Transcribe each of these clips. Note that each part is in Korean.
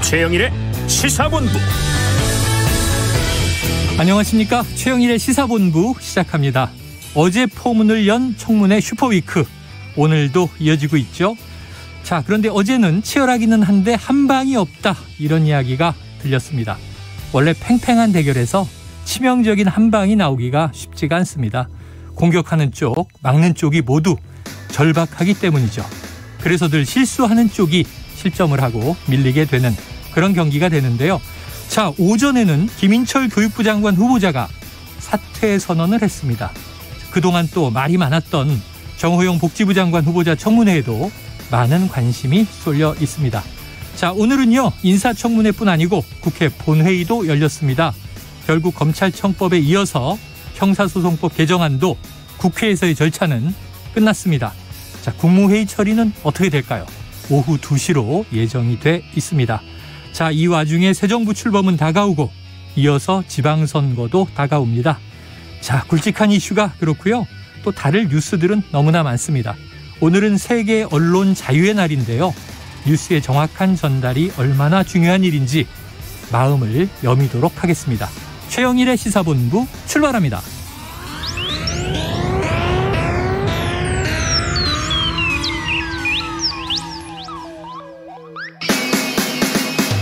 최영일의 시사본부. 안녕하십니까. 최영일의 시사본부 시작합니다. 어제 포문을 연 청문회 슈퍼위크, 오늘도 이어지고 있죠. 자, 그런데 어제는 치열하기는 한데 한 방이 없다, 이런 이야기가 들렸습니다. 원래 팽팽한 대결에서 치명적인 한 방이 나오기가 쉽지가 않습니다. 공격하는 쪽, 막는 쪽이 모두 절박하기 때문이죠. 그래서 늘 실수하는 쪽이 실점을 하고 밀리게 되는 그런 경기가 되는데요. 자, 오전에는 김인철 교육부 장관 후보자가 사퇴 선언을 했습니다. 그동안 또 말이 많았던 정호영 복지부 장관 후보자 청문회에도 많은 관심이 쏠려 있습니다. 자, 오늘은요, 인사청문회뿐 아니고 국회 본회의도 열렸습니다. 결국 검찰청법에 이어서 형사소송법 개정안도 국회에서의 절차는 끝났습니다. 자, 국무회의 처리는 어떻게 될까요? 오후 2시로 예정이 돼 있습니다. 자, 이 와중에 새 정부 출범은 다가오고 이어서 지방선거도 다가옵니다. 자, 굵직한 이슈가 그렇고요. 또 다를 뉴스들은 너무나 많습니다. 오늘은 세계 언론 자유의 날인데요. 뉴스의 정확한 전달이 얼마나 중요한 일인지 마음을 여미도록 하겠습니다. 최영일의 시사본부 출발합니다.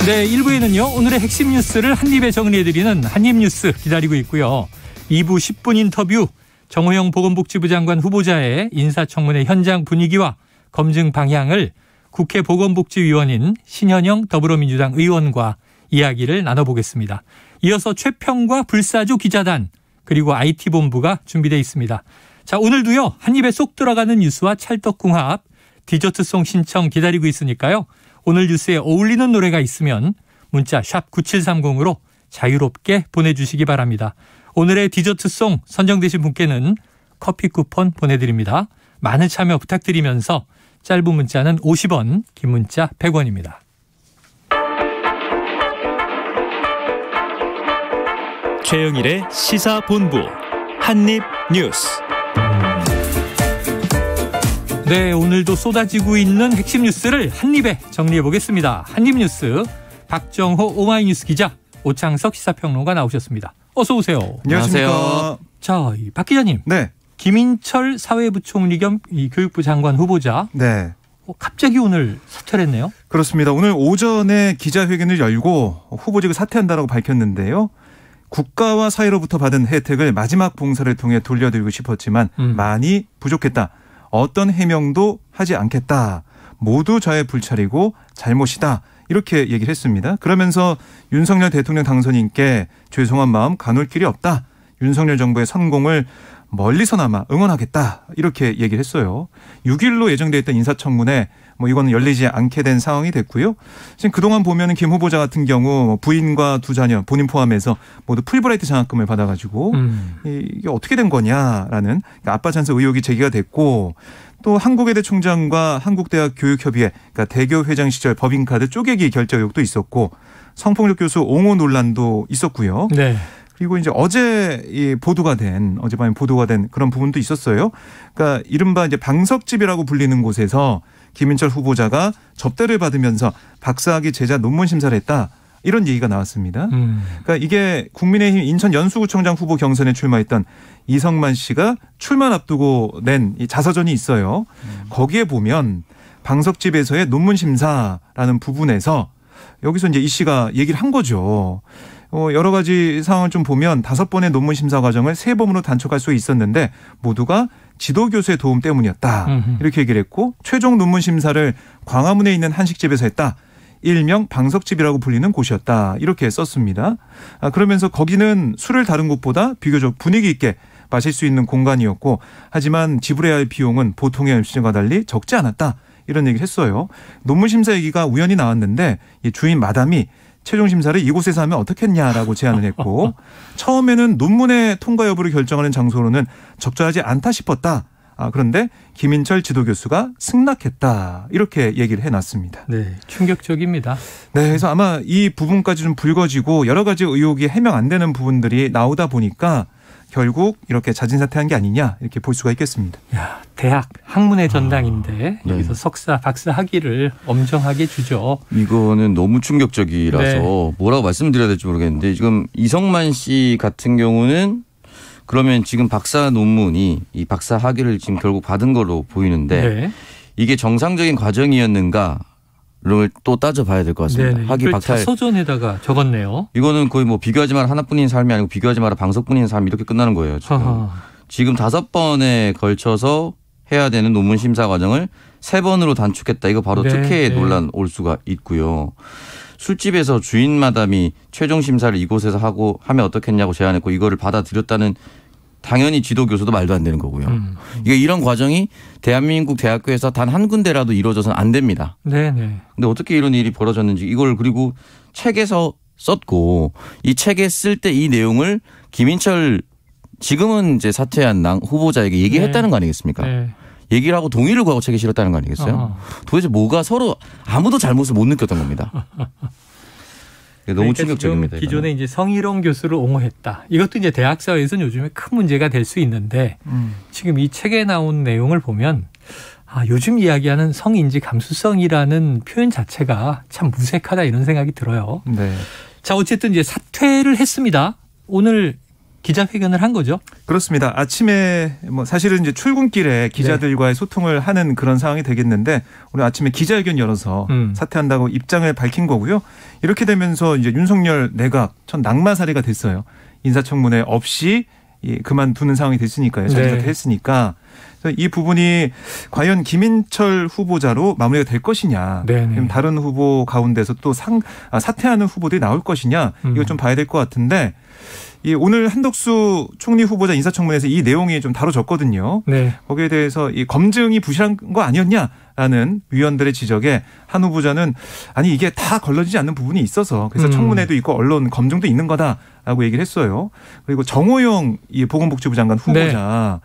네, 1부에는요, 오늘의 핵심 뉴스를 한입에 정리해드리는 한입뉴스 기다리고 있고요. 2부 10분 인터뷰, 정호영 보건복지부 장관 후보자의 인사청문회 현장 분위기와 검증 방향을 국회 보건복지위원인 신현영 더불어민주당 의원과 이야기를 나눠보겠습니다. 이어서 최평과 불사조 기자단, 그리고 IT본부가 준비되어 있습니다. 자, 오늘도요, 한입에 쏙 들어가는 뉴스와 찰떡궁합, 디저트송 신청 기다리고 있으니까요. 오늘 뉴스에 어울리는 노래가 있으면 문자 샵 9730으로 자유롭게 보내주시기 바랍니다. 오늘의 디저트송 선정되신 분께는 커피 쿠폰 보내드립니다. 많은 참여 부탁드리면서 짧은 문자는 50원, 긴 문자 100원입니다. 최영일의 시사본부 한입뉴스. 네, 오늘도 쏟아지고 있는 핵심 뉴스를 한입에 정리해보겠습니다. 한입뉴스 박정호 오마이뉴스 기자, 오창석 시사평론가 나오셨습니다. 어서 오세요. 안녕하세요. 자, 박 기자님. 네. 김인철 사회부총리 겸 교육부 장관 후보자. 네. 갑자기 오늘 사퇴를 했네요. 그렇습니다. 오늘 오전에 기자회견을 열고 후보직을 사퇴한다고 밝혔는데요. 국가와 사회로부터 받은 혜택을 마지막 봉사를 통해 돌려드리고 싶었지만 많이 부족했다. 어떤 해명도 하지 않겠다. 모두 저의 불찰이고 잘못이다. 이렇게 얘기를 했습니다. 그러면서 윤석열 대통령 당선인께 죄송한 마음 가눌 길이 없다. 윤석열 정부의 성공을 멀리서나마 응원하겠다. 이렇게 얘기를 했어요. 6일로 예정돼 있던 인사청문회, 이거는 열리지 않게 된 상황이 됐고요. 지금 그동안 보면은 김 후보자 같은 경우 부인과 두 자녀, 본인 포함해서 모두 풀브라이트 장학금을 받아가지고 이게 어떻게 된 거냐라는 아빠 찬스 의혹이 제기가 됐고, 또 한국외대 총장과 한국대학 교육협의회, 그러니까 대교 회장 시절 법인카드 쪼개기 결제 의혹도 있었고, 성폭력 교수 옹호 논란도 있었고요. 네. 그리고 이제 어제밤에 보도가 된 그런 부분도 있었어요. 그러니까 이른바 이제 방석집이라고 불리는 곳에서 김인철 후보자가 접대를 받으면서 박사학위 제자 논문 심사를 했다. 이런 얘기가 나왔습니다. 그러니까 이게 국민의힘 인천 연수구청장 후보 경선에 출마했던 이성만 씨가 출마 앞두고 낸 이 자서전이 있어요. 거기에 보면 방석집에서의 논문 심사라는 부분에서 여기서 이제 이 씨가 얘기를 한 거죠. 여러 가지 상황을 좀 보면 5번의 논문 심사 과정을 3번으로 단축할 수 있었는데 모두가 지도교수의 도움 때문이었다. 이렇게 얘기를 했고, 최종 논문 심사를 광화문에 있는 한식집에서 했다. 일명 방석집이라고 불리는 곳이었다. 이렇게 썼습니다. 그러면서 거기는 술을 다른 곳보다 비교적 분위기 있게 마실 수 있는 공간이었고, 하지만 지불해야 할 비용은 보통의 음식점과 달리 적지 않았다. 이런 얘기를 했어요. 논문 심사 얘기가 우연히 나왔는데 이 주인 마담이 최종 심사를 이곳에서 하면 어떻겠냐라고 제안을 했고, 처음에는 논문의 통과 여부를 결정하는 장소로는 적절하지 않다 싶었다. 그런데 김인철 지도교수가 승낙했다. 이렇게 얘기를 해놨습니다. 네, 충격적입니다. 네, 그래서 아마 이 부분까지 좀 불거지고 여러 가지 의혹이 해명 안 되는 부분들이 나오다 보니까 결국 이렇게 자진 사퇴한 게 아니냐 이렇게 볼 수가 있겠습니다. 야, 대학 학문의 전당인데 여기서 석사, 박사 학위를 엄정하게 주죠. 이거는 너무 충격적이라서 네. 뭐라고 말씀드려야 될지 모르겠는데 지금 이성만 씨 같은 경우는 그러면 지금 박사 논문이 이 박사 학위를 지금 결국 받은 걸로 보이는데 네. 이게 정상적인 과정이었는가? 를 또 따져봐야 될 것 같습니다. 네네. 학위 박탈. 자서전에다가 적었네요. 이거는 거의 뭐 비교하지 마라 하나뿐인 삶이 아니고 비교하지 마라 방석뿐인 삶 이렇게 끝나는 거예요. 지금 5번에 걸쳐서 해야 되는 논문 심사 과정을 3번으로 단축했다. 이거 바로 네, 특혜 네. 논란 올 수가 있고요. 술집에서 주인 마담이 최종 심사를 이곳에서 하면 어떻겠냐고 제안했고 이거를 받아들였다는 당연히 지도 교수도 말도 안 되는 거고요. 이게 이런 과정이 대한민국 대학교에서 단 한 군데라도 이루어져서는 안 됩니다. 네네. 근데 어떻게 이런 일이 벌어졌는지 이걸 그리고 책에서 썼고 이 책에 쓸 때 이 내용을 김인철 지금은 이제 사퇴한 후보자에게 얘기했다는 거 아니겠습니까? 네. 얘기를 하고 동의를 구하고 책에 실었다는 거 아니겠어요? 도대체 뭐가 서로 아무도 잘못을 못 느꼈던 겁니다. 너무 그러니까 충격적입니다. 지금 기존에 이제 성희롱 교수를 옹호했다. 이것도 이제 대학 사회에서는 요즘에 큰 문제가 될 수 있는데 지금 이 책에 나온 내용을 보면 요즘 이야기하는 성인지 감수성이라는 표현 자체가 참 무색하다 이런 생각이 들어요. 네. 자, 어쨌든 이제 사퇴를 했습니다. 오늘 기자회견을 한 거죠? 그렇습니다. 아침에 뭐 사실은 이제 출근길에 기자들과의 소통을 하는 그런 상황이 되겠는데 오늘 아침에 기자회견 열어서 사퇴한다고 입장을 밝힌 거고요. 이렇게 되면서 이제 윤석열 내각 첫 낙마살이가 됐어요. 인사청문회 없이 그만두는 상황이 됐으니까요. 자진 사퇴했으니까. 그래서 이 부분이 과연 김인철 후보자로 마무리가 될 것이냐. 다른 후보 가운데서 또 사퇴하는 후보들이 나올 것이냐. 이걸 좀 봐야 될 것 같은데 오늘 한덕수 총리 후보자 인사청문회에서 이 내용이 좀 다뤄졌거든요. 네. 거기에 대해서 이 검증이 부실한 거 아니었냐라는 위원들의 지적에 한 후보자는 아니 이게 다 걸러지지 않는 부분이 있어서 그래서 청문회도 있고 언론 검증도 있는 거다라고 얘기를 했어요. 그리고 정호영 이 보건복지부 장관 후보자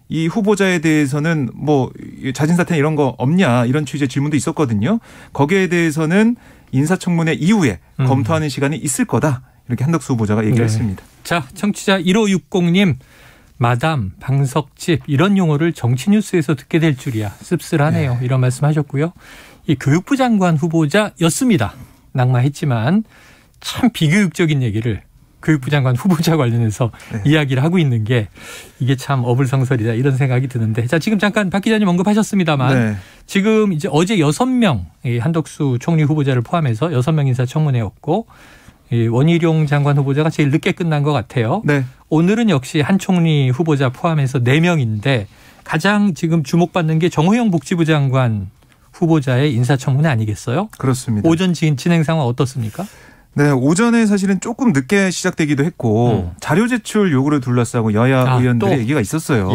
이 후보자에 대해서는 뭐 자진 사퇴 이런 거 없냐 이런 취지의 질문도 있었거든요. 거기에 대해서는 인사청문회 이후에 검토하는 시간이 있을 거다. 이렇게 한덕수 후보자가 얘기를 했습니다. 자, 청취자 1560님. 마담, 방석집 이런 용어를 정치뉴스에서 듣게 될 줄이야. 씁쓸하네요. 이런 말씀하셨고요. 이 교육부 장관 후보자였습니다. 낙마했지만 참 비교육적인 얘기를 교육부 장관 후보자 관련해서 이야기를 하고 있는 게 이게 참 어불성설이다 이런 생각이 드는데 자 지금 잠깐 박 기자님 언급하셨습니다만 지금 이제 어제 6명 한덕수 총리 후보자를 포함해서 6명 인사청문회였고 원희룡 장관 후보자가 제일 늦게 끝난 것 같아요. 오늘은 역시 한 총리 후보자 포함해서 4명인데 가장 지금 주목받는 게 정호영 복지부 장관 후보자의 인사청문회 아니겠어요? 그렇습니다. 오전 진행 상황 어떻습니까? 네, 오전에 사실은 조금 늦게 시작되기도 했고 자료 제출 요구를 둘러싸고 여야 의원들의 얘기가 있었어요.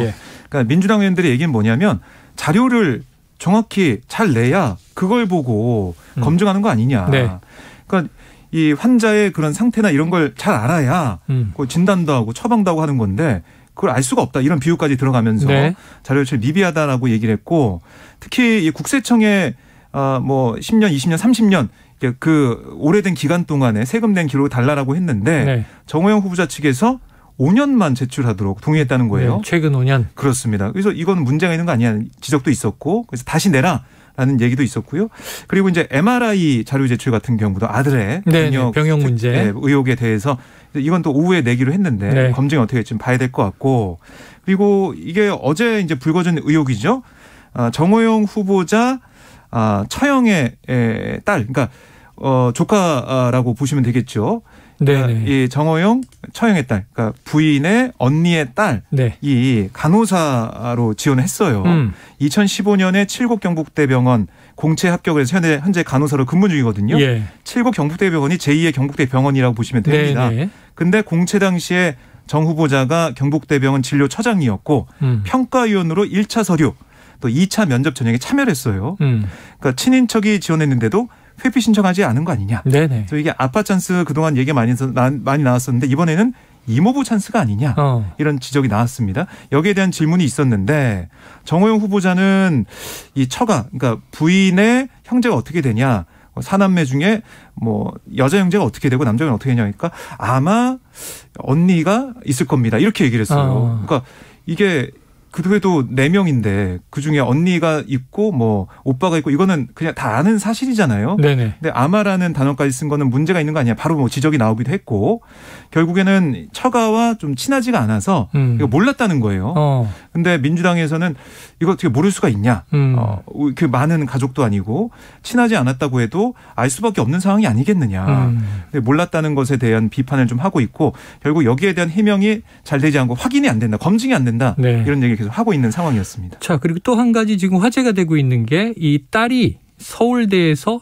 그러니까 민주당 의원들의 얘기는 뭐냐면 자료를 정확히 잘 내야 그걸 보고 검증하는 거 아니냐. 그러니까 이 환자의 그런 상태나 이런 걸 잘 알아야 진단도 하고 처방도 하고 하는 건데 그걸 알 수가 없다. 이런 비유까지 들어가면서 자료 제출 미비하다라고 얘기를 했고 특히 이 국세청에 뭐 10년, 20년, 30년 그 오래된 기간 동안에 세금 낸 기록을 달라라고 했는데 정호영 후보자 측에서 5년만 제출하도록 동의했다는 거예요. 최근 5년. 그렇습니다. 그래서 이건 문제가 있는 거 아니냐 지적도 있었고 그래서 다시 내라라는 얘기도 있었고요. 그리고 이제 MRI 자료 제출 같은 경우도 아들의 병역 문제 의혹에 대해서 이건 또 오후에 내기로 했는데 검증이 어떻게 될지 봐야 될 것 같고 그리고 이게 어제 이제 불거진 의혹이죠. 정호영 후보자 처형의 딸, 그러니까 조카라고 보시면 되겠죠. 이 정호영 처형의 딸, 그러니까 부인의 언니의 딸이 간호사로 지원을 했어요. 2015년에 칠곡 경북대병원 공채 합격을 해서 현재 간호사로 근무 중이거든요. 칠곡 경북대병원이 제2의 경북대병원이라고 보시면 됩니다. 근데 공채 당시에 정 후보자가 경북대병원 진료처장이었고 평가위원으로 1차 서류 또 2차 면접 전형에 참여를 했어요. 그러니까 친인척이 지원했는데도 회피 신청하지 않은 거 아니냐. 그래서 이게 아빠 찬스 그동안 얘기 많이 나왔었는데 이번에는 이모부 찬스가 아니냐. 이런 지적이 나왔습니다. 여기에 대한 질문이 있었는데 정호영 후보자는 이 처가 그러니까 부인의 형제가 어떻게 되냐. 사남매 중에 뭐 여자 형제가 어떻게 되고 남자 형제가 어떻게 되냐니까 아마 언니가 있을 겁니다. 이렇게 얘기를 했어요. 그러니까 이게 그래도 4명인데 그중에 언니가 있고 뭐 오빠가 있고 이거는 그냥 다 아는 사실이잖아요. 네네. 근데 아마라는 단어까지 쓴 거는 문제가 있는 거 아니야. 바로 뭐 지적이 나오기도 했고 결국에는 처가와 좀 친하지가 않아서 이거 몰랐다는 거예요. 근데 민주당에서는 이거 어떻게 모를 수가 있냐. 그 많은 가족도 아니고 친하지 않았다고 해도 알 수밖에 없는 상황이 아니겠느냐. 근데 몰랐다는 것에 대한 비판을 좀 하고 있고 결국 여기에 대한 해명이 잘 되지 않고 확인이 안 된다. 검증이 안 된다. 네. 이런 얘기 계속 하고 있는 상황이었습니다. 자, 그리고 또 한 가지 지금 화제가 되고 있는 게 이 딸이 서울대에서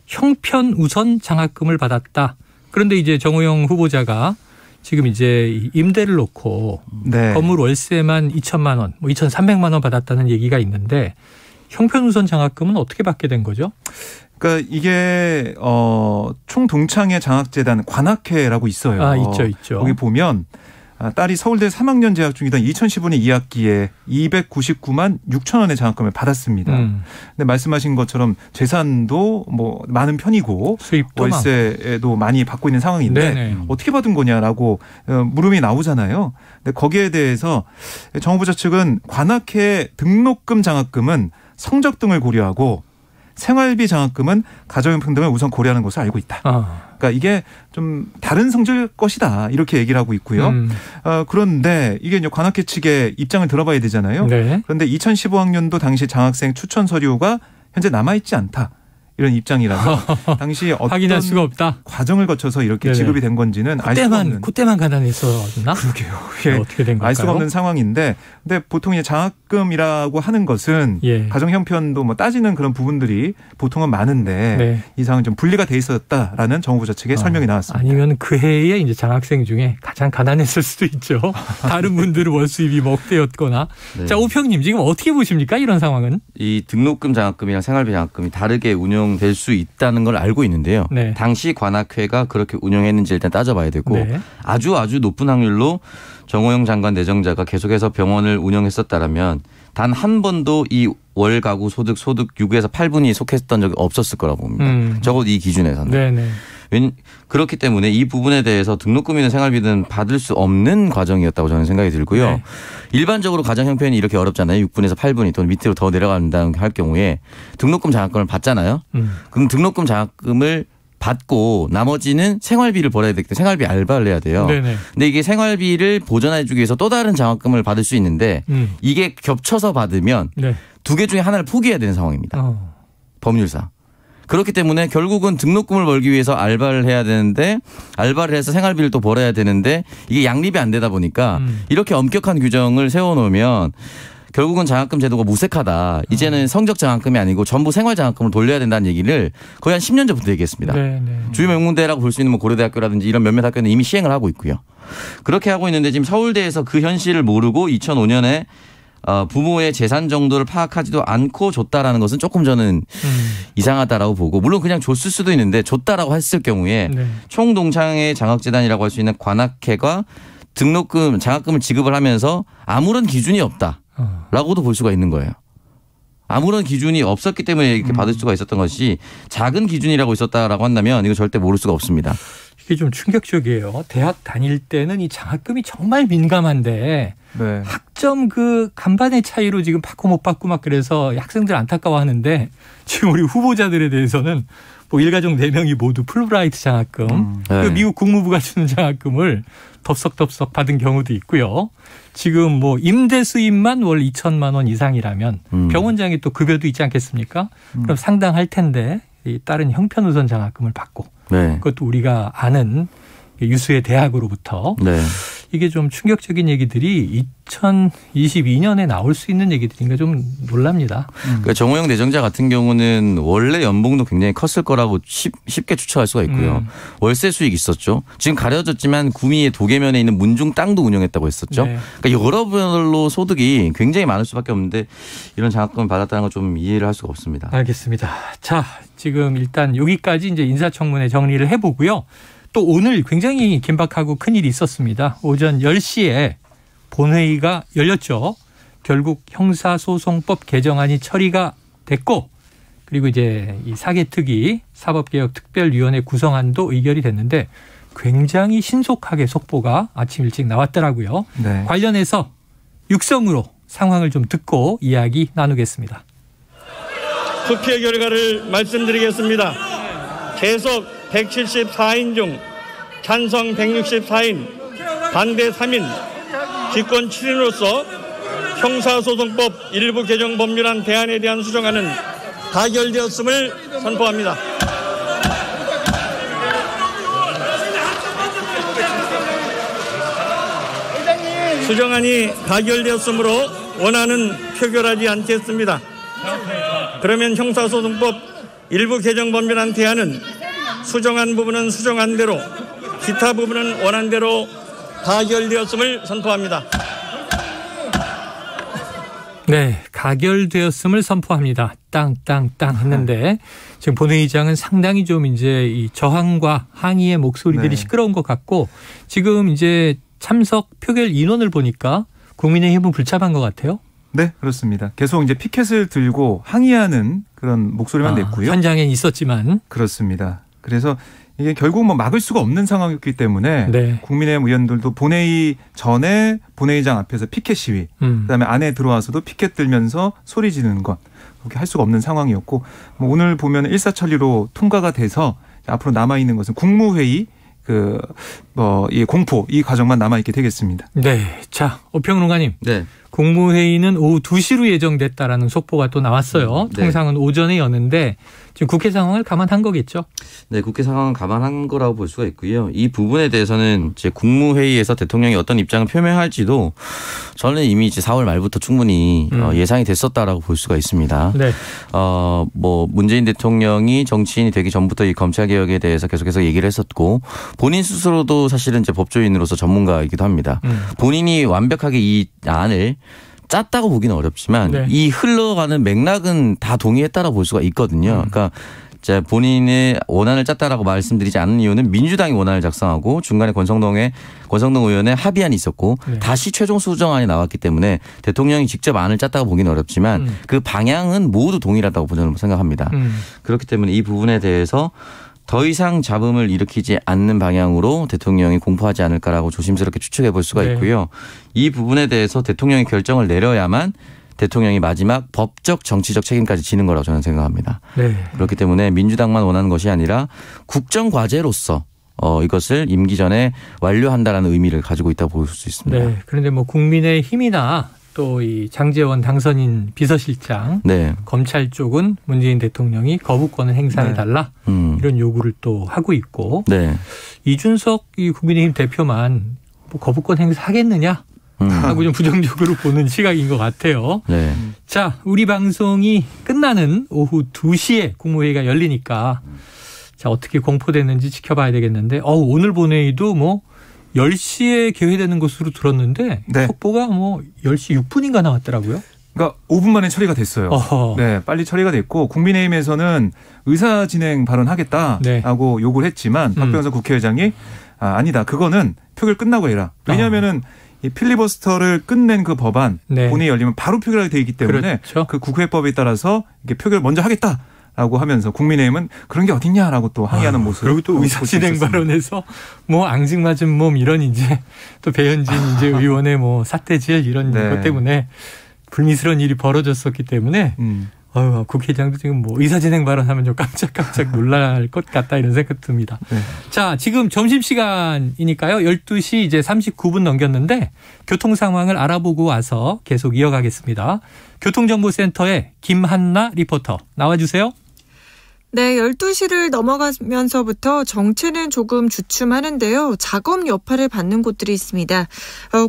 형편 우선 장학금을 받았다. 그런데 이제 정호영 후보자가 지금 이제 임대를 놓고 네. 건물 월세만 2천만 원, 뭐 2,300만 원 받았다는 얘기가 있는데 형편 우선 장학금은 어떻게 받게 된 거죠? 그러니까 이게 총동창회 장학재단 관학회라고 있어요. 아, 있죠. 거기 보면 딸이 서울대 3학년 재학 중이던 2015년 2학기에 299만 6천 원의 장학금을 받았습니다. 근데 말씀하신 것처럼 재산도 뭐 많은 편이고 수입도 월세도 많이 받고 있는 상황인데 네네. 어떻게 받은 거냐라고 물음이 나오잖아요. 근데 거기에 대해서 정부자 측은 관학회 등록금 장학금은 성적 등을 고려하고 생활비 장학금은 가정용품 등을 우선 고려하는 것을 알고 있다. 그러니까 이게 좀 다른 성질 것이다 이렇게 얘기를 하고 있고요. 그런데 이게 이제 관학회 측의 입장을 들어봐야 되잖아요. 네. 그런데 2015학년도 당시 장학생 추천 서류가 현재 남아있지 않다. 이런 입장이라서 당시 어떤 확인할 수가 없다. 과정을 거쳐서 이렇게 네네. 지급이 된 건지는 알 수가 없는. 그때만 가난했었나? 그러게요. 예. 어떻게 된 걸까요? 알 수가 없는 상황인데 근데 보통 이제 장학금이라고 하는 것은 예. 가정 형편도 뭐 따지는 그런 부분들이 보통은 많은데 네. 이 상황은 좀 분리가 돼 있었다라는 정부자 측의 설명이 나왔습니다. 아니면 그 해에 이제 장학생 중에 가장 가난했을 수도 있죠. 다른 분들은 월수입이 억대였거나. 네. 자, 오평님 지금 어떻게 보십니까? 이런 상황은? 이 등록금 장학금이랑 생활비 장학금이 다르게 운영될 수 있다는 걸 알고 있는데요. 네. 당시 관학회가 그렇게 운영했는지 일단 따져봐야 되고 네. 아주 높은 확률로 정호영 장관 내정자가 계속해서 병원을 운영했었다라면 단 한 번도 이 월 가구 소득 6에서 8분이 속했던 적이 없었을 거라고 봅니다. 적어도 이 기준에서는. 네네. 그렇기 때문에 이 부분에 대해서 등록금이나 생활비는 받을 수 없는 과정이었다고 저는 생각이 들고요. 네. 일반적으로 가정 형편이 이렇게 어렵잖아요. 6분에서 8분이 또 밑으로 더 내려간다는 할 경우에 등록금 장학금을 받잖아요. 그럼 등록금 장학금을 받고 나머지는 생활비를 벌어야 되기 때문에 생활비 알바를 해야 돼요. 네네. 근데 이게 생활비를 보전해 주기 위해서 또 다른 장학금을 받을 수 있는데 이게 겹쳐서 받으면 네. 두 개 중에 하나를 포기해야 되는 상황입니다. 법률상. 그렇기 때문에 결국은 등록금을 벌기 위해서 알바를 해야 되는데 알바를 해서 생활비를 또 벌어야 되는데 이게 양립이 안 되다 보니까 이렇게 엄격한 규정을 세워놓으면 결국은 장학금 제도가 무색하다. 이제는 성적 장학금이 아니고 전부 생활 장학금을 돌려야 된다는 얘기를 거의 한 10년 전부터 얘기했습니다. 주요 명문대라고 볼 수 있는 뭐 고려대학교라든지 이런 몇몇 학교는 이미 시행을 하고 있고요. 그렇게 하고 있는데 지금 서울대에서 그 현실을 모르고 2005년에 부모의 재산 정도를 파악하지도 않고 줬다라는 것은 조금 저는 이상하다라고 보고 물론 그냥 줬을 수도 있는데 줬다라고 했을 경우에 네. 총동창회 장학재단이라고 할 수 있는 관학회가 등록금 장학금을 지급을 하면서 아무런 기준이 없다라고도 볼 수가 있는 거예요. 아무런 기준이 없었기 때문에 이렇게 받을 수가 있었던 것이 작은 기준이라고 있었다라고 한다면 이거 절대 모를 수가 없습니다. 이게 좀 충격적이에요. 대학 다닐 때는 이 장학금이 정말 민감한데 네. 학점 그 간반의 차이로 지금 받고 못 받고 막 그래서 학생들 안타까워하는데 지금 우리 후보자들에 대해서는 뭐 일가족 4명이 모두 풀브라이트 장학금 네. 그 미국 국무부가 주는 장학금을 덥석덥석 받은 경우도 있고요. 지금 뭐 임대 수입만 월 2천만 원 이상이라면 병원장이 또 급여도 있지 않겠습니까? 그럼 상당할 텐데 이 다른 형편우선 장학금을 받고 네. 그것도 우리가 아는 유수의 대학으로부터 네. 이게 좀 충격적인 얘기들이 2022년에 나올 수 있는 얘기들인가 좀 놀랍니다. 그러니까 정호영 내정자 같은 경우는 원래 연봉도 굉장히 컸을 거라고 쉽게 추측할 수가 있고요. 월세 수익 있었죠. 지금 가려졌지만 구미의 도계면에 있는 문중 땅도 운영했다고 했었죠. 네. 그러니까 여러 별로 소득이 굉장히 많을 수밖에 없는데 이런 장학금을 받았다는 건 좀 이해를 할 수가 없습니다. 알겠습니다. 자, 지금 일단 여기까지 이제 인사청문회 정리를 해보고요. 또 오늘 굉장히 긴박하고 큰일이 있었습니다. 오전 10시에 본회의가 열렸죠. 결국 형사소송법 개정안이 처리가 됐고 그리고 이제 이 사개특위 사법개혁특별위원회 구성안도 의결이 됐는데 굉장히 신속하게 속보가 아침 일찍 나왔더라고요. 네. 관련해서 육성으로 상황을 좀 듣고 이야기 나누겠습니다. 투표 결과를 말씀드리겠습니다. 계속 174인 중 찬성 164인, 반대 3인, 기권 7인으로서 형사소송법 일부 개정 법률안 대안에 대한 수정안은 가결되었음을 선포합니다. 수정안이 가결되었으므로 원안은 표결하지 않겠습니다. 그러면 형사소송법 일부 개정 법률안 대안은 수정안 부분은 수정안대로, 기타 부분은 원안대로 가결되었음을 선포합니다. 네, 가결되었음을 선포합니다. 땅땅땅 했는데 지금 본회의장은 상당히 좀 이제 이 저항과 항의의 목소리들이 네. 시끄러운 것 같고 지금 이제 참석 표결 인원을 보니까 국민의힘은 불참한 것 같아요. 네, 그렇습니다. 계속 이제 피켓을 들고 항의하는 그런 목소리만 냈고요. 현장에 있었지만. 그렇습니다. 그래서 이게 결국 뭐 막을 수가 없는 상황이었기 때문에 네. 국민의힘 의원들도 본회의 전에 본회의장 앞에서 피켓 시위, 그다음에 안에 들어와서도 피켓 들면서 소리 지르는 것, 그렇게 할 수가 없는 상황이었고, 뭐 오늘 보면 일사천리로 통과가 돼서 앞으로 남아 있는 것은 국무회의 이 공포 이 과정만 남아 있게 되겠습니다. 네, 자 오평론가님. 네. 국무회의는 오후 2시로 예정됐다라는 속보가 또 나왔어요. 네. 통상은 오전에 여는데 지금 국회 상황을 감안한 거겠죠? 네, 국회 상황은 감안한 거라고 볼 수가 있고요. 이 부분에 대해서는 이제 국무회의에서 대통령이 어떤 입장을 표명할지도 저는 이미 이제 4월 말부터 충분히 예상이 됐었다라고 볼 수가 있습니다. 네. 뭐 문재인 대통령이 정치인이 되기 전부터 이 검찰 개혁에 대해서 계속해서 얘기를 했었고 본인 스스로도 사실은 이제 법조인으로서 전문가이기도 합니다. 본인이 완벽하게 이 안을 짰다고 보기는 어렵지만 네. 이 흘러가는 맥락은 다 동의했다라고 볼 수가 있거든요. 그러니까 이제 본인의 원안을 짰다라고 말씀드리지 않는 이유는 민주당이 원안을 작성하고 중간에 권성동 의원의 합의안이 있었고 네. 다시 최종 수정안이 나왔기 때문에 대통령이 직접 안을 짰다고 보기는 어렵지만 그 방향은 모두 동일하다고 저는 생각합니다. 그렇기 때문에 이 부분에 대해서 더 이상 잡음을 일으키지 않는 방향으로 대통령이 공포하지 않을까라고 조심스럽게 추측해 볼 수가 있고요. 이 부분에 대해서 대통령이 결정을 내려야만 대통령이 마지막 법적 정치적 책임까지 지는 거라고 저는 생각합니다. 네. 그렇기 때문에 민주당만 원하는 것이 아니라 국정과제로서 이것을 임기 전에 완료한다라는 의미를 가지고 있다고 볼 수 있습니다. 네. 그런데 뭐 국민의힘이나 또 이 장제원 당선인 비서실장, 네. 검찰 쪽은 문재인 대통령이 거부권을 행사해달라 이런 요구를 또 하고 있고 네. 이준석 이 국민의힘 대표만 뭐 거부권 행사하겠느냐 하고 좀 부정적으로 보는 시각인 것 같아요. 네. 자, 우리 방송이 끝나는 오후 2시에 국무회의가 열리니까 자 어떻게 공포됐는지 지켜봐야 되겠는데 오늘 본회의도 뭐 10시에 개회되는 것으로 들었는데 네. 속보가 뭐 10시 6분인가 나왔더라고요. 그러니까 5분 만에 처리가 됐어요. 어허. 네, 빨리 처리가 됐고 국민의힘에서는 의사 진행 발언하겠다라고 네. 요구를 했지만 박병석 국회의장이 아니다. 그거는 표결 끝나고 해라. 왜냐하면은 이 필리버스터를 끝낸 그 법안 네. 본회의 열리면 바로 표결하게 돼 있기 때문에 그렇죠. 그 국회법에 따라서 이게 표결 먼저 하겠다라고 하면서 국민의힘은 그런 게 어딨냐라고 또 항의하는 모습. 그리고 또 의사 진행 발언에서 뭐 앙증맞은 몸 이런 이제 또 배현진 이제 의원의 뭐 사태질 이런 네. 것 때문에 불미스러운 일이 벌어졌었기 때문에 국회의장도 지금 뭐 의사진행 발언하면 좀 깜짝깜짝 놀랄 것 같다 이런 생각 듭니다. 네. 자, 지금 점심시간이니까요. 12시 이제 39분 넘겼는데 교통 상황을 알아보고 와서 계속 이어가겠습니다. 교통정보센터의 김한나 리포터 나와주세요. 네, 12시를 넘어가면서부터 정체는 조금 주춤하는데요. 작업 여파를 받는 곳들이 있습니다.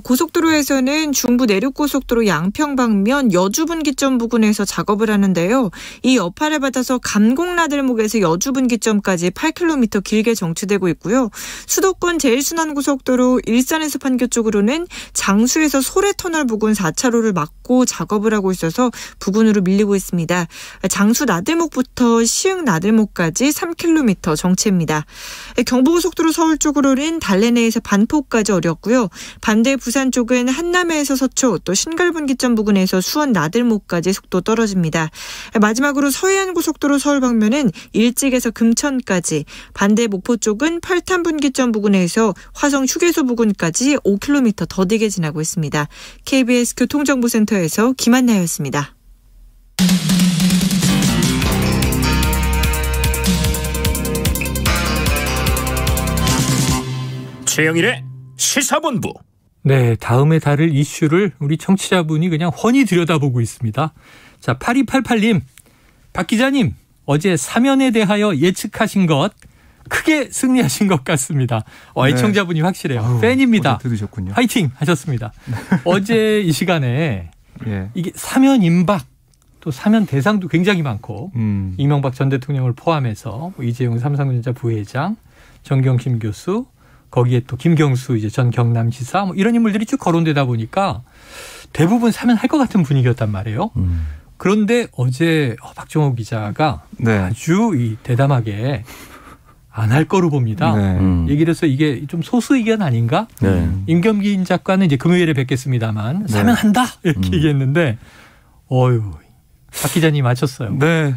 고속도로에서는 중부 내륙고속도로 양평 방면 여주분기점 부근에서 작업을 하는데요. 이 여파를 받아서 감곡나들목에서 여주분기점까지 8km 길게 정체되고 있고요. 수도권 제일순환고속도로 일산에서 판교 쪽으로는 장수에서 소래터널 부근 4차로를 막고 작업을 하고 있어서 부근으로 밀리고 있습니다. 장수 나들목부터 시흥 나들목까지 3km 정체입니다. 경부고속도로 서울 쪽으로는 달래내에서 반포까지 어렵고요. 반대 부산 쪽은 한남에서 서초 또 신갈분기점 부근에서 수원 나들목까지 속도 떨어집니다. 마지막으로 서해안고속도로 서울 방면은 일찍에서 금천까지, 반대 목포 쪽은 팔탄분기점 부근에서 화성 휴게소 부근까지 5km 더디게 지나고 있습니다. KBS 교통정보센터에서 김한나였습니다. 최영일의 시사본부. 네, 다음에 다룰 이슈를 우리 청취자분이 그냥 훤히 들여다보고 있습니다. 자, 8288님, 박 기자님, 어제 사면에 대하여 예측하신 것 크게 승리하신 것 같습니다. 애청자분이 확실해요. 팬입니다. 들으셨군요. 화이팅 하셨습니다. 어제 이 시간에 예. 이게 사면 임박, 또 사면 대상도 굉장히 많고 이명박 전 대통령을 포함해서 이재용 삼성전자 부회장, 정경심 교수, 거기에 또 김경수 이제 전 경남지사 이런 인물들이 쭉 거론되다 보니까 대부분 사면할 것 같은 분위기였단 말이에요. 그런데 어제 박정호 기자가 네. 아주 대담하게 안 할 거로 봅니다. 네. 얘기를 해서 이게 좀 소수 의견 아닌가? 네. 임겸긴 작가는 이제 금요일에 뵙겠습니다만 사면한다 이렇게 얘기했는데 박 기자님 맞췄어요. 네.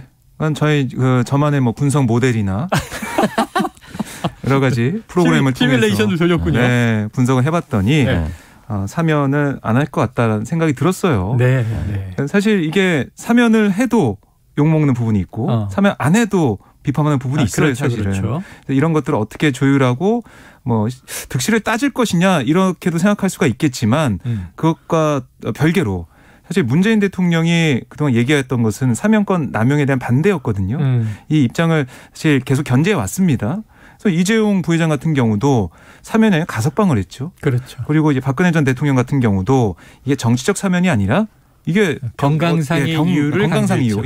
저희 저만의 분석 모델이나 여러 가지 프로그램을 통해서 시뮬레이션을 돌렸군요. 네, 분석을 해봤더니 네. 사면을 안 할 것 같다라는 생각이 들었어요. 네, 네. 사실 이게 사면을 해도 욕먹는 부분이 있고 사면 안 해도 비판하는 부분이 있어요. 그렇죠, 사실은. 그렇죠. 이런 것들을 어떻게 조율하고 득실을 따질 것이냐 이렇게도 생각할 수가 있겠지만 그것과 별개로 사실 문재인 대통령이 그동안 얘기했던 것은 사면권 남용에 대한 반대였거든요. 이 입장을 사실 계속 견제해 왔습니다. 그래서 이재용 부회장 같은 경우도 사면에 가석방을 했죠. 그렇죠. 그리고 이제 박근혜 전 대통령 같은 경우도 이게 정치적 사면이 아니라 이게 건강상의 이유를 건강상 이유,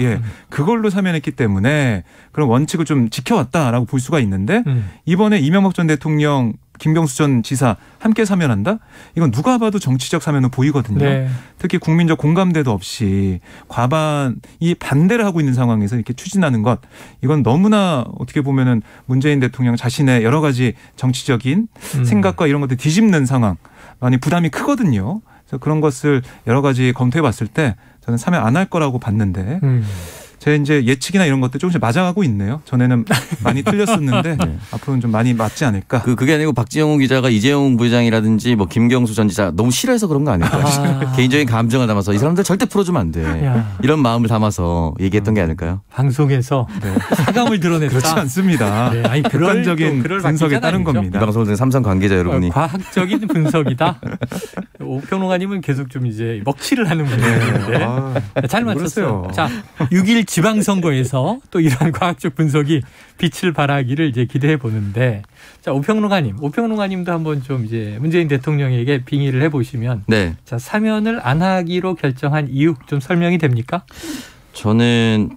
그걸로 사면했기 때문에 그런 원칙을 좀 지켜왔다라고 볼 수가 있는데 이번에 이명박 전 대통령, 김경수 전 지사 함께 사면한다? 이건 누가 봐도 정치적 사면으로 보이거든요. 네. 특히 국민적 공감대도 없이 과반이 반대를 하고 있는 상황에서 이렇게 추진하는 것, 이건 너무나 어떻게 보면은 문재인 대통령 자신의 여러 가지 정치적인 생각과 이런 것들 뒤집는 상황, 많이 부담이 크거든요. 그래서 그런 것을 여러 가지 검토해 봤을 때 저는 사면 안 할 거라고 봤는데 제 이제 예측이나 이런 것들 조금씩 맞아가고 있네요. 전에는 많이 틀렸었는데 앞으로는 좀 많이 맞지 않을까. 그게 아니고 박지영 기자가 이재용 부회장이라든지 김경수 전 지사 너무 싫어해서 그런 거 아닐까요? 개인적인 감정을 담아서 이 사람들 절대 풀어주면 안 돼. 이런 마음을 담아서 얘기했던 게 아닐까요? 방송에서 사감을 드러냈다. 그렇지 않습니다. 네, 아니 객관적인 분석에 따른 겁니다. 이 방송을 듣는 삼성 관계자 여러분이. 과학적인 분석이다. 오평론가님은 계속 좀 이제 먹칠을 하는 분이었는데 잘 맞췄어요. 자, 6일 지방선거에서 또 이러한 과학적 분석이 빛을 발하기를 이제 기대해 보는데, 자, 오평론가님도 한번 좀 이제 문재인 대통령에게 빙의를 해 보시면, 네. 자, 사면을 안 하기로 결정한 이유 좀 설명이 됩니까? 저는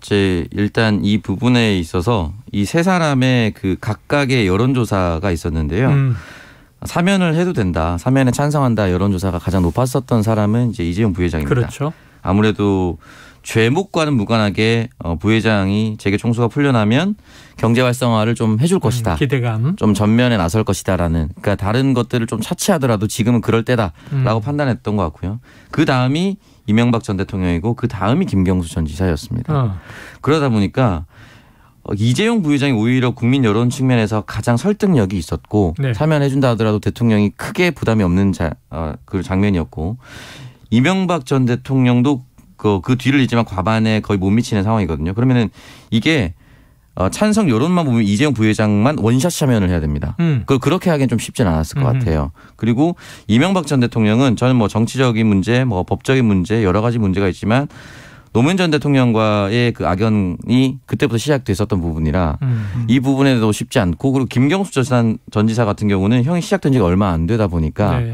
일단 이 부분에 있어서 이 세 사람의 그 각각의 여론조사가 있었는데요. 사면을 해도 된다, 사면에 찬성한다 여론조사가 가장 높았었던 사람은 이제 이재용 부회장입니다. 그렇죠. 아무래도 죄목과는 무관하게 부회장이 재계 총수가 풀려나면 경제 활성화를 좀 해줄 것이다. 기대감. 좀 전면에 나설 것이다라는, 그러니까 다른 것들을 좀 차치하더라도 지금은 그럴 때다라고 판단했던 것 같고요. 그 다음이 이명박 전 대통령이고 그 다음이 김경수 전 지사였습니다. 그러다 보니까 이재용 부회장이 오히려 국민 여론 측면에서 가장 설득력이 있었고, 네. 사면해준다 하더라도 대통령이 크게 부담이 없는 그 장면이었고, 이명박 전 대통령도 그 뒤를 잇지만 과반에 거의 못 미치는 상황이거든요. 그러면은 이게 찬성 여론만 보면 이재용 부회장만 원샷 사면을 해야 됩니다. 그걸 그렇게 하기엔 좀 쉽진 않았을 것 같아요. 그리고 이명박 전 대통령은 저는 정치적인 문제, 법적인 문제 여러 가지 문제가 있지만 노무현 전 대통령과의 그 악연이 그때부터 시작됐었던 부분이라 이 부분에도 쉽지 않고, 그리고 김경수 전 지사 같은 경우는 형이 시작된 지가 얼마 안 되다 보니까 네.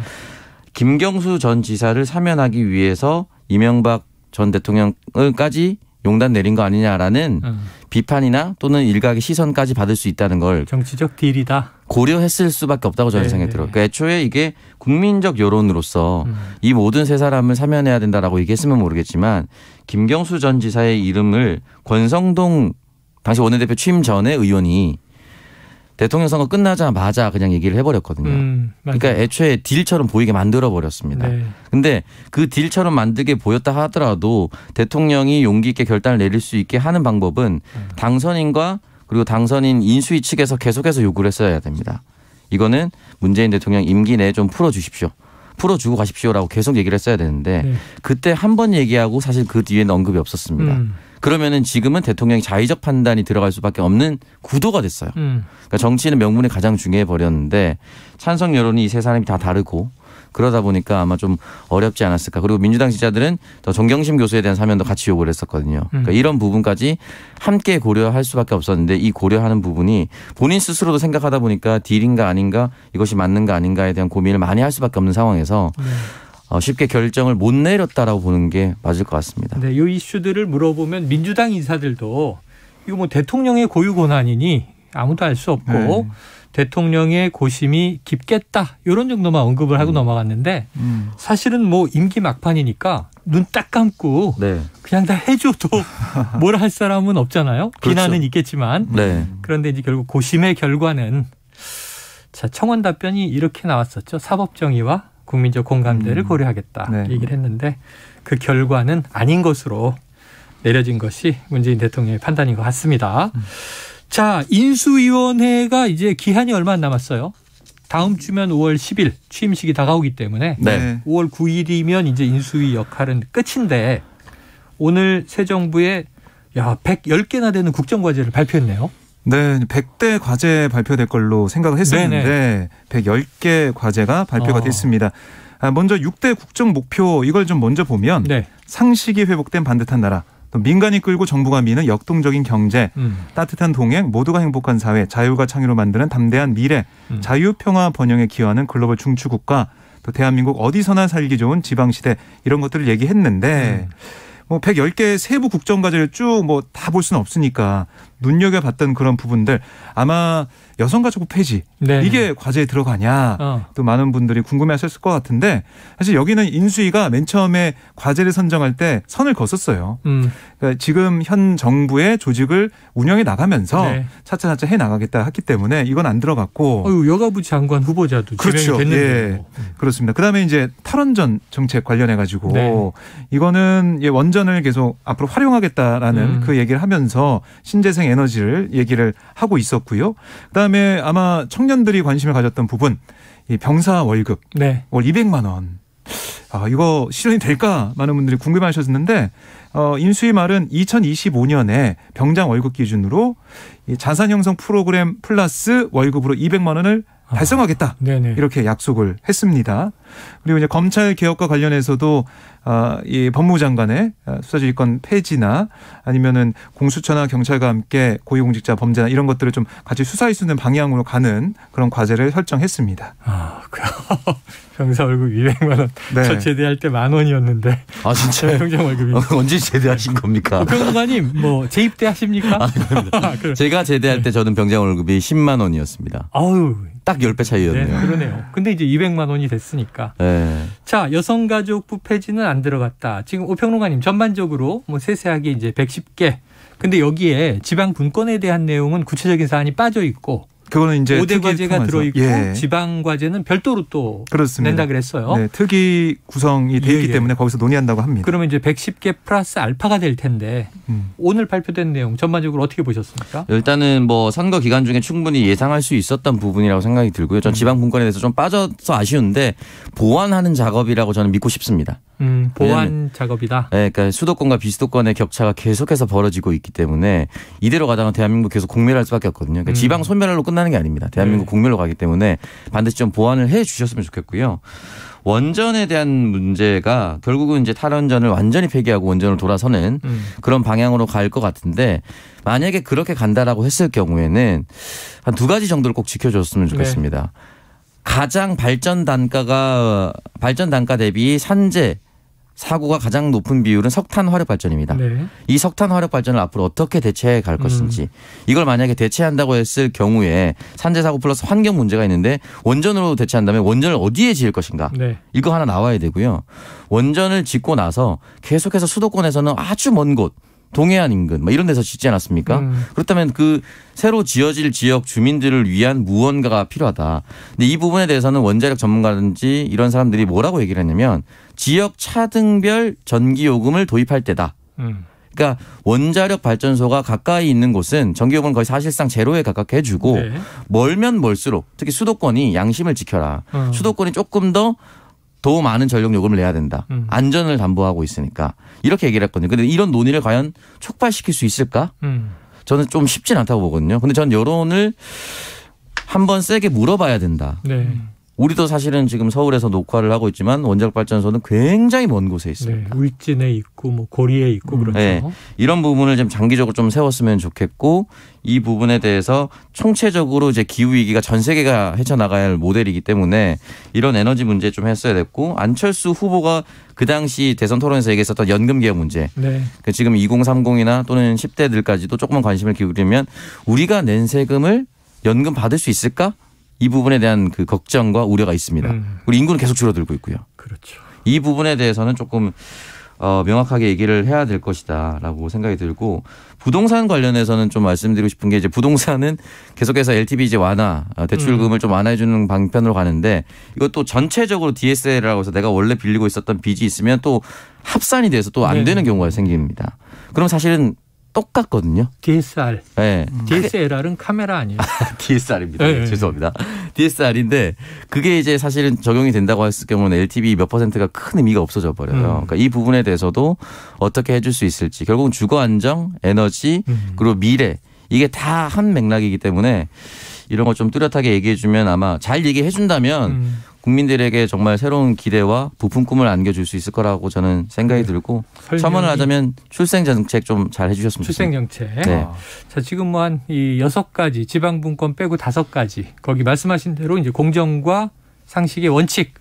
김경수 전 지사를 사면하기 위해서 이명박 전 대통령까지 용단 내린 거 아니냐라는 비판이나 또는 일각의 시선까지 받을 수 있다는 걸 정치적 딜이다. 고려했을 수밖에 없다고 저는 생각이 들어요. 그러니까 애초에 이게 국민적 여론으로서 이 모든 세 사람을 사면해야 된다라고 얘기했으면 모르겠지만 김경수 전 지사의 이름을 권성동 당시 원내대표 취임 전에 의원이 대통령 선거 끝나자마자 그냥 얘기를 해버렸거든요. 그러니까 애초에 딜처럼 보이게 만들어버렸습니다. 네. 근데 그 딜처럼 만들게 보였다 하더라도 대통령이 용기 있게 결단을 내릴 수 있게 하는 방법은 당선인과 그리고 당선인 인수위 측에서 계속해서 요구를 했어야 됩니다. 이거는 문재인 대통령 임기 내에 좀 풀어주십시오. 풀어주고 가십시오라고 계속 얘기를 했어야 되는데 네. 그때 한 번 얘기하고 사실 그 뒤에는 언급이 없었습니다. 그러면은 지금은 대통령이 자의적 판단이 들어갈 수밖에 없는 구도가 됐어요. 그러니까 정치는 명분이 가장 중요해 버렸는데 찬성 여론이 이 세 사람이 다 다르고 그러다 보니까 아마 좀 어렵지 않았을까. 그리고 민주당 지지자들은 더 정경심 교수에 대한 사면도 같이 요구를 했었거든요. 그러니까 이런 부분까지 함께 고려할 수밖에 없었는데 이 고려하는 부분이 본인 스스로도 생각하다 보니까 딜인가 아닌가 이것이 맞는가 아닌가에 대한 고민을 많이 할 수밖에 없는 상황에서 쉽게 결정을 못 내렸다라고 보는 게 맞을 것 같습니다. 네, 이 이슈들을 물어보면 민주당 인사들도 이거 뭐 대통령의 고유 권한이니 아무도 알 수 없고 네. 대통령의 고심이 깊겠다 이런 정도만 언급을 하고 넘어갔는데 사실은 뭐 임기 막판이니까 눈 딱 감고 네. 그냥 다 해줘도 뭘 할 사람은 없잖아요. 그렇죠. 비난은 있겠지만 네. 그런데 이제 결국 고심의 결과는 자 청원 답변이 이렇게 나왔었죠. 사법정의와 국민적 공감대를 고려하겠다 네. 얘기를 했는데 그 결과는 아닌 것으로 내려진 것이 문재인 대통령의 판단인 것 같습니다. 자, 인수위원회가 이제 기한이 얼마 안 남았어요. 다음 주면 5월 10일 취임식이 다가오기 때문에 네. 5월 9일이면 이제 인수위 역할은 끝인데 오늘 새 정부에 110개나 되는 국정과제를 발표했네요. 네, 100대 과제 발표될 걸로 생각을 했었는데 110개 과제가 발표가 됐습니다. 먼저 6대 국정 목표 이걸 좀 먼저 보면 네. 상식이 회복된 반듯한 나라, 또 민간이 끌고 정부가 미는 역동적인 경제, 따뜻한 동행, 모두가 행복한 사회, 자유가 창의로 만드는 담대한 미래, 자유, 평화, 번영에 기여하는 글로벌 중추국가, 또 대한민국 어디서나 살기 좋은 지방시대 이런 것들을 얘기했는데 뭐 110개 세부 국정과제를 쭉 뭐 다 볼 수는 없으니까 눈여겨봤던 그런 부분들 아마 여성가족부 폐지 네. 이게 과제에 들어가냐 또 많은 분들이 궁금해하셨을 것 같은데 사실 여기는 인수위가 맨 처음에 과제를 선정할 때 선을 그었었어요. 그러니까 지금 현 정부의 조직을 운영해 나가면서 네. 차차차차 해 나가겠다 했기 때문에 이건 안 들어갔고 여가부 장관 후보자도 그렇죠. 지명이 됐는데요. 예. 그렇습니다. 그다음에 이제 탈원전 정책 관련해 가지고 네. 이거는 원전을 계속 앞으로 활용하겠다라는 그 얘기를 하면서 신재생 에너지를 얘기를 하고 있었고요. 그다음에 아마 청년들이 관심을 가졌던 부분 이 병사 월급 네. 월 200만 원. 이거 실현이 될까 많은 분들이 궁금해하셨는데 인수위 말은 2025년에 병장 월급 기준으로 이 자산 형성 프로그램 플러스 월급으로 200만 원을 달성하겠다. 네네. 이렇게 약속을 했습니다. 그리고 이제 검찰 개혁과 관련해서도 이 법무부 장관의 수사지휘권 폐지나 아니면은 공수처나 경찰과 함께 고위공직자 범죄나 이런 것들을 좀 같이 수사할 수 있는 방향으로 가는 그런 과제를 설정했습니다. 병사 월급 200만 원. 네. 저 제대할 때 10,000원이었는데. 아 진짜요? 병장 월급이. 언제 제대하신 겁니까? 평론가님 뭐 재입대 하십니까? 제가 제대할 때 저는 병장 월급이 10만 원이었습니다. 아유. 딱 10배 차이였네요. 네, 그러네요. 근데 이제 200만 원이 됐으니까. 네. 자, 여성가족부 폐지는 안 들어갔다. 지금 오평론가님 전반적으로 뭐 세세하게 이제 110개. 근데 여기에 지방 분권에 대한 내용은 구체적인 사안이 빠져 있고 그거는 이제 5대 과제가 들어있고 예. 지방 과제는 별도로 또 그렇습니다. 낸다 그랬어요. 네, 특위 구성이 돼 있기 때문에 거기서 논의한다고 합니다. 그러면 이제 110개 플러스 알파가 될 텐데 오늘 발표된 내용 전반적으로 어떻게 보셨습니까? 일단은 뭐 선거 기간 중에 충분히 예상할 수 있었던 부분이라고 생각이 들고요. 전 지방 분권에 대해서 좀 빠져서 아쉬운데 보완하는 작업이라고 저는 믿고 싶습니다. 보완 작업이다. 네, 그러니까 수도권과 비수도권의 격차가 계속해서 벌어지고 있기 때문에 이대로 가다가 대한민국 계속 공멸할 수밖에 없거든요. 그러니까 지방 소멸로 끝나는 게 아닙니다. 대한민국 공멸로 가기 때문에 반드시 좀 보완을 해 주셨으면 좋겠고요. 원전에 대한 문제가 결국은 이제 탈원전을 완전히 폐기하고 원전을 돌아서는 그런 방향으로 갈 것 같은데 만약에 그렇게 간다라고 했을 경우에는 한 2가지 정도를 꼭 지켜줬으면 좋겠습니다. 네. 가장 발전 단가 대비 산재 사고가 가장 높은 비율은 석탄 화력 발전입니다. 네. 이 석탄 화력 발전을 앞으로 어떻게 대체해 갈 것인지 이걸 만약에 대체한다고 했을 경우에 산재 사고 플러스 환경 문제가 있는데 원전으로 대체한다면 원전을 어디에 지을 것인가 네. 이거 하나 나와야 되고요. 원전을 짓고 나서 계속해서 수도권에서는 아주 먼 곳 동해안 인근 뭐 이런 데서 짓지 않았습니까? 그렇다면 그 새로 지어질 지역 주민들을 위한 무언가가 필요하다. 근데 이 부분에 대해서는 원자력 전문가든지 이런 사람들이 뭐라고 얘기를 했냐면 지역 차등별 전기요금을 도입할 때다. 그러니까 원자력 발전소가 가까이 있는 곳은 전기요금은 거의 사실상 제로에 가깝게 해주고 네. 멀면 멀수록 특히 수도권이 양심을 지켜라. 수도권이 조금 더 많은 전력 요금을 내야 된다. 안전을 담보하고 있으니까. 이렇게 얘기를 했거든요. 근데 이런 논의를 과연 촉발시킬 수 있을까? 저는 좀 쉽진 않다고 보거든요. 근데 전 여론을 한번 세게 물어봐야 된다. 네. 우리도 사실은 지금 서울에서 녹화를 하고 있지만 원자력 발전소는 굉장히 먼 곳에 있습니다. 네, 울진에 있고 뭐 고리에 있고 그렇죠. 네, 이런 부분을 좀 장기적으로 좀 세웠으면 좋겠고 이 부분에 대해서 총체적으로 이제 기후 위기가 전 세계가 헤쳐나가야 할 모델이기 때문에 이런 에너지 문제 좀 했어야 됐고 안철수 후보가 그 당시 대선 토론에서 얘기했었던 연금 개혁 문제. 네. 지금 2030이나 또는 10대들까지도 조금만 관심을 기울이면 우리가 낸 세금을 연금 받을 수 있을까? 이 부분에 대한 그 걱정과 우려가 있습니다. 우리 인구는 계속 줄어들고 있고요. 그렇죠. 이 부분에 대해서는 조금 명확하게 얘기를 해야 될 것이다라고 생각이 들고 부동산 관련해서는 좀 말씀드리고 싶은 게 이제 부동산은 계속해서 LTV 이제 완화 대출금을 좀 완화해 주는 방편으로 가는데 이것도 전체적으로 DSL이라고 해서 내가 원래 빌리고 있었던 빚이 있으면 또 합산이 돼서 또 안 되는 경우가 생깁니다. 그럼 사실은 똑같거든요. DSR. 네. DSLR은 카메라 아니에요? DSR입니다. 네. 죄송합니다. DSR인데 그게 이제 사실은 적용이 된다고 했을 경우는 LTV 몇 %가 큰 의미가 없어져 버려요. 그러니까 이 부분에 대해서도 어떻게 해줄 수 있을지 결국은 주거 안정, 에너지 그리고 미래 이게 다 한 맥락이기 때문에 이런 거 좀 뚜렷하게 얘기해 주면 아마 잘 얘기해 준다면 국민들에게 정말 새로운 기대와 부푼 꿈을 안겨줄 수 있을 거라고 저는 생각이 들고 첨언을 하자면 출생 정책 좀 잘 해주셨으면 좋겠습니다. 출생 정책. 네. 자 지금 뭐 한 이 6가지 지방분권 빼고 5가지 거기 말씀하신 대로 이제 공정과 상식의 원칙,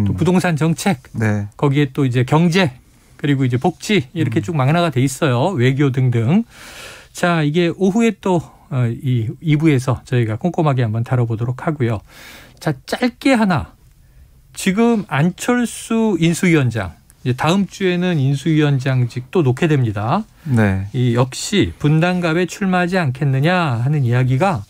또 부동산 정책, 네. 거기에 또 이제 경제 그리고 이제 복지 이렇게 쭉 망라가 돼 있어요. 외교 등등. 자 이게 오후에 또 이 2부에서 저희가 꼼꼼하게 한번 다뤄보도록 하고요. 자 짧게 하나. 지금 안철수 인수위원장 이제 다음 주에는 인수위원장직도 놓게 됩니다. 네. 이 역시 분당갑에 출마하지 않겠느냐 하는 이야기가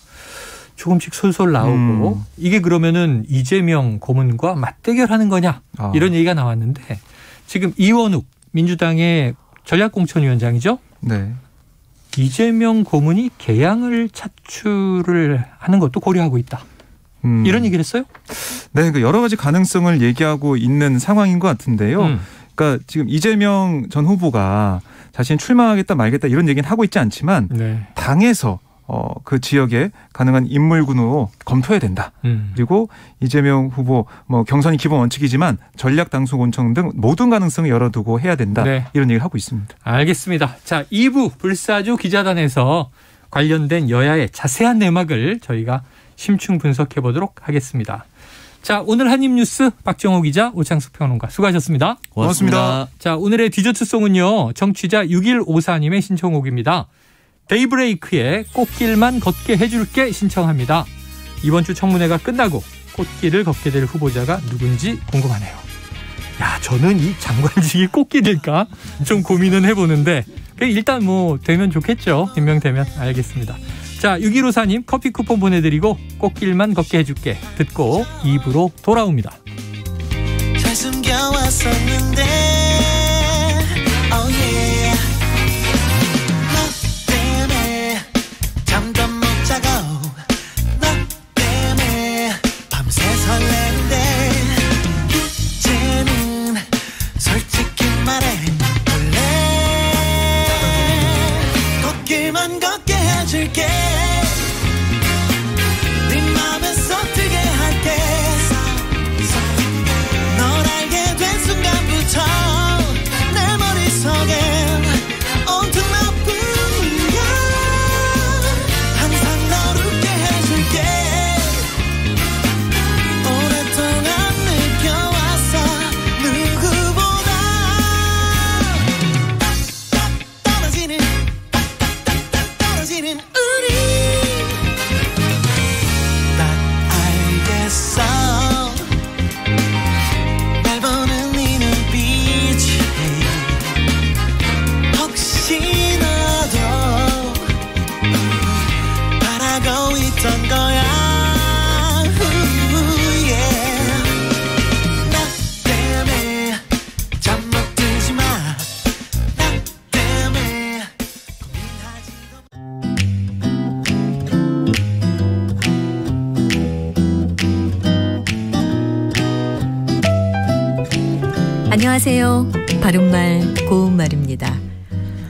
조금씩 솔솔 나오고 이게 그러면은 이재명 고문과 맞대결하는 거냐 이런 얘기가 나왔는데 지금 이원욱 민주당의 전략공천위원장이죠. 네. 이재명 고문이 개항을 차출을 하는 것도 고려하고 있다. 이런 얘기를 했어요? 네, 그 여러 가지 가능성을 얘기하고 있는 상황인 것 같은데요. 그러니까 지금 이재명 전 후보가 자신 출마하겠다 말겠다 이런 얘기는 하고 있지 않지만 네. 당에서 그 지역에 가능한 인물군으로 검토해야 된다. 그리고 이재명 후보 뭐 경선이 기본 원칙이지만 전략 당수 공천 등 모든 가능성을 열어두고 해야 된다. 네. 이런 얘기를 하고 있습니다. 알겠습니다. 자, 2부 불사조 기자단에서 관련된 여야의 자세한 내막을 저희가 심층 분석해 보도록 하겠습니다. 자, 오늘 한입뉴스 박정호 기자, 오창숙 평론가 수고하셨습니다. 고맙습니다. 자, 오늘의 디저트송은요. 청취자 6154님의 신청곡입니다. 데이브레이크의 꽃길만 걷게 해줄게 신청합니다. 이번 주 청문회가 끝나고 꽃길을 걷게 될 후보자가 누군지 궁금하네요. 야, 저는 이 장관직이 꽃길일까 좀 고민은 해보는데 일단 뭐 되면 좋겠죠. 임명되면. 알겠습니다. 자, 6154님 커피 쿠폰 보내드리고 꽃길만 걷게 해줄게 듣고 2부로 돌아옵니다. 잘 숨겨왔었는데 oh yeah. 너 때문에 잠도 못 자고 너 때문에 밤새 설레는데 이제는 솔직히 말해 원래 꽃길만 걷게 해줄게 널 알게 된 순간부터 안녕하세요. 바른말 고운말입니다.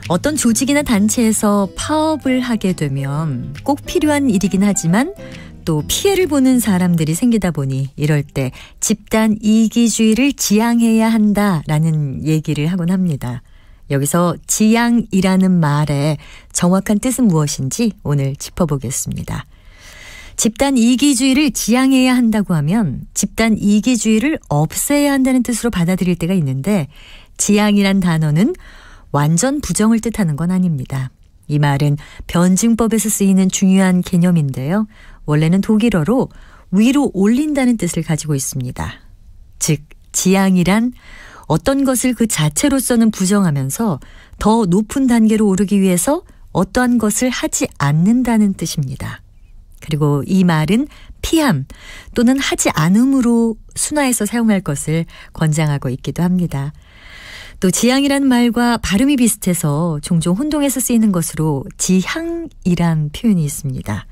어떤 조직이나 단체에서 파업을 하게 되면 꼭 필요한 일이긴 하지만 또 피해를 보는 사람들이 생기다 보니 이럴 때 집단 이기주의를 지향해야 한다라는 얘기를 하곤 합니다. 여기서 지향이라는 말의 정확한 뜻은 무엇인지 오늘 짚어보겠습니다. 집단 이기주의를 지향해야 한다고 하면 집단 이기주의를 없애야 한다는 뜻으로 받아들일 때가 있는데 지향이란 단어는 완전 부정을 뜻하는 건 아닙니다. 이 말은 변증법에서 쓰이는 중요한 개념인데요. 원래는 독일어로 위로 올린다는 뜻을 가지고 있습니다. 즉 지향이란 어떤 것을 그 자체로서는 부정하면서 더 높은 단계로 오르기 위해서 어떠한 것을 하지 않는다는 뜻입니다. 그리고 이 말은 피함 또는 하지 않음으로 순화해서 사용할 것을 권장하고 있기도 합니다. 또 지향이라는 말과 발음이 비슷해서 종종 혼동해서 쓰이는 것으로 지향이란 표현이 있습니다.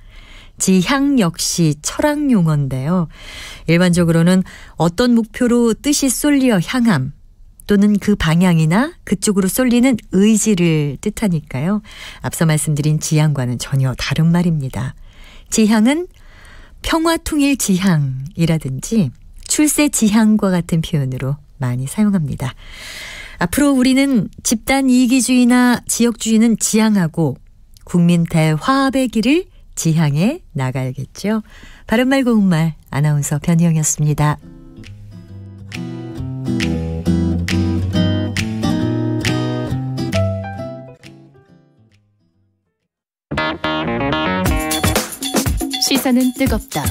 지향 역시 철학 용어인데요. 일반적으로는 어떤 목표로 뜻이 쏠려 향함 또는 그 방향이나 그쪽으로 쏠리는 의지를 뜻하니까요. 앞서 말씀드린 지향과는 전혀 다른 말입니다. 지향은 평화통일 지향이라든지 출세 지향과 같은 표현으로 많이 사용합니다. 앞으로 우리는 집단 이기주의나 지역주의는 지향하고 국민 대화합의 길을 지향해 나가야겠죠. 바른말 고운말 아나운서 변희영이었습니다. 시사는 뜨겁다.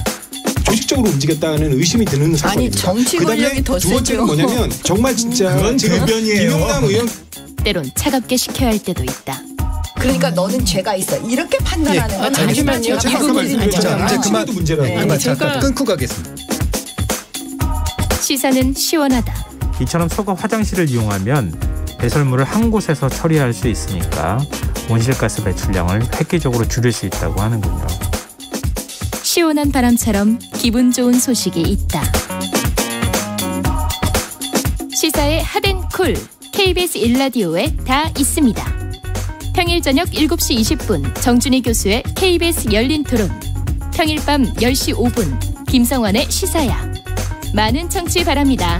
조직적으로 움직였다는 의심이 드는 사건입니다. 아니 정치 권력이 더 세죠. 두 번째는 뭐냐면 정말 진짜 그건 대변이에요. 김용남 의원 때론 차갑게 식혀야 할 때도 있다. 그러니까 너는 죄가 있어. 이렇게 판단하는 건 잠시만요. 이제 그만 문제라고. 잠깐 끊고 가겠습니다. 시사는 시원하다. 이처럼 서거 화장실을 이용하면 배설물을 한 곳에서 처리할 수 있으니까 온실가스 배출량을 획기적으로 줄일 수 있다고 하는군요. 시원한 바람처럼 기분 좋은 소식이 있다. 시사의 핫앤쿨 KBS 1라디오에 다 있습니다. 평일 저녁 7시 20분 정준희 교수의 KBS 열린 토론, 평일 밤 10시 5분 김성환의 시사야. 많은 청취 바랍니다.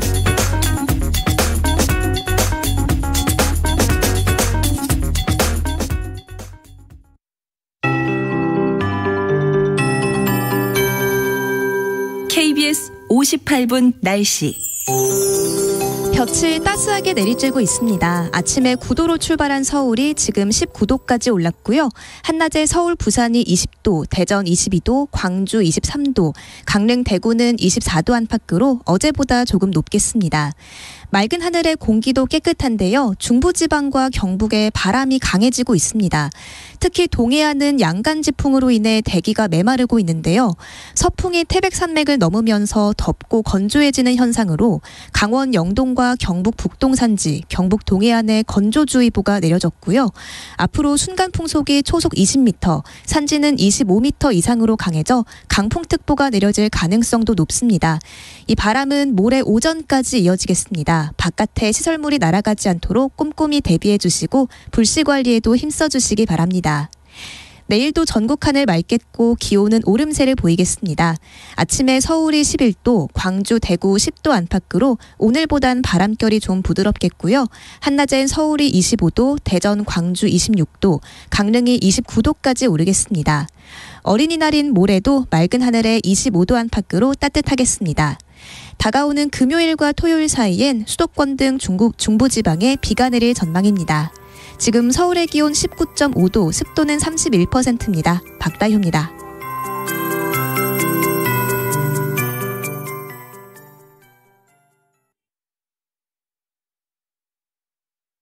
KBS 58분 날씨. 볕이 따스하게 내리쬐고 있습니다. 아침에 9도로 출발한 서울이 지금 19도까지 올랐고요. 한낮에 서울, 부산이 20도, 대전 22도, 광주 23도, 강릉, 대구는 24도 안팎으로 어제보다 조금 높겠습니다. 맑은 하늘에 공기도 깨끗한데요. 중부지방과 경북에 바람이 강해지고 있습니다. 특히 동해안은 양간지풍으로 인해 대기가 메마르고 있는데요. 서풍이 태백산맥을 넘으면서 덥고 건조해지는 현상으로 강원 영동과 경북 북동산지, 경북 동해안에 건조주의보가 내려졌고요. 앞으로 순간풍속이 초속 20m, 산지는 25m 이상으로 강해져 강풍특보가 내려질 가능성도 높습니다. 이 바람은 모레 오전까지 이어지겠습니다. 바깥에 시설물이 날아가지 않도록 꼼꼼히 대비해 주시고 불씨 관리에도 힘써 주시기 바랍니다. 내일도 전국 하늘 맑겠고 기온은 오름세를 보이겠습니다. 아침에 서울이 11도, 광주, 대구 10도 안팎으로 오늘보단 바람결이 좀 부드럽겠고요. 한낮엔 서울이 25도, 대전, 광주 26도, 강릉이 29도까지 오르겠습니다. 어린이날인 모레도 맑은 하늘에 25도 안팎으로 따뜻하겠습니다. 다가오는 금요일과 토요일 사이엔 수도권 등 중부지방에 비가 내릴 전망입니다. 지금 서울의 기온 19.5도, 습도는 31%입니다. 박다효입니다.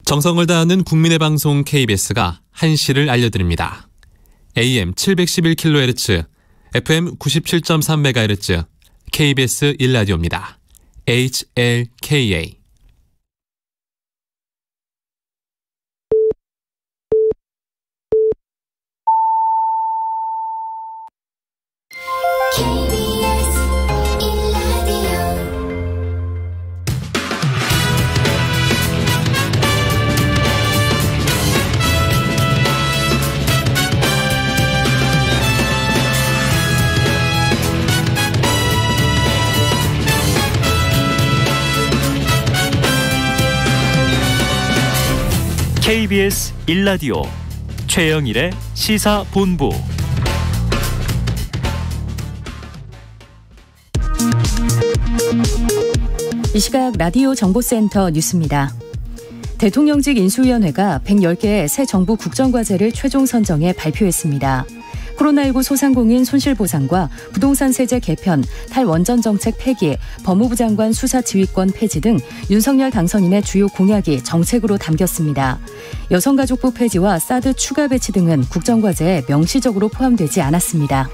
정성을 다하는 국민의 방송 KBS가 한시를 알려드립니다. AM 711kHz, FM 97.3MHz, KBS 1라디오입니다. HLKA. KBS 1라디오 최영일의 시사본부. 이 시각 라디오 정보센터 뉴스입니다. 대통령직 인수위원회가 110개의 새 정부 국정과제를 최종 선정해 발표했습니다. 코로나19 소상공인 손실보상과 부동산 세제 개편, 탈원전 정책 폐기, 법무부 장관 수사 지휘권 폐지 등 윤석열 당선인의 주요 공약이 정책으로 담겼습니다. 여성가족부 폐지와 사드 추가 배치 등은 국정과제에 명시적으로 포함되지 않았습니다.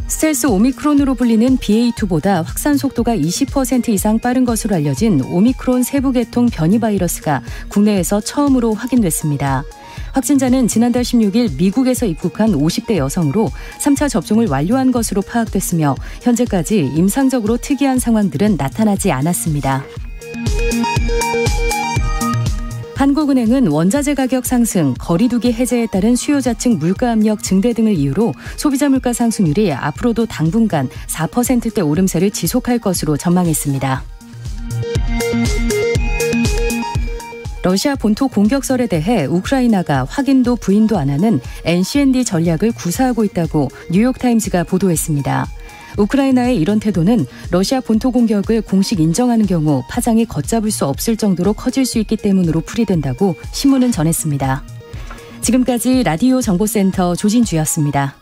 스텔스 오미크론으로 불리는 BA2보다 확산 속도가 20% 이상 빠른 것으로 알려진 오미크론 세부 계통 변이 바이러스가 국내에서 처음으로 확인됐습니다. 확진자는 지난달 16일 미국에서 입국한 50대 여성으로 3차 접종을 완료한 것으로 파악됐으며 현재까지 임상적으로 특이한 상황들은 나타나지 않았습니다. 한국은행은 원자재 가격 상승, 거리두기 해제에 따른 수요자층 물가 압력 증대 등을 이유로 소비자 물가 상승률이 앞으로도 당분간 4%대 오름세를 지속할 것으로 전망했습니다. 러시아 본토 공격설에 대해 우크라이나가 확인도 부인도 안 하는 NCND 전략을 구사하고 있다고 뉴욕타임즈가 보도했습니다. 우크라이나의 이런 태도는 러시아 본토 공격을 공식 인정하는 경우 파장이 걷잡을 수 없을 정도로 커질 수 있기 때문으로 풀이된다고 신문은 전했습니다. 지금까지 라디오 정보센터 조진주였습니다.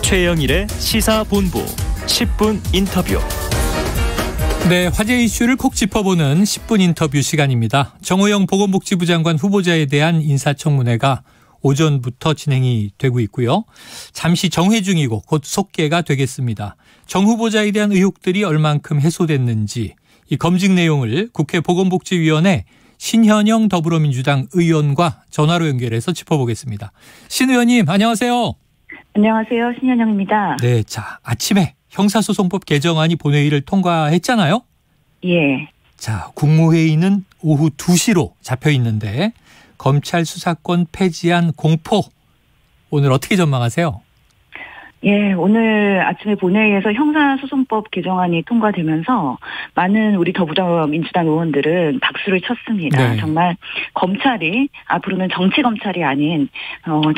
최영일의 시사본부 10분 인터뷰. 네, 화제 이슈를 콕 짚어보는 10분 인터뷰 시간입니다. 정호영 보건복지부 장관 후보자에 대한 인사청문회가 오전부터 진행이 되고 있고요. 잠시 정회 중이고 곧 속개가 되겠습니다. 정 후보자에 대한 의혹들이 얼만큼 해소됐는지 이 검증 내용을 국회 보건복지위원회 신현영 더불어민주당 의원과 전화로 연결해서 짚어보겠습니다. 신 의원님 안녕하세요. 안녕하세요. 신현영입니다. 네, 자 아침에 형사소송법 개정안이 본회의를 통과했잖아요. 예. 자, 국무회의는 오후 2시로 잡혀 있는데 검찰 수사권 폐지안 공포 오늘 어떻게 전망하세요? 예, 오늘 아침에 본회의에서 형사소송법 개정안이 통과되면서 많은 우리 더불어민주당 의원들은 박수를 쳤습니다. 네. 정말 검찰이 앞으로는 정치검찰이 아닌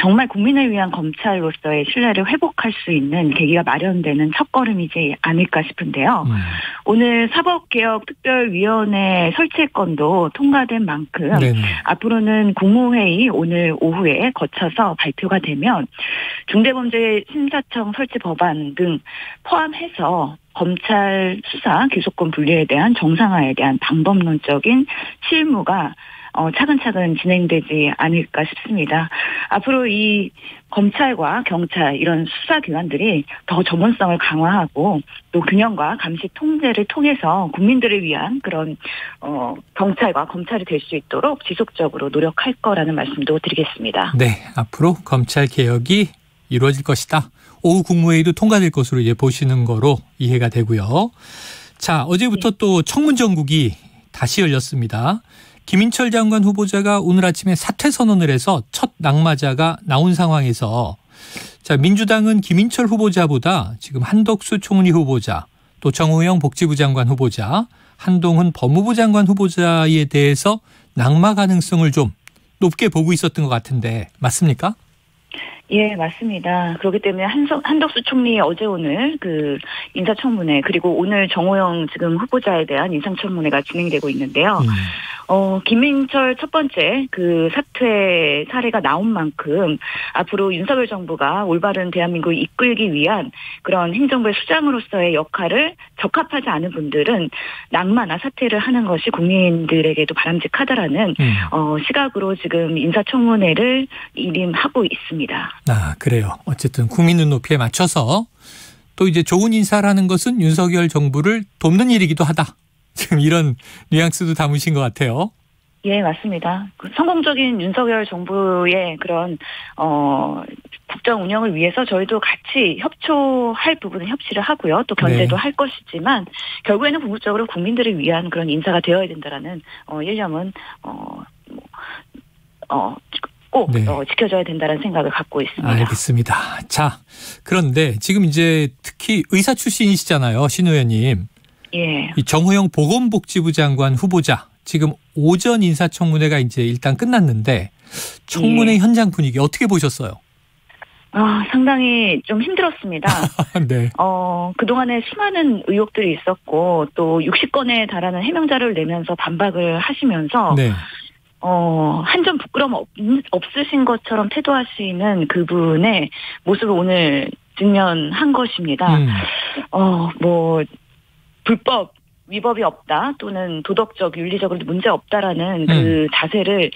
정말 국민을 위한 검찰로서의 신뢰를 회복할 수 있는 계기가 마련되는 첫걸음이지 않을까 싶은데요. 오늘 사법개혁특별위원회 설치건도 통과된 만큼 앞으로는 국무회의 오늘 오후에 거쳐서 발표가 되면 중대범죄심사청 설치 법안 등 포함해서 검찰 수사 기소권 분리에 대한 정상화에 대한 방법론적인 실무가 차근차근 진행되지 않을까 싶습니다. 앞으로 이 검찰과 경찰 이런 수사기관들이 더 전문성을 강화하고 또 균형과 감시 통제를 통해서 국민들을 위한 그런 경찰과 검찰이 될 수 있도록 지속적으로 노력할 거라는 말씀도 드리겠습니다. 네, 앞으로 검찰 개혁이 이루어질 것이다. 오후 국무회의도 통과될 것으로 이제 보시는 거로 이해가 되고요. 자, 어제부터 또 청문정국이 다시 열렸습니다. 김인철 장관 후보자가 오늘 아침에 사퇴 선언을 해서 첫 낙마자가 나온 상황에서 자, 민주당은 김인철 후보자보다 지금 한덕수 총리 후보자, 또 정호영 복지부 장관 후보자, 한동훈 법무부 장관 후보자에 대해서 낙마 가능성을 좀 높게 보고 있었던 것 같은데 맞습니까? 예, 맞습니다. 그렇기 때문에 한덕수 총리 어제 오늘 그 인사청문회 그리고 오늘 정호영 지금 후보자에 대한 인사청문회가 진행되고 있는데요. 김인철 첫 번째 그 사퇴 사례가 나온 만큼 앞으로 윤석열 정부가 올바른 대한민국을 이끌기 위한 그런 행정부의 수장으로서의 역할을 적합하지 않은 분들은 낙마나 사퇴를 하는 것이 국민들에게도 바람직하다라는 시각으로 지금 인사청문회를 일임하고 있습니다. 아, 그래요. 어쨌든 국민 눈높이에 맞춰서 또 이제 좋은 인사를 하는 것은 윤석열 정부를 돕는 일이기도 하다. 지금 이런 뉘앙스도 담으신 것 같아요. 예, 맞습니다. 성공적인 윤석열 정부의 그런 국정 운영을 위해서 저희도 같이 협조할 부분은 협치를 하고요. 또 견제도 할 것이지만 결국에는 궁극적으로 국민들을 위한 그런 인사가 되어야 된다라는 일념은 꼭 지켜줘야 된다는 생각을 갖고 있습니다. 알겠습니다. 자, 그런데 지금 이제 특히 의사 출신이시잖아요, 신 의원님. 예. 이 정호영 보건복지부 장관 후보자 지금 오전 인사청문회가 이제 일단 끝났는데 청문회 현장 분위기 어떻게 보셨어요? 상당히 좀 힘들었습니다. 네. 그동안에 수많은 의혹들이 있었고 또 60건에 달하는 해명자를 내면서 반박을 하시면서 네. 한 점 부끄러움 없으신 것처럼 태도하시는 그분의 모습을 오늘 직면한 것입니다. 불법 위법이 없다 또는 도덕적 윤리적으로 문제 없다라는 그 자세를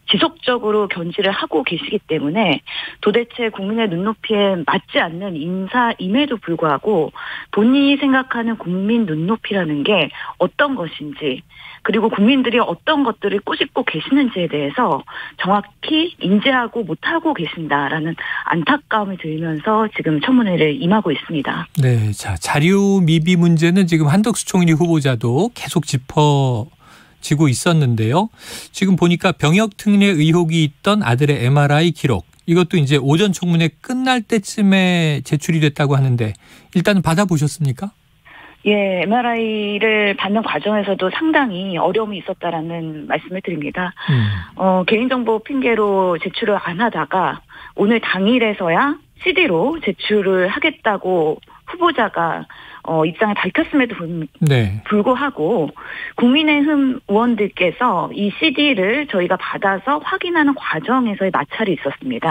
지속적으로 견지를 하고 계시기 때문에 도대체 국민의 눈높이에 맞지 않는 인사임에도 불구하고 본인이 생각하는 국민 눈높이라는 게 어떤 것인지 그리고 국민들이 어떤 것들을 꼬집고 계시는지에 대해서 정확히 인지하고 못하고 계신다라는 안타까움이 들면서 지금 청문회를 임하고 있습니다. 네, 자 자료 미비 문제는 지금 한덕수 총리 후보자도 계속 짚어지고 있었는데요. 지금 보니까 병역 특례 의혹이 있던 아들의 MRI 기록 이것도 이제 오전 청문회 끝날 때쯤에 제출이 됐다고 하는데 일단 받아보셨습니까? 예, MRI를 받는 과정에서도 상당히 어려움이 있었다라는 말씀을 드립니다. 개인정보 핑계로 제출을 안 하다가 오늘 당일에서야 CD로 제출을 하겠다고 후보자가 입장을 밝혔음에도 불구하고 국민의힘 의원들께서 이 CD를 저희가 받아서 확인하는 과정에서의 마찰이 있었습니다.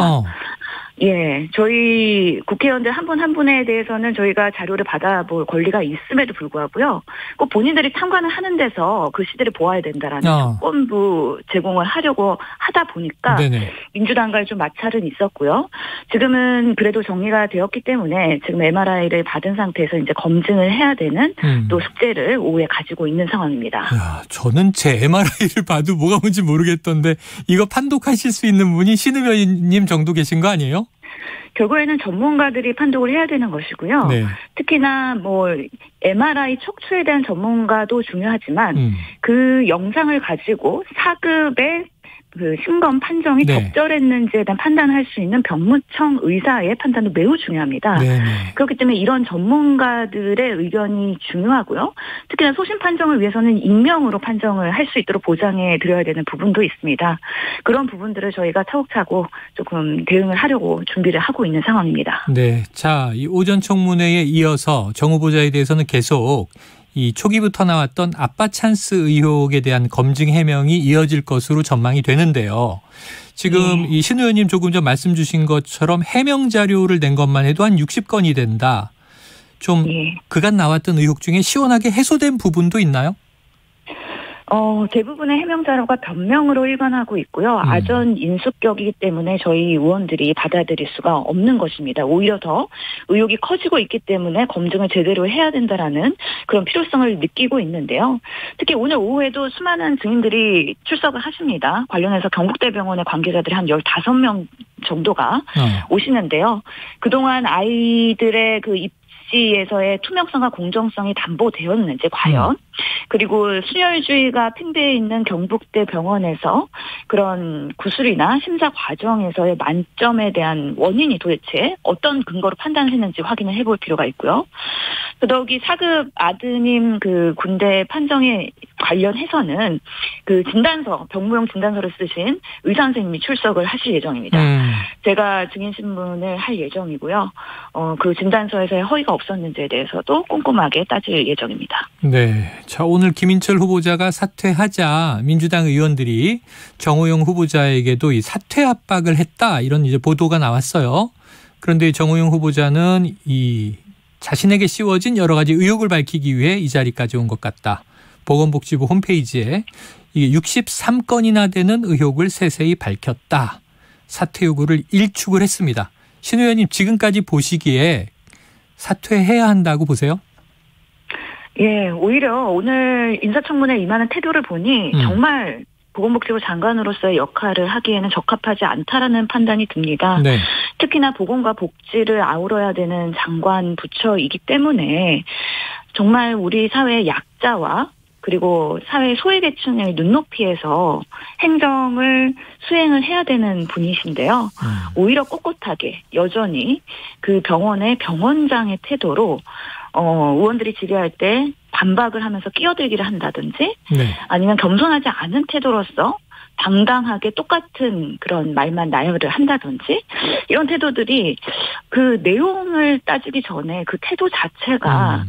예, 저희 국회의원들 한 분 한 분에 대해서는 저희가 자료를 받아볼 권리가 있음에도 불구하고요. 꼭 본인들이 참관을 하는 데서 그 CD를 보아야 된다라는 조건부 제공을 하려고 하다 보니까 민주당과의 좀 마찰은 있었고요. 지금은 그래도 정리가 되었기 때문에 지금 MRI를 받은 상태에서 이제 검증을 해야 되는 또 숙제를 오후에 가지고 있는 상황입니다. 야, 저는 제 MRI를 봐도 뭐가 뭔지 모르겠던데 이거 판독하실 수 있는 분이 신 의원님 정도 계신 거 아니에요? 결국에는 전문가들이 판독을 해야 되는 것이고요. 특히나 MRI 척추에 대한 전문가도 중요하지만 그 영상을 가지고 4급의 그 심검 판정이 적절했는지에 대한 판단할 수 있는 병무청 의사의 판단도 매우 중요합니다. 그렇기 때문에 이런 전문가들의 의견이 중요하고요. 특히나 소신 판정을 위해서는 익명으로 판정을 할 수 있도록 보장해 드려야 되는 부분도 있습니다. 그런 부분들을 저희가 차곡차곡 조금 대응을 하려고 준비를 하고 있는 상황입니다. 네, 자, 이 오전 청문회에 이어서 정 후보자에 대해서는 계속 이 초기부터 나왔던 아빠 찬스 의혹에 대한 검증 해명이 이어질 것으로 전망이 되는데요. 지금 이 신 의원님 조금 전 말씀 주신 것처럼 해명 자료를 낸 것만 해도 한 60건이 된다. 좀 그간 나왔던 의혹 중에 시원하게 해소된 부분도 있나요? 대부분의 해명 자료가 변명으로 일관하고 있고요. 아전 인수격이기 때문에 저희 의원들이 받아들일 수가 없는 것입니다. 오히려 더 의혹이 커지고 있기 때문에 검증을 제대로 해야 된다라는 그런 필요성을 느끼고 있는데요. 특히 오늘 오후에도 수많은 증인들이 출석을 하십니다. 관련해서 경북대병원의 관계자들이 한 15명 정도가 오시는데요. 그동안 아이들의 그 입시에서의 투명성과 공정성이 담보되었는지 과연 그리고 순혈주의가 팽배해 있는 경북대 병원에서 그런 구술이나 심사 과정에서의 만점에 대한 원인이 도대체 어떤 근거로 판단했는지 확인을 해볼 필요가 있고요. 더더욱이 4급 아드님 그 군대 판정에 관련해서는 그 진단서, 병무용 진단서를 쓰신 의사 선생님이 출석을 하실 예정입니다. 제가 증인 신문을 할 예정이고요. 그 진단서에서의 허위가 없었는지에 대해서도 꼼꼼하게 따질 예정입니다. 네. 자, 오늘 김인철 후보자가 사퇴하자 민주당 의원들이 정호영 후보자에게도 이 사퇴 압박을 했다 이런 이제 보도가 나왔어요. 그런데 정호영 후보자는 이 자신에게 씌워진 여러 가지 의혹을 밝히기 위해 이 자리까지 온 것 같다. 보건복지부 홈페이지에 이게 63건이나 되는 의혹을 세세히 밝혔다. 사퇴 요구를 일축을 했습니다. 신 의원님 지금까지 보시기에 사퇴해야 한다고 보세요? 예, 오히려 오늘 인사청문회에 임하는 태도를 보니 정말 보건복지부 장관으로서의 역할을 하기에는 적합하지 않다라는 판단이 듭니다. 특히나 보건과 복지를 아우러야 되는 장관 부처이기 때문에 정말 우리 사회의 약자와 그리고 사회 소외계층의 눈높이에서 행정을 수행을 해야 되는 분이신데요. 오히려 꼿꼿하게 여전히 그 병원의 병원장의 태도로 의원들이 질의할 때 반박을 하면서 끼어들기를 한다든지 아니면 겸손하지 않은 태도로서 당당하게 똑같은 그런 말만 나열을 한다든지 이런 태도들이 그 내용을 따지기 전에 그 태도 자체가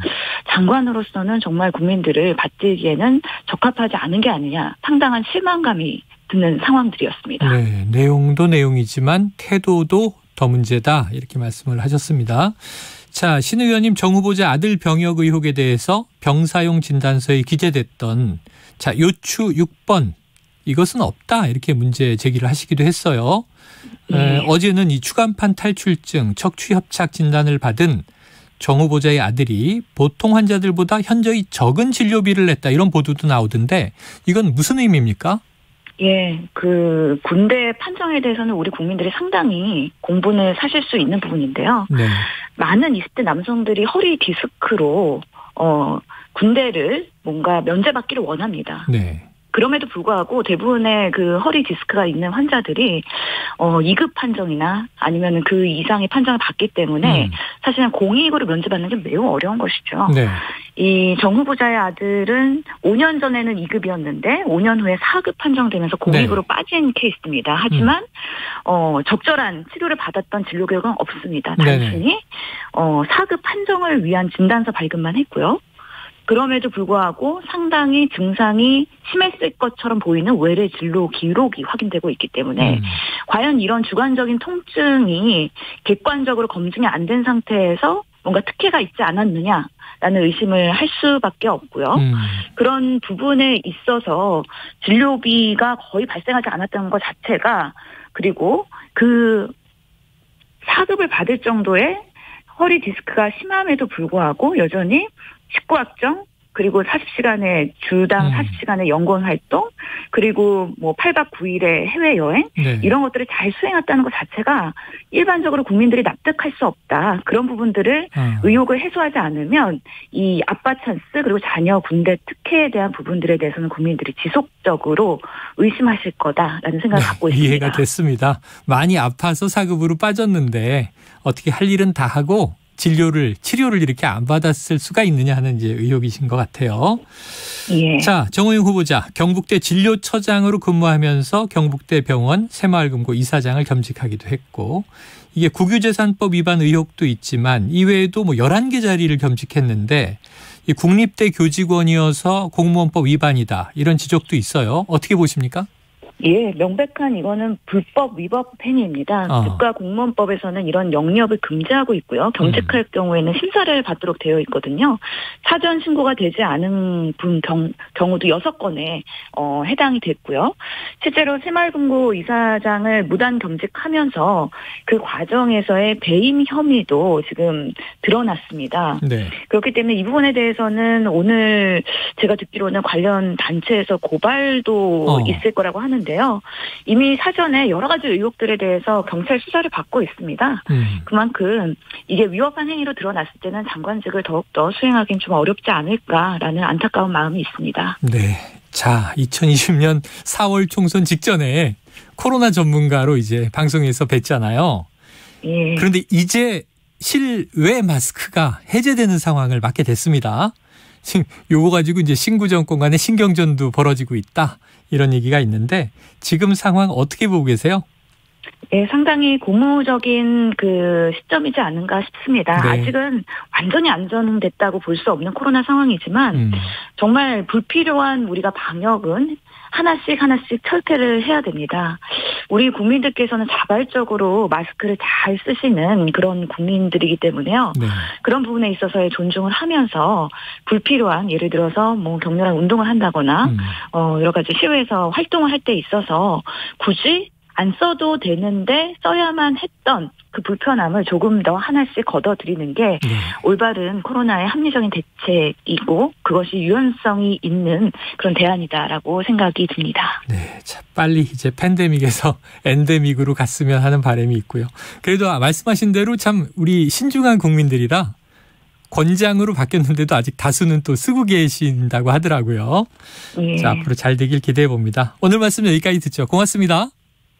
장관으로서는 정말 국민들을 받들기에는 적합하지 않은 게 아니냐 상당한 실망감이 드는 상황들이었습니다. 네, 내용도 내용이지만 태도도 더 문제다 이렇게 말씀을 하셨습니다. 자, 신 의원님 정 후보자 아들 병역 의혹에 대해서 병사용 진단서에 기재됐던 자 요추 6번 이것은 없다 이렇게 문제 제기를 하시기도 했어요. 어제는 이 추간판 탈출증 척추협착 진단을 받은 정 후보자의 아들이 보통 환자들보다 현저히 적은 진료비를 냈다 이런 보도도 나오던데 이건 무슨 의미입니까? 예, 그 군대 판정에 대해서는 우리 국민들이 상당히 공분을 사실 수 있는 부분인데요. 네. 많은 20대 남성들이 허리 디스크로 군대를 뭔가 면제받기를 원합니다. 네. 그럼에도 불구하고 대부분의 그 허리 디스크가 있는 환자들이 2급 판정이나 아니면 그 이상의 판정을 받기 때문에 사실은 공익으로 면제받는 게 매우 어려운 것이죠. 네. 이 정 후보자의 아들은 5년 전에는 2급이었는데 5년 후에 4급 판정되면서 공익으로 빠진 케이스입니다. 하지만 적절한 치료를 받았던 진료 결과는 없습니다. 단순히 4급 판정을 위한 진단서 발급만 했고요. 그럼에도 불구하고 상당히 증상이 심했을 것처럼 보이는 외래 진료 기록이 확인되고 있기 때문에 과연 이런 주관적인 통증이 객관적으로 검증이 안 된 상태에서 뭔가 특혜가 있지 않았느냐라는 의심을 할 수밖에 없고요. 그런 부분에 있어서 진료비가 거의 발생하지 않았다는 것 자체가 그리고 그 4급을 받을 정도의 허리 디스크가 심함에도 불구하고 여전히 식구확정 그리고 40시간의 주당 40시간의 연구원 활동 그리고 뭐 8박 9일의 해외여행 이런 것들을 잘 수행했다는 것 자체가 일반적으로 국민들이 납득할 수 없다. 그런 부분들을 의혹을 해소하지 않으면 이 아빠 찬스 그리고 자녀 군대 특혜에 대한 부분들에 대해서는 국민들이 지속적으로 의심하실 거다라는 생각을 갖고 있습니다. 이해가 됐습니다. 많이 아파서 4급으로 빠졌는데 어떻게 할 일은 다 하고 치료를 이렇게 안 받았을 수가 있느냐 하는 이제 의혹이신 것 같아요. 예. 자, 정호영 후보자 경북대 진료처장으로 근무하면서 경북대 병원 새마을금고 이사장을 겸직하기도 했고 이게 국유재산법 위반 의혹도 있지만 이외에도 뭐 11개 자리를 겸직했는데 이 국립대 교직원이어서 공무원법 위반이다 이런 지적도 있어요. 어떻게 보십니까? 예, 명백한 이거는 불법 위법 행위입니다. 국가공무원법에서는 이런 영역을 금지하고 있고요. 경직할 경우에는 심사를 받도록 되어 있거든요. 사전 신고가 되지 않은 분 경우도 6건에 해당이 됐고요. 실제로 새마을금고 이사장을 무단 겸직하면서 그 과정에서의 배임 혐의도 지금 드러났습니다. 네. 그렇기 때문에 이 부분에 대해서는 오늘 제가 듣기로는 관련 단체에서 고발도 있을 거라고 하는데 이미 사전에 여러 가지 의혹들에 대해서 경찰 수사를 받고 있습니다. 그만큼 이게 위법한 행위로 드러났을 때는 장관직을 더욱더 수행하기는 좀 어렵지 않을까라는 안타까운 마음이 있습니다. 네. 자, 2020년 4월 총선 직전에 코로나 전문가로 이제 방송에서 뵀잖아요. 예. 그런데 이제 실외 마스크가 해제되는 상황을 맞게 됐습니다. 지금 요거 가지고 이제 신구 정권 간의 신경전도 벌어지고 있다. 이런 얘기가 있는데 지금 상황 어떻게 보고 계세요? 네, 상당히 고무적인 그 시점이지 않은가 싶습니다. 네. 아직은 완전히 안전됐다고 볼 수 없는 코로나 상황이지만 정말 불필요한 우리가 방역은 하나씩 철퇴를 해야 됩니다. 우리 국민들께서는 자발적으로 마스크를 잘 쓰시는 그런 국민들이기 때문에요. 네. 그런 부분에 있어서의 존중을 하면서 불필요한 예를 들어서 뭐 격렬한 운동을 한다거나 여러 가지 시위에서 활동을 할 때 있어서 굳이 안 써도 되는데 써야만 했던 그 불편함을 조금 더 하나씩 걷어들이는 게 올바른 코로나의 합리적인 대책이고 그것이 유연성이 있는 그런 대안이다라고 생각이 듭니다. 네, 자, 빨리 이제 팬데믹에서 엔데믹으로 갔으면 하는 바람이 있고요. 그래도 말씀하신 대로 참 우리 신중한 국민들이라 권장으로 바뀌었는데도 아직 다수는 또 쓰고 계신다고 하더라고요. 예. 자, 앞으로 잘 되길 기대해 봅니다. 오늘 말씀 여기까지 듣죠. 고맙습니다.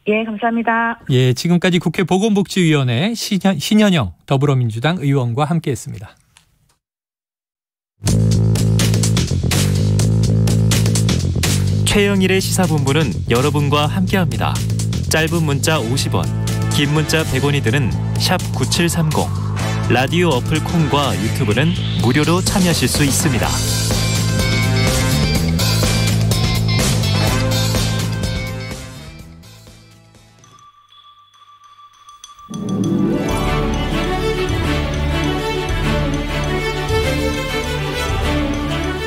예, 감사합니다. 예, 지금까지 국회 보건복지위원회 신현영 더불어민주당 의원과 함께했습니다. 최영일의 시사본부는 여러분과 함께합니다. 짧은 문자 50원, 긴 문자 100원이 드는 샵 9730. 라디오 어플 콩과 유튜브는 무료로 참여하실 수 있습니다.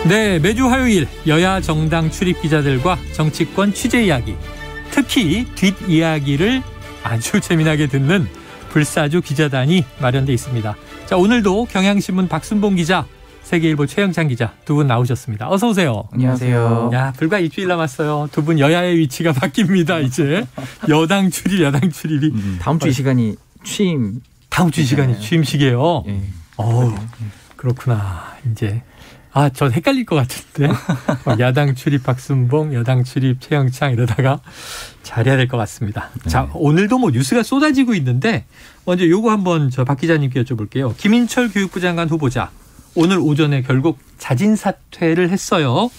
네, 매주 화요일 여야 정당 출입 기자들과 정치권 취재 이야기, 특히 뒷이야기를 아주 재미나게 듣는 불사조 기자단이 마련돼 있습니다. 자, 오늘도 경향신문 박순봉 기자, 세계일보 최영찬 기자 두 분 나오셨습니다. 어서 오세요. 안녕하세요. 야, 불과 일주일 남았어요. 두 분 여야의 위치가 바뀝니다. 이제 여당 출입, 야당 출입이 다음 주 이 시간이 취임. 다음 주 이 시간이 취임식이에요. 예. 그렇구나. 이제 전 헷갈릴 것 같은데 야당 출입 박순봉, 여당 출입 최영창 이러다가 잘해야 될 것 같습니다. 네. 자, 오늘도 뭐 뉴스가 쏟아지고 있는데 먼저 요거 한번 저 박 기자님께 여쭤볼게요. 김인철 교육부 장관 후보자 오늘 오전에 결국 자진 사퇴를 했어요.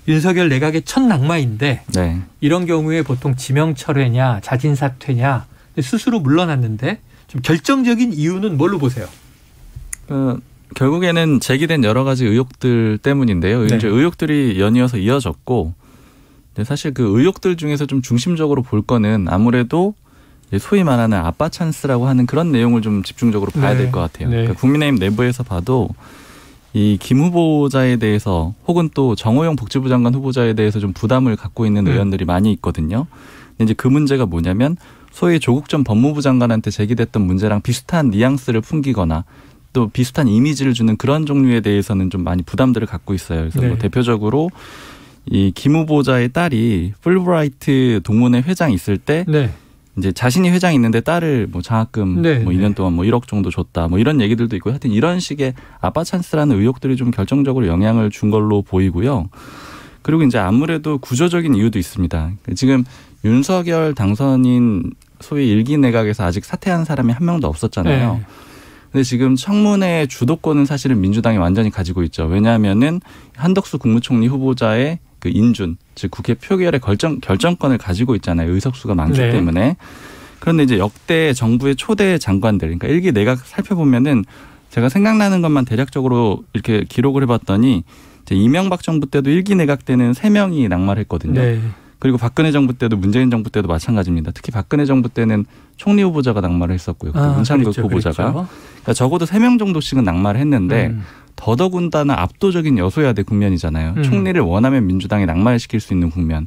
윤석열 내각의 첫 낙마인데 네. 이런 경우에 보통 지명 철회냐 자진 사퇴냐 스스로 물러났는데 좀 결정적인 이유는 뭘로 보세요? 결국에는 제기된 여러 가지 의혹들 때문인데요. 네. 이제 의혹들이 연이어서 이어졌고, 사실 그 의혹들 중에서 좀 중심적으로 볼 거는 아무래도 소위 말하는 아빠 찬스라고 하는 그런 내용을 좀 집중적으로 봐야 네. 될 것 같아요. 네. 그러니까 국민의힘 내부에서 봐도 이 김 후보자에 대해서 혹은 또 정호영 복지부 장관 후보자에 대해서 좀 부담을 갖고 있는 의원들이 많이 있거든요. 근데 이제 그 문제가 뭐냐면 소위 조국 전 법무부 장관한테 제기됐던 문제랑 비슷한 뉘앙스를 풍기거나 또 비슷한 이미지를 주는 그런 종류에 대해서는 좀 많이 부담들을 갖고 있어요. 그래서 네. 뭐 대표적으로 이 김 후보자의 딸이 풀브라이트 동문회 회장 있을 때 네. 이제 자신이 회장 있는데 딸을 뭐 장학금 네. 뭐 2년 동안 뭐 1억 정도 줬다 뭐 이런 얘기들도 있고 하여튼 이런 식의 아빠 찬스라는 의혹들이 좀 결정적으로 영향을 준 걸로 보이고요. 그리고 이제 아무래도 구조적인 이유도 있습니다. 지금 윤석열 당선인 소위 일기 내각에서 아직 사퇴한 사람이 한 명도 없었잖아요. 네. 근데 지금 청문회 주도권은 사실은 민주당이 완전히 가지고 있죠. 왜냐하면은 한덕수 국무총리 후보자의 그 인준, 즉 국회 표결의 결정권을 가지고 있잖아요. 의석수가 많기 네. 때문에. 그런데 이제 역대 정부의 초대 장관들, 그러니까 일기 내각 살펴보면은 제가 생각나는 것만 대략적으로 이렇게 기록을 해봤더니 이제 이명박 정부 때도 일기 내각 때는 3명이 낙마를 했거든요. 네. 그리고 박근혜 정부 때도 문재인 정부 때도 마찬가지입니다. 특히 박근혜 정부 때는 총리 후보자가 낙마를 했었고요. 문창극 후보자가. 그렇죠. 그러니까 적어도 3명 정도씩은 낙마를 했는데 더더군다나 압도적인 여소야대 국면이잖아요. 총리를 원하면 민주당이 낙마를 시킬 수 있는 국면.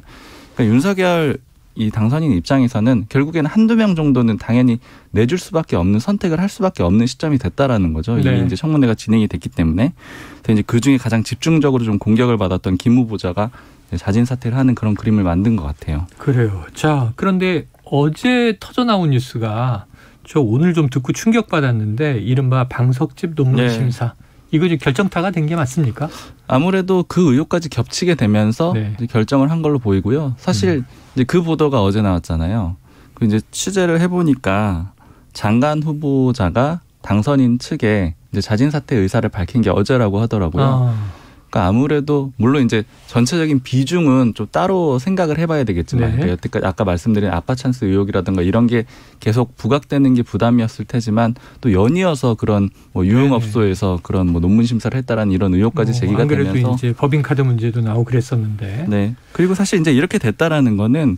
그러니까 윤석열 이 당선인 입장에서는 결국에는 한두 명 정도는 당연히 내줄 수밖에 없는 선택을 할 수밖에 없는 시점이 됐다라는 거죠. 네. 이미 이제 청문회가 진행이 됐기 때문에. 그래서 이제 그중에 가장 집중적으로 좀 공격을 받았던 김 후보자가 자진 사퇴를 하는 그런 그림을 만든 것 같아요. 그래요. 자, 그런데 어제 터져 나온 뉴스가 저 오늘 좀 듣고 충격받았는데 이른바 방석집 논문 심사. 이거 지금 결정타가 된 게 맞습니까? 아무래도 그 의혹까지 겹치게 되면서 이제 결정을 한 걸로 보이고요. 사실 이제 그 보도가 어제 나왔잖아요. 그 이제 취재를 해보니까 장관 후보자가 당선인 측에 이제 자진 사퇴 의사를 밝힌 게 어제라고 하더라고요. 그러니까 아무래도 물론 이제 전체적인 비중은 좀 따로 생각을 해봐야 되겠지만 그러니까 여태까지 아까 말씀드린 아빠 찬스 의혹이라든가 이런 게 계속 부각되는 게 부담이었을 테지만 또 연이어서 그런 뭐 유흥업소에서 그런 뭐 논문 심사를 했다라는 이런 의혹까지 제기가 안 그래도 되면서 이제 법인카드 문제도 나오고 그랬었는데. 네. 그리고 사실 이제 이렇게 됐다라는 거는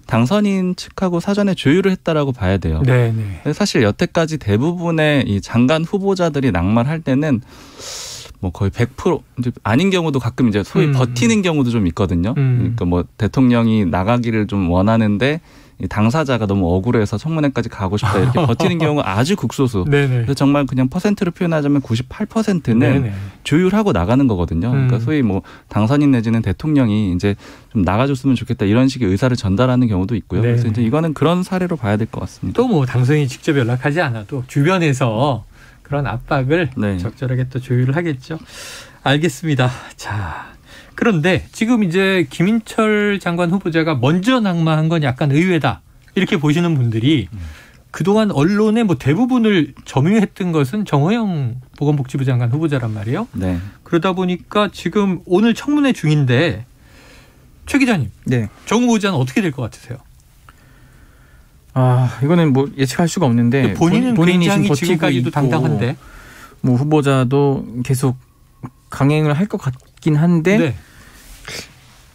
당선인 측하고 사전에 조율을 했다라고 봐야 돼요. 네. 사실 여태까지 대부분의 이 장관 후보자들이 낙마를 할 때는 뭐 거의 100% 이제 아닌 경우도 가끔 이제 소위 버티는 경우도 좀 있거든요. 그러니까 뭐 대통령이 나가기를 좀 원하는데 당사자가 너무 억울해서 청문회까지 가고 싶다 이렇게 버티는 경우가 아주 극소수. 그래서 정말 그냥 퍼센트로 표현하자면 98%는 조율하고 나가는 거거든요. 그러니까 소위 뭐 당선인 내지는 대통령이 이제 좀 나가줬으면 좋겠다 이런 식의 의사를 전달하는 경우도 있고요. 그래서 이제 이거는 그런 사례로 봐야 될 것 같습니다. 또 뭐 당선인이 직접 연락하지 않아도 주변에서 그런 압박을 네. 적절하게 또 조율을 하겠죠. 알겠습니다. 자, 그런데 지금 이제 김인철 장관 후보자가 먼저 낙마한 건 약간 의외다. 이렇게 보시는 분들이 그동안 언론의 뭐 대부분을 점유했던 것은 정호영 보건복지부 장관 후보자란 말이에요. 네. 그러다 보니까 지금 오늘 청문회 중인데 최 기자님, 네. 정 후보자는 어떻게 될 것 같으세요? 이거는 뭐 예측할 수가 없는데 본인은 본인이 굉장히 지금까지도 당당한데 뭐 후보자도 계속 강행을 할 것 같긴 한데 네.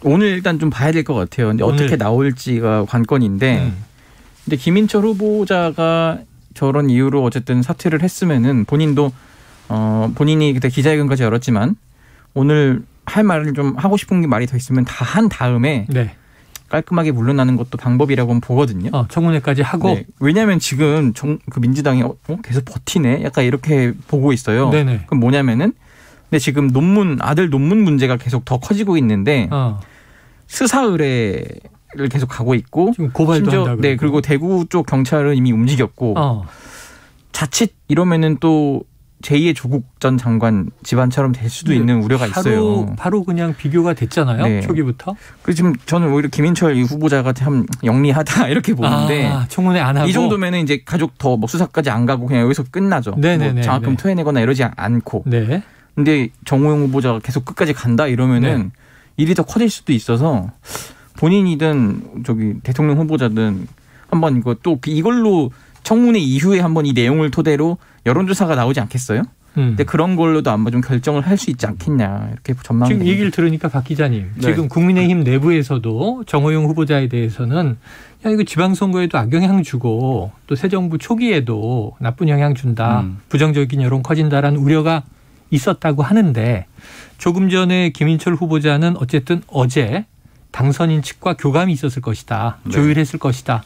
오늘 일단 좀 봐야 될 것 같아요. 근데 어떻게 나올지가 관건인데 근데 김인철 후보자가 저런 이유로 어쨌든 사퇴를 했으면은 본인도 본인이 그때 기자회견까지 열었지만 오늘 할 말을 좀 하고 싶은 게 말이 더 있으면 다 한 다음에 네. 깔끔하게 물러나는 것도 방법이라고는 보거든요. 청문회까지 하고. 네. 왜냐하면 지금 그 민주당이 계속 버티네. 약간 이렇게 보고 있어요. 네네. 그럼 뭐냐면은 근데 지금 아들 논문 문제가 계속 더 커지고 있는데 수사 의뢰를 계속 가고 있고 지금 고발도 한다고. 네, 그리고 대구 쪽 경찰은 이미 움직였고 자칫 이러면은 또 제2의 조국 전 장관 집안처럼 될 수도 있는 우려가 있어요. 바로 그냥 비교가 됐잖아요. 네. 초기부터. 그래서 지금 저는 오히려 김인철 이 후보자가 참 영리하다 이렇게 보는데 청문회 안 하고 이 정도면은 이제 가족 더 뭐 수사까지 안 가고 그냥 여기서 끝나죠. 뭐 장학금 토해내거나 이러지 않고. 네. 근데 정호영 후보자가 계속 끝까지 간다 이러면은 일이 더 커질 수도 있어서 본인이든 대통령 후보자든 한번 이걸로 청문회 이후에 한번 이 내용을 토대로 여론조사가 나오지 않겠어요? 근데 그런 걸로도 아마 좀 결정을 할 수 있지 않겠냐 이렇게 전망합니다. 지금 얘기를 들으니까 박 기자님, 지금 국민의힘 내부에서도 정호영 후보자에 대해서는 이거 지방선거에도 악영향 주고 또 새 정부 초기에도 나쁜 영향 준다, 부정적인 여론 커진다라는 우려가 있었다고 하는데 조금 전에 김인철 후보자는 어쨌든 어제 당선인 측과 교감이 있었을 것이다. 조율했을 것이다.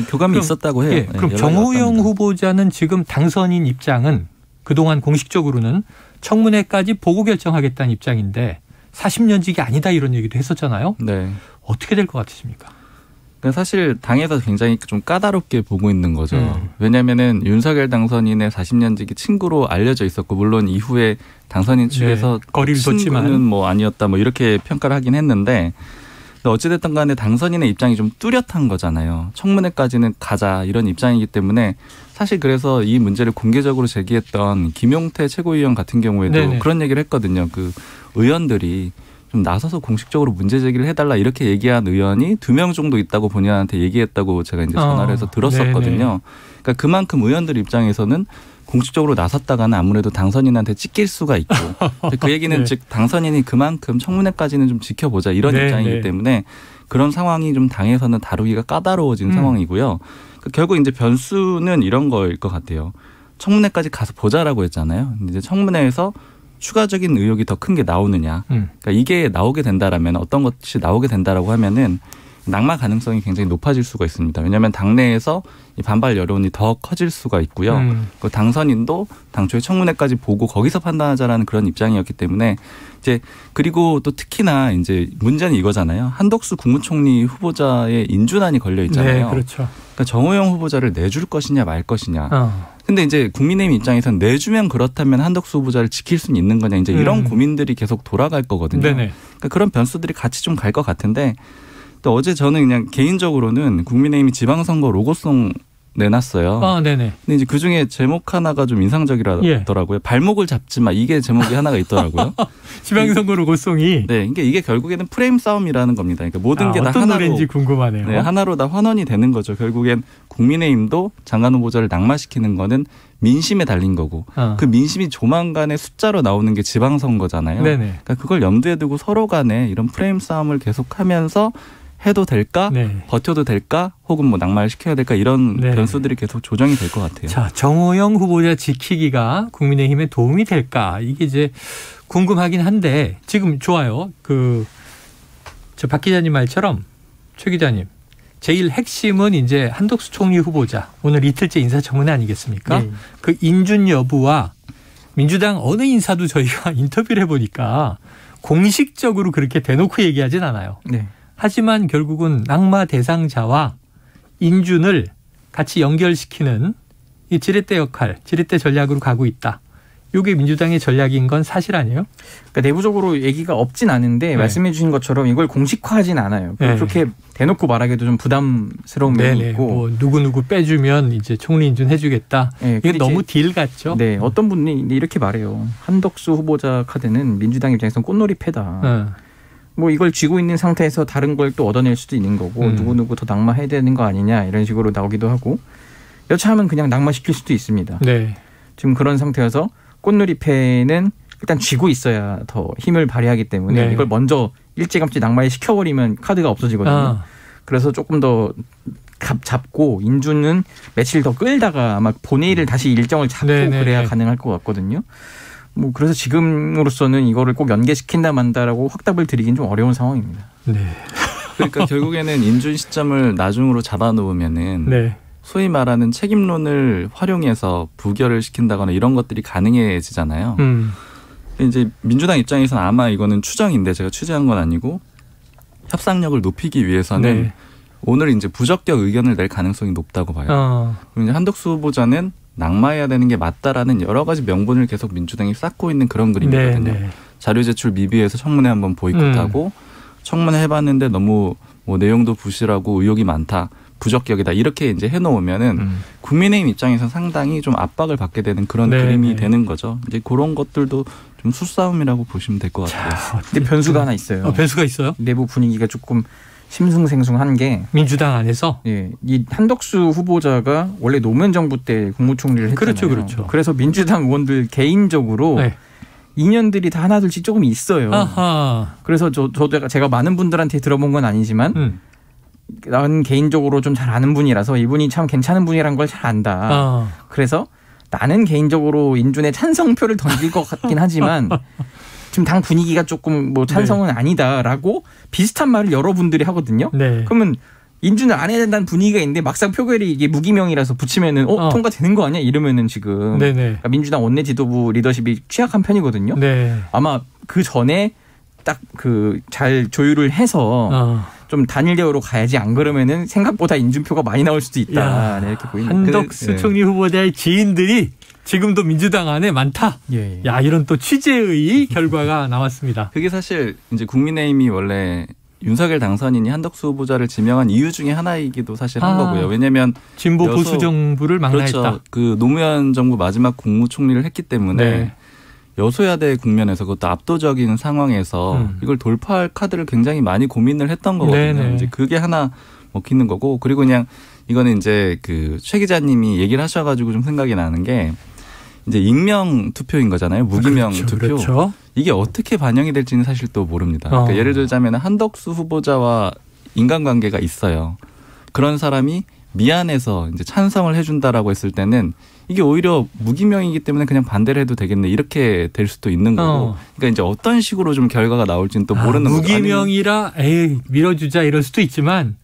교감이 있었다고 해요. 그럼 정호영 후보자는 지금 당선인 입장은 그동안 공식적으로는 청문회까지 보고 결정하겠다는 입장인데 40년직이 아니다 이런 얘기도 했었잖아요. 네. 어떻게 될 것 같으십니까? 사실 당에서 굉장히 좀 까다롭게 보고 있는 거죠. 왜냐하면은 윤석열 당선인의 40년직이 친구로 알려져 있었고 물론 이후에 당선인 측에서 거리를 뒀지만 친구는 뭐 아니었다 뭐 이렇게 평가를 하긴 했는데 어찌됐든 간에 당선인의 입장이 좀 뚜렷한 거잖아요. 청문회까지는 가자 이런 입장이기 때문에 사실 그래서 이 문제를 공개적으로 제기했던 김용태 최고위원 같은 경우에도 그런 얘기를 했거든요. 그 의원들이 좀 나서서 공식적으로 문제 제기를 해달라 이렇게 얘기한 의원이 2명 정도 있다고 본인한테 얘기했다고 제가 이제 전화를 해서 들었었거든요. 그러니까 그만큼 의원들 입장에서는 공식적으로 나섰다가는 아무래도 당선인한테 찍힐 수가 있고 그 얘기는 즉 당선인이 그만큼 청문회까지는 좀 지켜보자 이런 입장이기 때문에 그런 상황이 좀 당에서는 다루기가 까다로워진 상황이고요. 그러니까 결국 이제 변수는 이런 거일 것 같아요. 청문회까지 가서 보자라고 했잖아요. 이제 청문회에서 추가적인 의혹이 더 큰 게 나오느냐. 그러니까 이게 나오게 된다라면 어떤 것이 나오게 된다라고 하면은 낙마 가능성이 굉장히 높아질 수가 있습니다. 왜냐하면 당내에서 이 반발 여론이 더 커질 수가 있고요. 그 당선인도 당초에 청문회까지 보고 거기서 판단하자라는 그런 입장이었기 때문에 이제 그리고 또 특히나 이제 문제는 이거잖아요. 한덕수 국무총리 후보자의 인준안이 걸려 있잖아요. 네, 그렇죠. 그러니까 정호영 후보자를 내줄 것이냐 말 것이냐. 근데 이제 국민의힘 입장에서는 내주면 그렇다면 한덕수 후보자를 지킬 수는 있는 거냐. 이제 이런 고민들이 계속 돌아갈 거거든요. 그러니까 그런 변수들이 같이 좀 갈 것 같은데 또 어제 저는 그냥 개인적으로는 국민의힘이 지방선거 로고송 내놨어요. 네네. 근데 이제 그 중에 제목 하나가 좀 인상적이더라고요. 발목을 잡지 마. 이게 제목이 하나가 있더라고요. 지방선거 로고송이. 네, 이게 결국에는 프레임 싸움이라는 겁니다. 그러니까 모든 게 다 어떤 하나로. 노래인지 궁금하네요. 네, 하나로 다 환원이 되는 거죠. 결국엔 국민의힘도 장관 후보자를 낙마시키는 거는 민심에 달린 거고 그 민심이 조만간에 숫자로 나오는 게 지방선거잖아요. 그러니까 그걸 염두에 두고 서로 간에 이런 프레임 싸움을 계속하면서 해도 될까? 버텨도 될까? 혹은 뭐 낙마를 시켜야 될까? 이런 변수들이 계속 조정이 될 것 같아요. 자, 정호영 후보자 지키기가 국민의힘에 도움이 될까? 이게 이제 궁금하긴 한데 지금 좋아요. 저 박 기자님 말처럼 최 기자님 제일 핵심은 이제 한덕수 총리 후보자 오늘 이틀째 인사청문회 아니겠습니까? 그 인준 여부와 민주당 어느 인사도 저희가 인터뷰를 해보니까 공식적으로 그렇게 대놓고 얘기하진 않아요. 하지만 결국은 낙마 대상자와 인준을 같이 연결시키는 이 지렛대 역할, 지렛대 전략으로 가고 있다. 이게 민주당의 전략인 건 사실 아니에요? 그러니까 내부적으로 얘기가 없진 않은데 말씀해 주신 것처럼 이걸 공식화하진 않아요. 그렇게 대놓고 말하기도 좀 부담스러운 면이 있고. 뭐 누구 빼주면 이제 총리 인준해주겠다. 이게 너무 딜 같죠? 네. 어떤 분이 이렇게 말해요. 한덕수 후보자 카드는 민주당 입장에서는 꽃놀이패다. 뭐 이걸 쥐고 있는 상태에서 다른 걸 또 얻어낼 수도 있는 거고 누구 더 낙마해야 되는 거 아니냐 이런 식으로 나오기도 하고 여차하면 그냥 낙마시킬 수도 있습니다. 네. 지금 그런 상태여서 꽃놀이패는 일단 쥐고 있어야 더 힘을 발휘하기 때문에 이걸 먼저 일찌감치 낙마에 시켜버리면 카드가 없어지거든요. 그래서 조금 더 잡고 인준은 며칠 더 끌다가 아마 본회의를 다시 일정을 잡고 그래야 가능할 것 같거든요. 뭐 그래서 지금으로서는 이거를 꼭 연계시킨다 만다라고 확답을 드리긴 좀 어려운 상황입니다. 네. 그러니까 결국에는 인준 시점을 나중으로 잡아놓으면은 소위 말하는 책임론을 활용해서 부결을 시킨다거나 이런 것들이 가능해지잖아요. 이제 민주당 입장에서는 아마 이거는 추정인데 제가 취재한 건 아니고 협상력을 높이기 위해서는 오늘 이제 부적격 의견을 낼 가능성이 높다고 봐요. 그럼 이제 한덕수 후보자는 낙마해야 되는 게 맞다라는 여러 가지 명분을 계속 민주당이 쌓고 있는 그런 그림이거든요. 자료 제출 미비해서 청문회 한번 보이콧하고 청문회 해봤는데 너무 뭐 내용도 부실하고 의혹이 많다. 부적격이다 이렇게 이제 해놓으면은 국민의힘 입장에서 상당히 좀 압박을 받게 되는 그런 그림이 되는 거죠. 이제 그런 것들도 좀 수싸움이라고 보시면 될 것 같아요. 근데 변수가 하나 있어요. 변수가 있어요? 내부 분위기가 조금 심승생숭한 게 민주당 안에서 이 한덕수 후보자가 원래 노무현 정부 때 국무총리를 했잖아요. 그렇죠. 그래서 민주당 의원들 개인적으로 인연들이 다 하나둘씩 조금 있어요. 그래서 저도 제가 많은 분들한테 들어본 건 아니지만 난 개인적으로 좀 잘 아는 분이라서 이분이 참 괜찮은 분이란 걸 잘 안다. 그래서 나는 개인적으로 인준에 찬성표를 던질 것 같긴 하지만 지금 당 분위기가 조금 뭐 찬성은 아니다라고 비슷한 말을 여러분들이 하거든요. 그러면 인준을 안 해야 된다는 분위기가 있는데 막상 표결이 이게 무기명이라서 붙이면은 통과되는 거 아니야? 이러면은 지금 그러니까 민주당 원내 지도부 리더십이 취약한 편이거든요. 아마 그 전에 딱 그 잘 조율을 해서 좀 단일 대우로 가야지 안 그러면은 생각보다 인준표가 많이 나올 수도 있다. 이렇게 보입니다. 한덕수 총리 후보자의 지인들이 지금도 민주당 안에 많다. 야, 이런 또 취재의 결과가 나왔습니다. 그게 사실 이제 국민의힘이 원래 윤석열 당선인이 한덕수 후보자를 지명한 이유 중에 하나이기도 사실 한 거고요. 왜냐하면 진보 보수 정부를 망라했다. 그렇죠. 그 노무현 정부 마지막 국무총리를 했기 때문에 여소야대 국면에서 그것도 압도적인 상황에서 이걸 돌파할 카드를 굉장히 많이 고민을 했던 거거든요. 이제 그게 하나 먹히는 거고 그리고 그냥 이거는 이제 그 최 기자님이 얘기를 하셔가지고 좀 생각이 나는 게 이제 익명 투표인 거잖아요. 무기명 투표. 이게 어떻게 반영이 될지는 사실 또 모릅니다. 그러니까 예를 들자면 한덕수 후보자와 인간관계가 있어요. 그런 사람이 미안해서 이제 찬성을 해준다라고 했을 때는 이게 오히려 무기명이기 때문에 그냥 반대를 해도 되겠네 이렇게 될 수도 있는 거고. 그러니까 이제 어떤 식으로 좀 결과가 나올지는 또 모르는 거죠. 무기명이라 에이 밀어주자 이럴 수도 있지만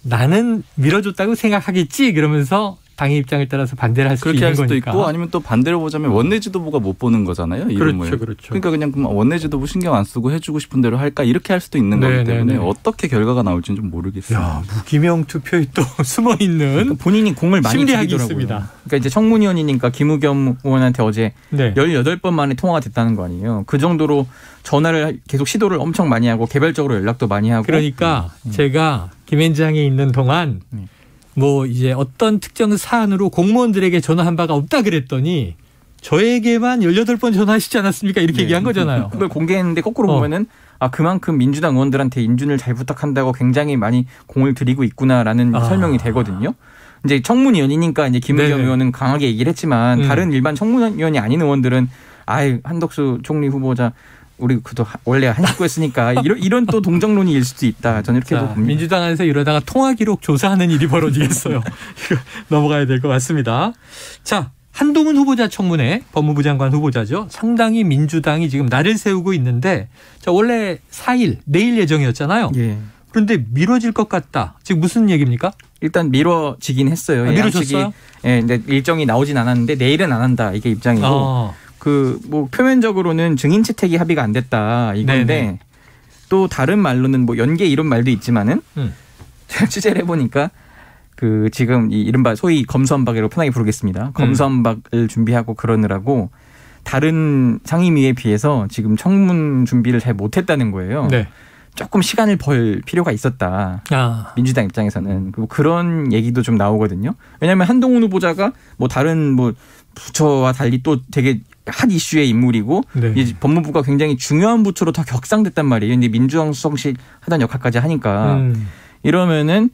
나는 밀어줬다고 생각하겠지 그러면서 당의 입장에 따라서 반대를 할 수도 있는 거니까. 그렇게 할 수도 있고 아니면 또 반대로 보자면 원내 지도부가 못 보는 거잖아요. 이름을. 그렇죠. 그러니까 그냥 원내 지도부 신경 안 쓰고 해주고 싶은 대로 할까 이렇게 할 수도 있는 거기 때문에 어떻게 결과가 나올지는 좀 모르겠어요. 야, 무기명 투표에 또 숨어 있는 그러니까 본인이 공을 많이 들이더라고요. 있습니다. 그러니까 이제 청문위원이니까 김우겸 의원한테 어제 18번 만에 통화가 됐다는 거 아니에요. 그 정도로 전화를 계속 시도를 엄청 많이 하고 개별적으로 연락도 많이 하고. 그러니까 제가 김앤장에 있는 동안 뭐 이제 어떤 특정 사안으로 공무원들에게 전화한 바가 없다 그랬더니 저에게만 18번 전화하시지 않았습니까? 이렇게 얘기한 거잖아요. 그걸 공개했는데 거꾸로 보면은 그만큼 민주당 의원들한테 인준을 잘 부탁한다고 굉장히 많이 공을 들이고 있구나라는 설명이 되거든요. 이제 청문위원이니까 이제 김의겸 의원은 강하게 얘기를 했지만 다른 일반 청문위원이 아닌 의원들은 한덕수 총리 후보자 우리 그도 원래 한 식구였으니까 이런 또 동정론이 일 수도 있다. 저는 이렇게 봅니다. 민주당 안에서 이러다가 통화 기록 조사하는 일이 벌어지겠어요. 이거 넘어가야 될 것 같습니다. 자, 한동훈 후보자 청문회, 법무부 장관 후보자죠. 상당히 민주당이 지금 날을 세우고 있는데 원래 4일 내일 예정이었잖아요. 그런데 미뤄질 것 같다. 지금 무슨 얘기입니까? 일단 미뤄지긴 했어요. 미뤄졌어요? 근데 일정이 나오진 않았는데 내일은 안 한다. 이게 입장이고. 뭐 표면적으로는 증인 채택이 합의가 안 됐다 이건데 또 다른 말로는 뭐 연계 이런 말도 있지만은 제가 취재를 해보니까 그 지금 이 이른바 소위 검수완박이라고 편하게 부르겠습니다. 검수완박을 준비하고 그러느라고 다른 상임위에 비해서 지금 청문 준비를 잘 못했다는 거예요. 네. 조금 시간을 벌 필요가 있었다. 민주당 입장에서는 그런 얘기도 좀 나오거든요. 왜냐하면 한동훈 후보자가 뭐 다른 뭐 부처와 달리 또 되게 핫 이슈의 인물이고 네. 이제 법무부가 굉장히 중요한 부처로 더 격상됐단 말이에요. 이제 민주당 수석실 하던 역할까지 하니까 이러면은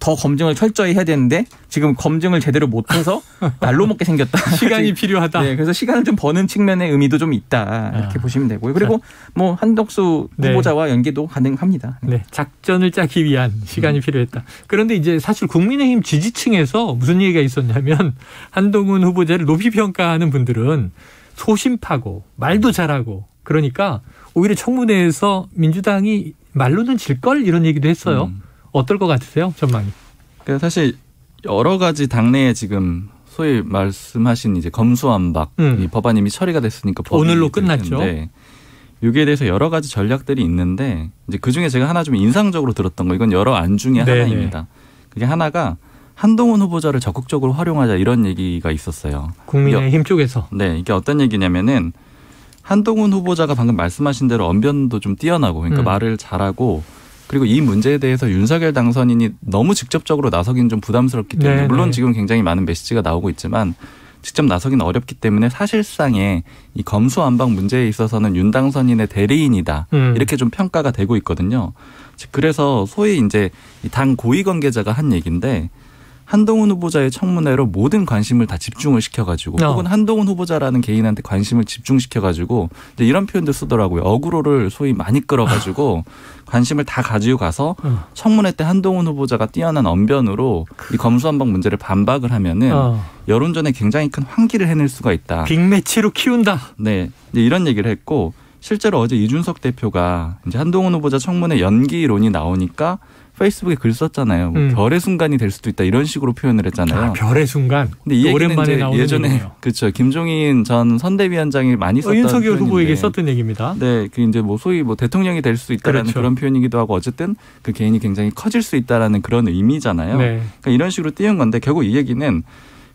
더 검증을 철저히 해야 되는데 지금 검증을 제대로 못해서 날로 먹게 생겼다. 시간이 필요하다. 네, 그래서 시간을 좀 버는 측면의 의미도 좀 있다. 이렇게 보시면 되고요. 그리고 뭐 한덕수 후보자와 네. 연계도 가능합니다. 네, 작전을 짜기 위한 시간이 필요했다. 그런데 이제 사실 국민의힘 지지층에서 무슨 얘기가 있었냐면 한동훈 후보자를 높이 평가하는 분들은 소심파고 말도 잘하고 그러니까 오히려 청문회에서 민주당이 말로는 질걸 이런 얘기도 했어요. 어떨 것 같으세요? 전망이. 그러니까 사실 여러 가지 당내에 지금 소위 말씀하신 이제 검수완박 이 법안 이미 처리가 됐으니까 오늘로 끝났죠. 여기에 대해서 여러 가지 전략들이 있는데 이제 그 중에 제가 하나 좀 인상적으로 들었던 거 이건 여러 안 중에 네네. 하나입니다. 그게 하나가 한동훈 후보자를 적극적으로 활용하자 이런 얘기가 있었어요. 국민의힘 쪽에서. 네, 이게 어떤 얘기냐면은 한동훈 후보자가 방금 말씀하신 대로 언변도 좀 뛰어나고 그러니까 말을 잘하고. 그리고 이 문제에 대해서 윤석열 당선인이 너무 직접적으로 나서기는 좀 부담스럽기 때문에 네네. 물론 지금 굉장히 많은 메시지가 나오고 있지만 직접 나서기는 어렵기 때문에 사실상의 이 검수완박 문제에 있어서는 윤 당선인의 대리인이다. 이렇게 좀 평가가 되고 있거든요. 그래서 소위 이제 당 고위 관계자가 한 얘기인데 한동훈 후보자의 청문회로 모든 관심을 다 집중을 시켜가지고 혹은 한동훈 후보자라는 개인한테 관심을 집중시켜가지고 이런 표현도 쓰더라고요. 어그로를 소위 많이 끌어가지고 관심을 다 가지고 가서 청문회 때 한동훈 후보자가 뛰어난 언변으로 이 검수완박 문제를 반박을 하면은 여론전에 굉장히 큰 환기를 해낼 수가 있다. 빅매치로 키운다. 네, 이제 이런 얘기를 했고 실제로 어제 이준석 대표가 이제 한동훈 후보자 청문회 연기론이 나오니까 페이스북에 글 썼잖아요. 뭐 별의 순간이 될 수도 있다 이런 식으로 표현을 했잖아요. 별의 순간. 근데 이 오랜만에 나오는 예전에 그렇죠. 김종인 전 선대위원장이 많이 썼던 윤석열 표현인데. 후보에게 썼던 얘기입니다. 네, 그 이제 뭐 소위 뭐 대통령이 될 수 있다라는 그렇죠. 그런 표현이기도 하고 어쨌든 그 개인이 굉장히 커질 수 있다라는 그런 의미잖아요. 네. 그러니까 이런 식으로 띄운 건데 결국 이 얘기는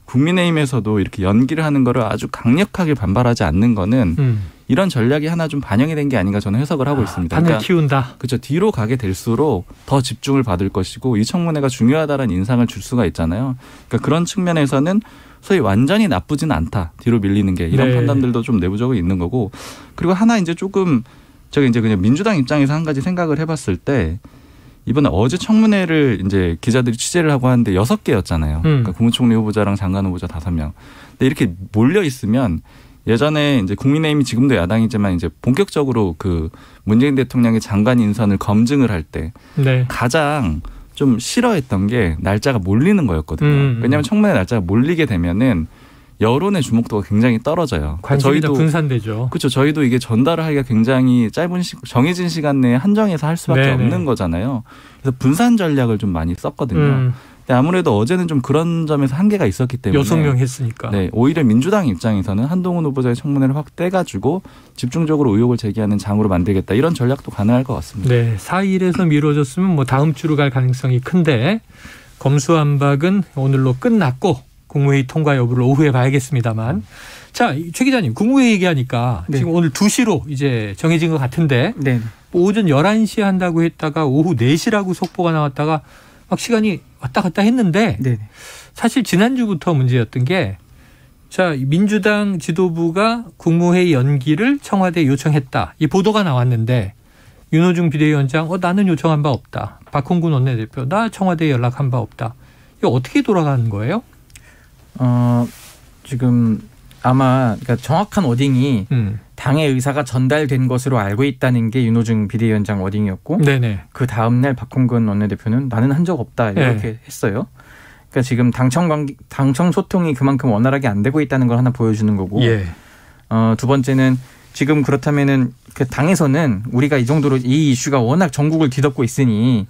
국민의힘에서도 이렇게 연기를 하는 거를 아주 강력하게 반발하지 않는 거는 이런 전략이 하나 좀 반영이 된 게 아닌가 저는 해석을 하고 있습니다. 판을 키운다. 그렇죠. 뒤로 가게 될수록 더 집중을 받을 것이고 이 청문회가 중요하다는 인상을 줄 수가 있잖아요. 그러니까 그런 측면에서는 소위 완전히 나쁘진 않다. 뒤로 밀리는 게 이런 판단들도 좀 내부적으로 있는 거고 그리고 하나 이제 조금 제가 이제 그냥 민주당 입장에서 한 가지 생각을 해봤을 때 이번에 어제 청문회를 이제 기자들이 취재를 하고 하는데 6개였잖아요. 그러니까 국무총리 후보자랑 장관 후보자 5명. 근데 이렇게 몰려 있으면 예전에 이제 국민의힘이 지금도 야당이지만 이제 본격적으로 그 문재인 대통령의 장관 인선을 검증을 할 때 가장 좀 싫어했던 게 날짜가 몰리는 거였거든요. 왜냐하면 청문회 날짜가 몰리게 되면은 여론의 주목도가 굉장히 떨어져요. 관심이 더 분산되죠. 그렇죠. 저희도 이게 전달을 하기가 굉장히 짧은 정해진 시간 내에 한정해서 할 수밖에 없는 거잖아요. 그래서 분산 전략을 좀 많이 썼거든요. 근데 아무래도 어제는 좀 그런 점에서 한계가 있었기 때문에 6명 했으니까. 네, 오히려 민주당 입장에서는 한동훈 후보자의 청문회를 확 떼가지고 집중적으로 의혹을 제기하는 장으로 만들겠다. 이런 전략도 가능할 것 같습니다. 네, 4일에서 미뤄졌으면 뭐 다음 주로 갈 가능성이 큰데 검수완박은 오늘로 끝났고 국무회의 통과 여부를 오후에 봐야겠습니다만. 자, 최 기자님, 국무회의 얘기하니까 지금 오늘 2시로 이제 정해진 것 같은데 오전 11시에 한다고 했다가 오후 4시라고 속보가 나왔다가 막 시간이 왔다 갔다 했는데 사실 지난주부터 문제였던 게 자, 민주당 지도부가 국무회의 연기를 청와대에 요청했다. 이 보도가 나왔는데 윤호중 비대위원장 나는 요청한 바 없다. 박홍근 원내대표 나 청와대에 연락한 바 없다. 이거 어떻게 돌아가는 거예요? 지금 아마 그러니까 정확한 워딩이 당의 의사가 전달된 것으로 알고 있다는 게 윤호중 비대위원장 워딩이었고 그 다음날 박홍근 원내대표는 나는 한 적 없다 이렇게 했어요. 그러니까 지금 당청 소통이 그만큼 원활하게 안 되고 있다는 걸 하나 보여주는 거고 두 번째는 지금 그렇다면은 그 당에서는 우리가 이 정도로 이 이슈가 워낙 전국을 뒤덮고 있으니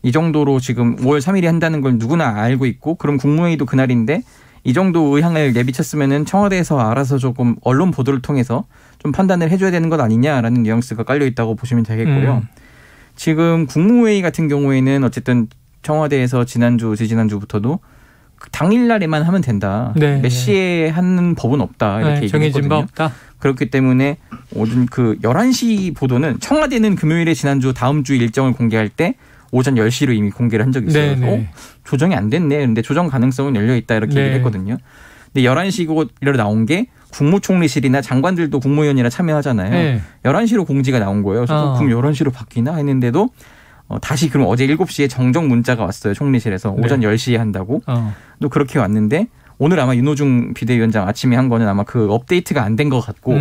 이 정도로 지금 5월 3일에 한다는 걸 누구나 알고 있고 그럼 국무회의도 그날인데 이 정도 의향을 내비쳤으면은 청와대에서 알아서 조금 언론 보도를 통해서 좀 판단을 해줘야 되는 것 아니냐라는 뉘앙스가 깔려 있다고 보시면 되겠고요. 지금 국무회의 같은 경우에는 어쨌든 청와대에서 지난주, 지지난주부터도 당일날에만 하면 된다. 네. 몇 시에 하는 법은 없다. 이렇게 네, 정해진 바 얘기했거든요. 없다. 그렇기 때문에 오전 그 11시 보도는 청와대는 금요일에 지난주 다음 주 일정을 공개할 때 오전 10시로 이미 공개를 한 적이 있어요. 네. 조정이 안 됐네. 근데 조정 가능성은 열려 있다 이렇게 네. 얘기를 했거든요. 근데 11시로 나온 게 국무총리실이나 장관들도 국무위원이라 참여하잖아요. 네. 11시로 공지가 나온 거예요. 그래서 그럼 11시로 바뀌나 했는데도 다시 그럼 어제 7시에 정정 문자가 왔어요. 총리실에서 오전 10시에 한다고. 또 그렇게 왔는데 오늘 아마 윤호중 비대위원장 아침에 한 거는 아마 그 업데이트가 안 된 것 같고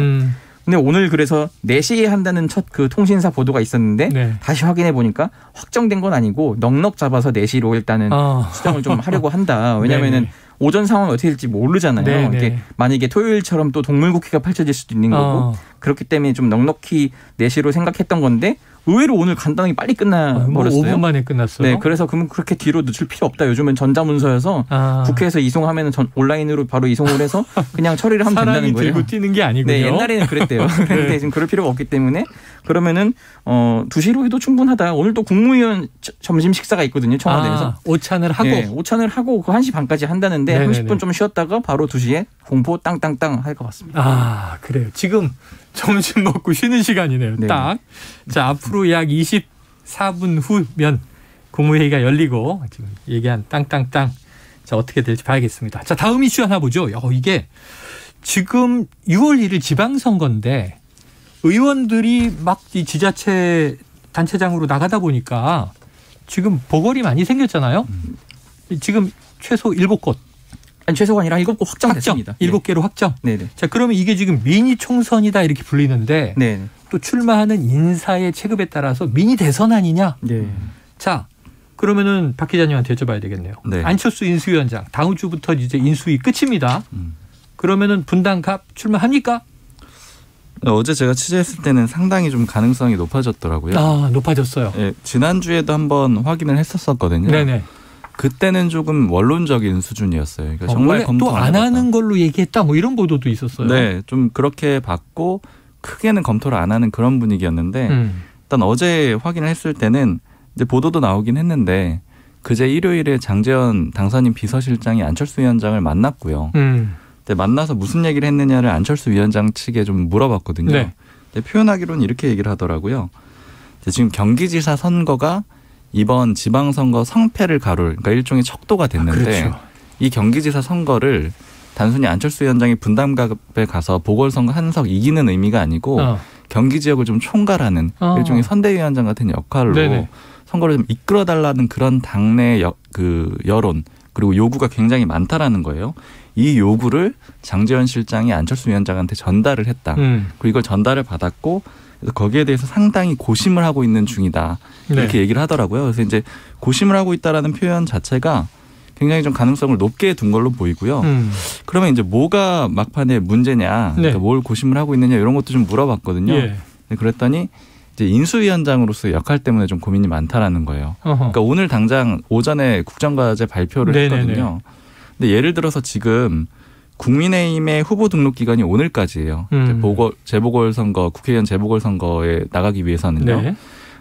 근데 오늘 그래서 4시에 한다는 첫 그 통신사 보도가 있었는데 네. 다시 확인해 보니까 확정된 건 아니고 넉넉 잡아서 4시로 일단은 수정을 좀 하려고 한다. 왜냐하면은 오전 상황이 어떻게 될지 모르잖아요. 이게 만약에 토요일처럼 또 동물국회가 펼쳐질 수도 있는 거고 그렇기 때문에 좀 넉넉히 4시로 생각했던 건데 의외로 오늘 간단하게 빨리 끝나버렸어요. 5분 만에 끝났어요. 네, 그래서 그러면 그렇게 뒤로 늦출 필요 없다. 요즘은 전자문서여서 국회에서 이송하면 온라인으로 바로 이송을 해서 그냥 처리를 하면 된다는 거예요. 사람이 들고 뛰는 게 아니군요. 네, 옛날에는 그랬대요. 그런데 지금 그럴 필요가 없기 때문에 그러면은 2시로 해도 충분하다. 오늘 또 국무위원 점심 식사가 있거든요. 청와대에서. 오찬을 하고. 네, 오찬을 하고 그 1시 반까지 한다는데 네네네. 30분 좀 쉬었다가 바로 2시에 공포 땅땅땅 할 것 같습니다. 그래요. 지금 점심 먹고 쉬는 시간이네요. 네. 딱. 자, 앞으로 약 24분 후면 국무회의가 열리고 지금 얘기한 땅땅땅. 자, 어떻게 될지 봐야겠습니다. 자, 다음 이슈 하나 보죠. 이게 지금 6월 1일 지방선거인데 의원들이 막 이 지자체 단체장으로 나가다 보니까 지금 보궐이 많이 생겼잖아요. 지금 최소 7곳. 아니, 최소가 아니라 7곳 확정됐습니다. 7개로 확정. 네네. 자, 그러면 이게 지금 미니 총선이다 이렇게 불리는데 네네. 또 출마하는 인사의 체급에 따라서 미니 대선 아니냐. 네. 자, 그러면은 박 기자님한테 여쭤봐야 되겠네요. 네. 안철수 인수위원장 다음 주부터 이제 인수위 끝입니다. 그러면은 분당갑 출마합니까? 어제 제가 취재했을 때는 상당히 좀 가능성이 높아졌더라고요. 높아졌어요. 예, 지난주에도 한번 확인을 했었거든요. 네네. 그때는 조금 원론적인 수준이었어요. 그러니까 정말 검토 또 안 하는 걸로 얘기했다 뭐 이런 보도도 있었어요. 네, 좀 그렇게 봤고 크게는 검토를 안 하는 그런 분위기였는데 일단 어제 확인을 했을 때는 이제 보도도 나오긴 했는데 그제 일요일에 장제원 당선인 비서실장이 안철수 위원장을 만났고요. 근데 만나서 무슨 얘기를 했느냐를 안철수 위원장 측에 좀 물어봤거든요. 네. 근데 표현하기로는 이렇게 얘기를 하더라고요. 지금 경기지사 선거가 이번 지방선거 성패를 가룰, 그러니까 일종의 척도가 됐는데 그렇죠. 이 경기지사 선거를 단순히 안철수 위원장이 분당갑에 가서 보궐선거 한 석 이기는 의미가 아니고 경기 지역을 좀 총괄하는 일종의 선대위원장 같은 역할로 네네. 선거를 좀 이끌어달라는 그런 당내 그 여론 그리고 요구가 굉장히 많다라는 거예요. 이 요구를 장제원 실장이 안철수 위원장한테 전달을 했다. 그리고 이걸 전달을 받았고 그래서 거기에 대해서 상당히 고심을 하고 있는 중이다. 이렇게 얘기를 하더라고요. 그래서 이제 고심을 하고 있다라는 표현 자체가 굉장히 좀 가능성을 높게 둔 걸로 보이고요. 그러면 이제 뭐가 막판에 문제냐, 그러니까 뭘 고심을 하고 있느냐 이런 것도 좀 물어봤거든요. 그랬더니 이제 인수위원장으로서의 역할 때문에 좀 고민이 많다라는 거예요. 그러니까 오늘 당장 오전에 국정과제 발표를 했거든요. 근데 예를 들어서 지금 국민의힘의 후보 등록 기간이 오늘까지예요. 재보궐선거, 국회의원 재보궐선거에 나가기 위해서는요. 네.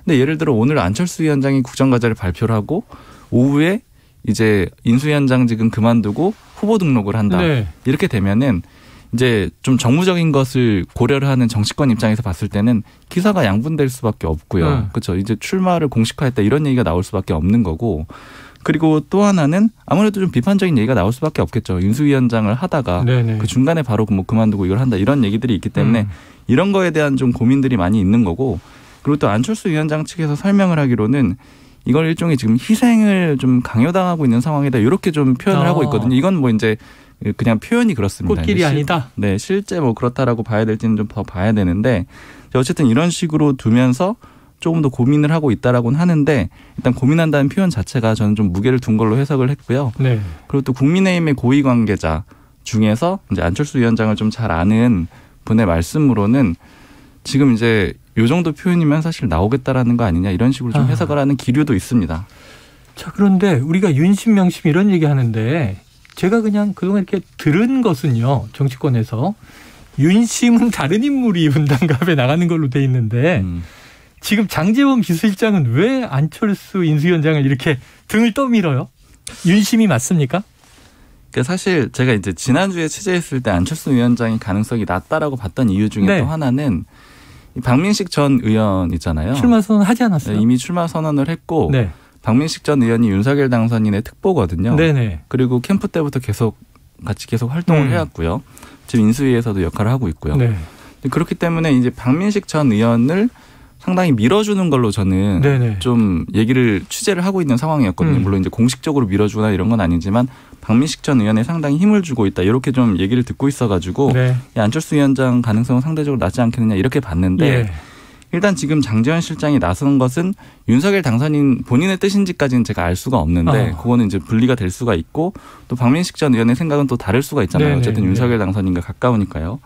근데 예를 들어 오늘 안철수 위원장이 국정과제를 발표를 하고 오후에 이제 인수위원장직은 그만두고 후보 등록을 한다. 네. 이렇게 되면은 이제 좀 정무적인 것을 고려를 하는 정치권 입장에서 봤을 때는 기사가 양분될 수밖에 없고요. 그렇죠. 이제 출마를 공식화했다 이런 얘기가 나올 수밖에 없는 거고. 그리고 또 하나는 아무래도 좀 비판적인 얘기가 나올 수밖에 없겠죠. 인수위원장을 하다가 네네. 그 중간에 바로 뭐 그만두고 이걸 한다 이런 얘기들이 있기 때문에 이런 거에 대한 좀 고민들이 많이 있는 거고. 그리고 또 안철수 위원장 측에서 설명을 하기로는 이걸 일종의 지금 희생을 좀 강요당하고 있는 상황이다 이렇게 좀 표현을 하고 있거든요. 이건 뭐 이제 그냥 표현이 그렇습니다. 꽃길이 아니다. 네, 실제 뭐 그렇다라고 봐야 될지는 좀 더 봐야 되는데 어쨌든 이런 식으로 두면서 조금 더 고민을 하고 있다라고는 하는데 일단 고민한다는 표현 자체가 저는 좀 무게를 둔 걸로 해석을 했고요. 네. 그리고 또 국민의힘의 고위 관계자 중에서 이제 안철수 위원장을 좀 잘 아는 분의 말씀으로는 지금 이제 요 정도 표현이면 사실 나오겠다라는 거 아니냐 이런 식으로 좀 해석을 하는 기류도 있습니다. 자, 그런데 우리가 윤심 명심 이런 얘기 하는데 제가 그냥 그동안 이렇게 들은 것은요. 정치권에서 윤심은 다른 인물이 분당갑에 나가는 걸로 돼 있는데 지금 장제원 비서실장은 왜 안철수 인수위원장을 이렇게 등을 떠밀어요? 윤심이 맞습니까? 그러니까 사실 제가 이제 지난주에 취재했을 때 안철수 위원장이 가능성이 낮다라고 봤던 이유 중에 또 하나는 박민식 전 의원 있잖아요. 출마 선언 하지 않았어요? 이미 출마 선언을 했고 박민식 전 의원이 윤석열 당선인의 특보거든요. 그리고 캠프 때부터 같이 계속 활동을 해왔고요. 지금 인수위에서도 역할을 하고 있고요. 그렇기 때문에 이제 박민식 전 의원을 상당히 밀어주는 걸로 저는 좀 취재를 하고 있는 상황이었거든요. 물론 이제 공식적으로 밀어주거나 이런 건 아니지만 박민식 전 의원에 상당히 힘을 주고 있다. 이렇게 좀 얘기를 듣고 있어가지고 안철수 위원장 가능성은 상대적으로 낮지 않겠느냐 이렇게 봤는데 일단 지금 장제원 실장이 나선 것은 윤석열 당선인 본인의 뜻인지까지는 제가 알 수가 없는데 그거는 이제 분리가 될 수가 있고 또 박민식 전 의원의 생각은 또 다를 수가 있잖아요. 어쨌든 윤석열 당선인과 가까우니까요.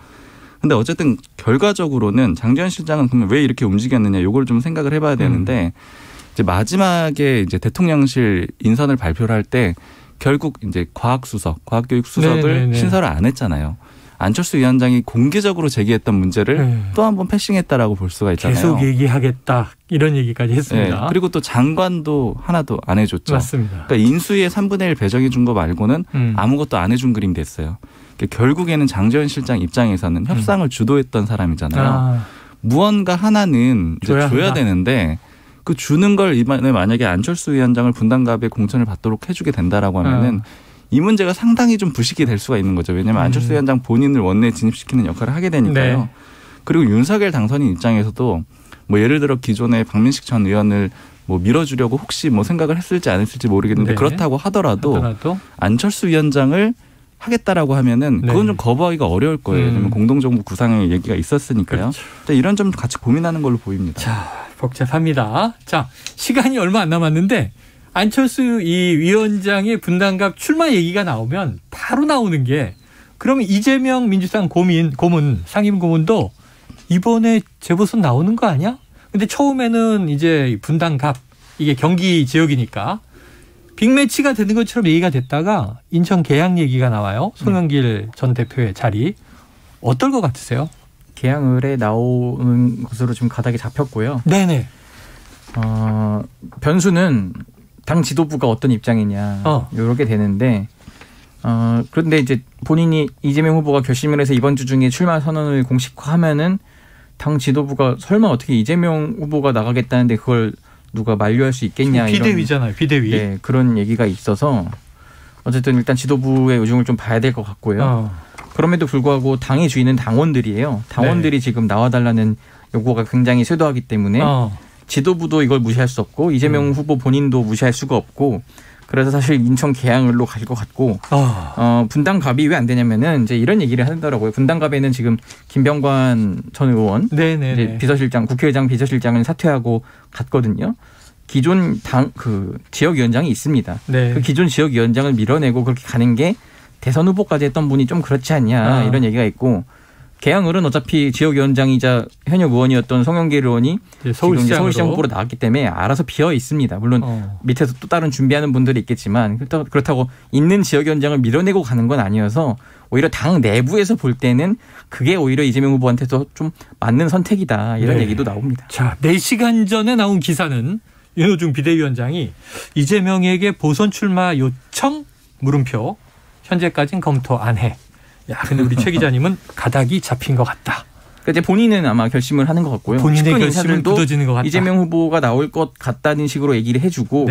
근데 어쨌든 결과적으로는 장제원 실장은 그러면 왜 이렇게 움직였느냐 이걸 좀 생각을 해봐야 되는데 이제 마지막에 이제 대통령실 인선을 발표를 할 때 결국 이제 과학교육수석을 신설을 안 했잖아요. 안철수 위원장이 공개적으로 제기했던 문제를 또 한 번 패싱했다라고 볼 수가 있잖아요. 계속 얘기하겠다 이런 얘기까지 했습니다. 그리고 또 장관도 하나도 안 해줬죠. 맞습니다. 그러니까 인수위에 3분의 1 배정해 준 거 말고는 아무것도 안 해준 그림이 됐어요. 그러니까 결국에는 장제원 실장 입장에서는 협상을 주도했던 사람이잖아요. 무언가 하나는 이제 줘야 되는데 그 주는 걸 이번에 만약에 안철수 위원장을 분당갑에 공천을 받도록 해주게 된다라고 하면은 이 문제가 상당히 좀 부식이 될 수가 있는 거죠. 왜냐하면 안철수 위원장 본인을 원내에 진입시키는 역할을 하게 되니까요. 그리고 윤석열 당선인 입장에서도 뭐 예를 들어 기존의 박민식 전 의원을 뭐 밀어주려고 혹시 뭐 생각을 했을지 안 했을지 모르겠는데 그렇다고 하더라도 안철수 위원장을 하겠다라고 하면은 그건 좀 거부하기가 어려울 거예요. 왜냐하면 공동정부 구상의 얘기가 있었으니까요. 이런 점 같이 고민하는 걸로 보입니다. 자, 복잡합니다. 자, 시간이 얼마 안 남았는데 안철수 이 위원장의 분당갑 출마 얘기가 나오면 바로 나오는 게 그러면 이재명 민주당 고문 상임 고문도 이번에 재보선 나오는 거 아니야? 근데 처음에는 이제 분당갑 이게 경기 지역이니까 빅매치가 되는 것처럼 얘기가 됐다가 인천 계양 얘기가 나와요. 송영길 전 대표의 자리. 어떨 것 같으세요? 계양을에 나오는 것으로 지금 가닥이 잡혔고요. 네네. 변수는 당 지도부가 어떤 입장이냐 이렇게 되는데 그런데 이제 본인이 이재명 후보가 결심을 해서 이번 주 중에 출마 선언을 공식화하면은 당 지도부가 설마 어떻게 이재명 후보가 나가겠다는데 그걸 누가 만류할 수 있겠냐. 비대위잖아요. 비대위. 네, 그런 얘기가 있어서 어쨌든 일단 지도부의 의중을 좀 봐야 될 것 같고요. 그럼에도 불구하고 당의 주인은 당원들이에요. 당원들이 지금 나와달라는 요구가 굉장히 쇄도하기 때문에 지도부도 이걸 무시할 수 없고 이재명 후보 본인도 무시할 수가 없고 그래서 사실 인천 계양을로 갈 것 같고 분당갑이 왜 안 되냐면은 이제 이런 얘기를 하더라고요. 분당갑에는 지금 김병관 전 의원 이제 비서실장 국회의장 비서실장을 사퇴하고 갔거든요. 기존 당 그 지역위원장이 있습니다. 그 기존 지역위원장을 밀어내고 그렇게 가는 게 대선 후보까지 했던 분이 좀 그렇지 않냐 이런 얘기가 있고 계양을은 어차피 지역위원장이자 현역 의원이었던 송영길 의원이 서울시장 후보로 나왔기 때문에 알아서 비어 있습니다. 물론 밑에서 또 다른 준비하는 분들이 있겠지만 그렇다고 있는 지역위원장을 밀어내고 가는 건 아니어서 오히려 당 내부에서 볼 때는 그게 오히려 이재명 후보한테도 좀 맞는 선택이다 이런 얘기도 나옵니다. 자, 4시간 전에 나온 기사는 윤호중 비대위원장이 이재명에게 보선 출마 요청 물음표 현재까지는 검토 안 해. 야, 근데 우리 최 기자님은 가닥이 잡힌 것 같다. 그러니까 이제 본인은 아마 결심을 하는 것 같고요. 본인의 결심은 굳어지는 것 같다. 이재명 후보가 나올 것 같다는 식으로 얘기를 해주고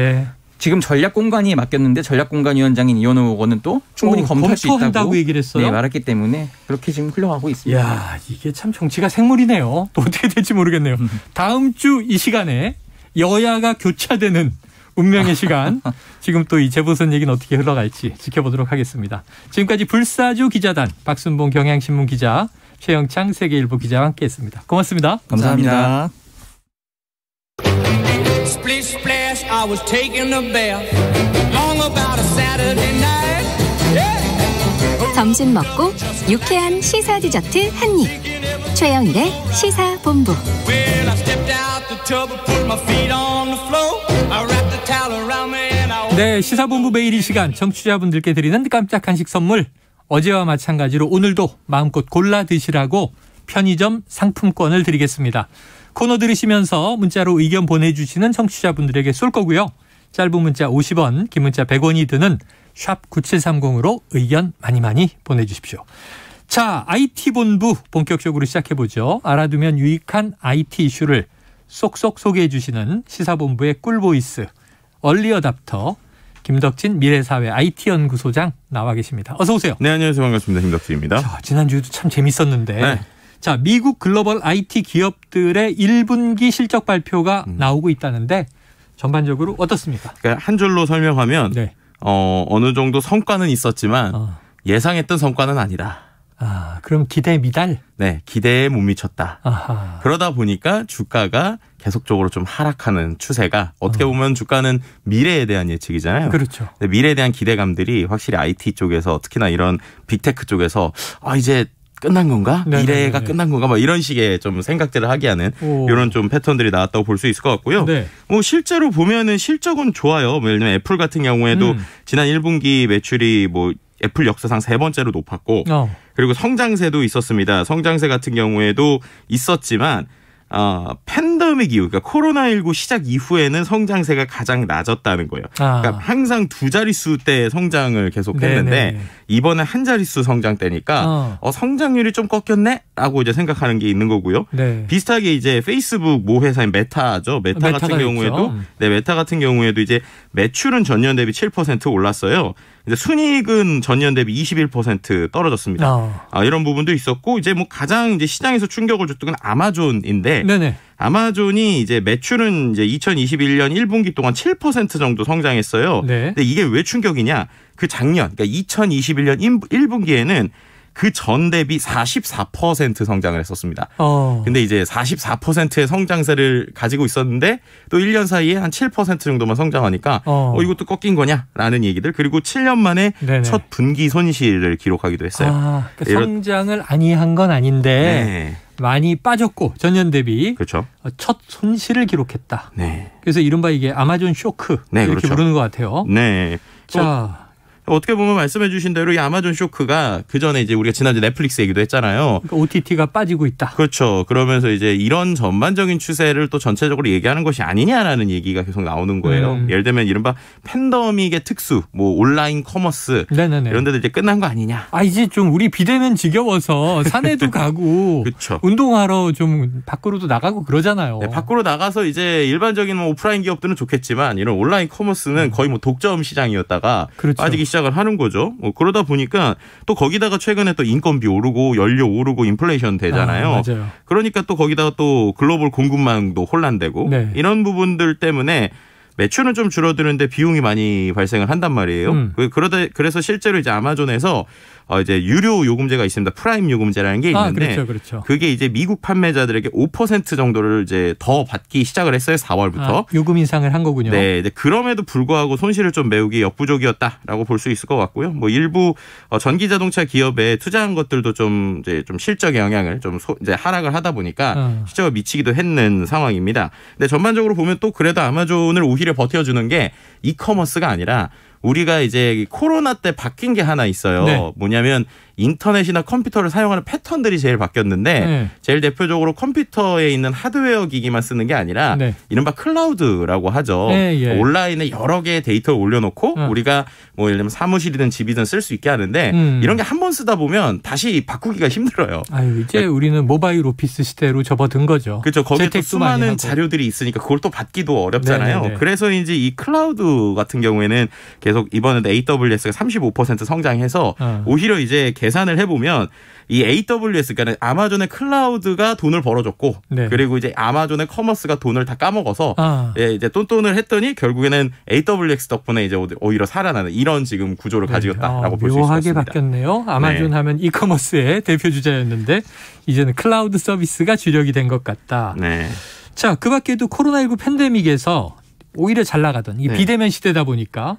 지금 전략공관위에 맡겼는데 전략공관위원장인 이현우 의원은 또 충분히 검토할 수 있다고 얘기를 했어요. 말했기 때문에 그렇게 지금 흘러가고 있습니다. 이야, 이게 참 정치가 생물이네요. 또 어떻게 될지 모르겠네요. 다음 주 이 시간에 여야가 교차되는 운명의 시간. 지금 또 이 재보선 얘기는 어떻게 흘러갈지 지켜보도록 하겠습니다. 지금까지 불사조 기자단 박순봉 경향신문 기자, 최영창 세계일보 기자와 함께했습니다. 고맙습니다. 감사합니다. 점심 먹고 유쾌한 시사 디저트 한 입. 최영일의 시사본부. 네, 시사본부 매일 이 시간 청취자분들께 드리는 깜짝 간식 선물. 어제와 마찬가지로 오늘도 마음껏 골라 드시라고 편의점 상품권을 드리겠습니다. 코너 들으시면서 문자로 의견 보내주시는 청취자분들에게 쏠 거고요. 짧은 문자 50원, 긴 문자 100원이 드는 샵 9730으로 의견 많이 보내주십시오. 자, IT본부 본격적으로 시작해보죠. 알아두면 유익한 IT 이슈를 쏙쏙 소개해 주시는 시사본부의 꿀보이스 얼리어답터 김덕진 미래사회 IT연구소장 나와 계십니다. 어서 오세요. 네, 안녕하세요. 반갑습니다. 김덕진입니다. 자, 지난주에도 참 재밌었는데 네. 자, 미국 글로벌 IT 기업들의 1분기 실적 발표가 나오고 있다는데 전반적으로 어떻습니까? 그러니까 한 줄로 설명하면 어느 정도 성과는 있었지만 예상했던 성과는 아니다. 아, 그럼 기대 미달? 네, 기대에 못 미쳤다. 아하. 그러다 보니까 주가가 계속적으로 좀 하락하는 추세가 어떻게 보면 주가는 미래에 대한 예측이잖아요. 그렇죠. 미래에 대한 기대감들이 확실히 IT 쪽에서 특히나 이런 빅테크 쪽에서 이제 끝난 건가? 네네네네. 미래가 끝난 건가? 뭐 이런 식의 좀 생각들을 하게 하는 이런 좀 패턴들이 나왔다고 볼 수 있을 것 같고요. 네. 뭐 실제로 보면은 실적은 좋아요. 뭐 예를 들면 애플 같은 경우에도 지난 1분기 매출이 뭐 애플 역사상 3번째로 높았고 그리고 성장세도 있었습니다. 성장세 같은 경우에도 있었지만 팬데믹 이후 그러니까 코로나19 시작 이후에는 성장세가 가장 낮았다는 거예요. 그러니까 항상 두 자릿수 때 성장을 계속 했는데 이번에 한 자릿수 성장 때니까 성장률이 좀 꺾였네라고 이제 생각하는 게 있는 거고요. 네. 비슷하게 이제 페이스북 모 회사인 메타죠. 메타 같은 경우에도 메타 같은 경우에도 이제 매출은 전년 대비 7% 올랐어요. 이제 순이익은 전년 대비 21% 떨어졌습니다. 이런 부분도 있었고 이제 뭐 가장 이제 시장에서 충격을 줬던 건 아마존인데 네네. 아마존이 이제 매출은 이제 2021년 1분기 동안 7% 정도 성장했어요. 네. 근데 이게 왜 충격이냐? 그 작년 그러니까 2021년 1분기에는 그 전 대비 44% 성장을 했었습니다. 근데 이제 44%의 성장세를 가지고 있었는데 또 1년 사이에 한 7% 정도만 성장하니까 이것도 꺾인 거냐라는 얘기들 그리고 7년 만에 첫 분기 손실을 기록하기도 했어요. 그러니까 성장을 아니한 건 아닌데 많이 빠졌고 전년 대비 그렇죠. 첫 손실을 기록했다. 네. 그래서 이른바 이게 아마존 쇼크 이렇게 그렇죠. 부르는 것 같아요. 네. 자. 어떻게 보면 말씀해 주신 대로 이 아마존 쇼크가 그전에 이제 우리가 지난주 넷플릭스 얘기도 했잖아요. 그러니까 OTT가 빠지고 있다. 그렇죠. 그러면서 이제 이런 전반적인 추세를 또 전체적으로 얘기하는 것이 아니냐라는 얘기가 계속 나오는 거예요. 예를 들면 이른바 팬데믹의 특수, 뭐 온라인 커머스 이런 데도 이제 끝난 거 아니냐. 이제 좀 우리 비대면 지겨워서 산에도 가고 그렇죠. 운동하러 좀 밖으로도 나가고 그러잖아요. 네, 밖으로 나가서 이제 일반적인 뭐 오프라인 기업들은 좋겠지만 이런 온라인 커머스는 거의 뭐 독점 시장이었다가 빠지기 시작을 하는 거죠. 그러다 보니까 또 거기다가 최근에 또 인건비 오르고 연료 오르고 인플레이션 되잖아요. 맞아요. 그러니까 또 거기다가 또 글로벌 공급망도 혼란되고 이런 부분들 때문에 매출은 좀 줄어드는데 비용이 많이 발생을 한단 말이에요. 그래서 실제로 이제 아마존에서 이제 유료 요금제가 있습니다. 프라임 요금제라는 게 있는데 그렇죠. 그게 이제 미국 판매자들에게 5% 정도를 이제 더 받기 시작을 했어요. 4월부터. 요금 인상을 한 거군요. 네, 그럼에도 불구하고 손실을 좀 메우기 역부족이었다라고 볼 수 있을 것 같고요. 뭐 일부 전기 자동차 기업에 투자한 것들도 좀 이제 좀 실적의 영향을 좀 이제 하락을 하다 보니까 실적을 미치기도 했는 상황입니다. 근데 전반적으로 보면 또 그래도 아마존을 오히려 버텨주는 게 이커머스가 아니라 우리가 이제 코로나 때 바뀐 게 하나 있어요. 뭐냐면 인터넷이나 컴퓨터를 사용하는 패턴들이 제일 바뀌었는데 제일 대표적으로 컴퓨터에 있는 하드웨어 기기만 쓰는 게 아니라 이른바 클라우드라고 하죠. 온라인에 여러 개의 데이터를 올려놓고 우리가 뭐 예를 들면 사무실이든 집이든 쓸 수 있게 하는데 이런 게 한 번 쓰다 보면 다시 바꾸기가 힘들어요. 이제 우리는 모바일 오피스 시대로 접어든 거죠. 그렇죠. 거기에 또 수많은 자료들이 있으니까 그걸 또 받기도 어렵잖아요. 그래서 이제 이 클라우드 같은 경우에는 계속 이번에도 AWS가 35% 성장해서 오히려 이제 계산을 해보면 이 AWS 그러니까 아마존의 클라우드가 돈을 벌어줬고 그리고 이제 아마존의 커머스가 돈을 다 까먹어서 이제 똔똔을 했더니 결국에는 AWS 덕분에 이제 오히려 살아나는 이런 지금 구조를 가지겠다라고 볼 수 있습니다. 묘하게 바뀌었네요. 아마존 하면 이커머스의 대표 주자였는데 이제는 클라우드 서비스가 주력이 된 것 같다. 자, 그 밖에도 코로나19 팬데믹에서 오히려 잘 나가던 이 비대면 시대다 보니까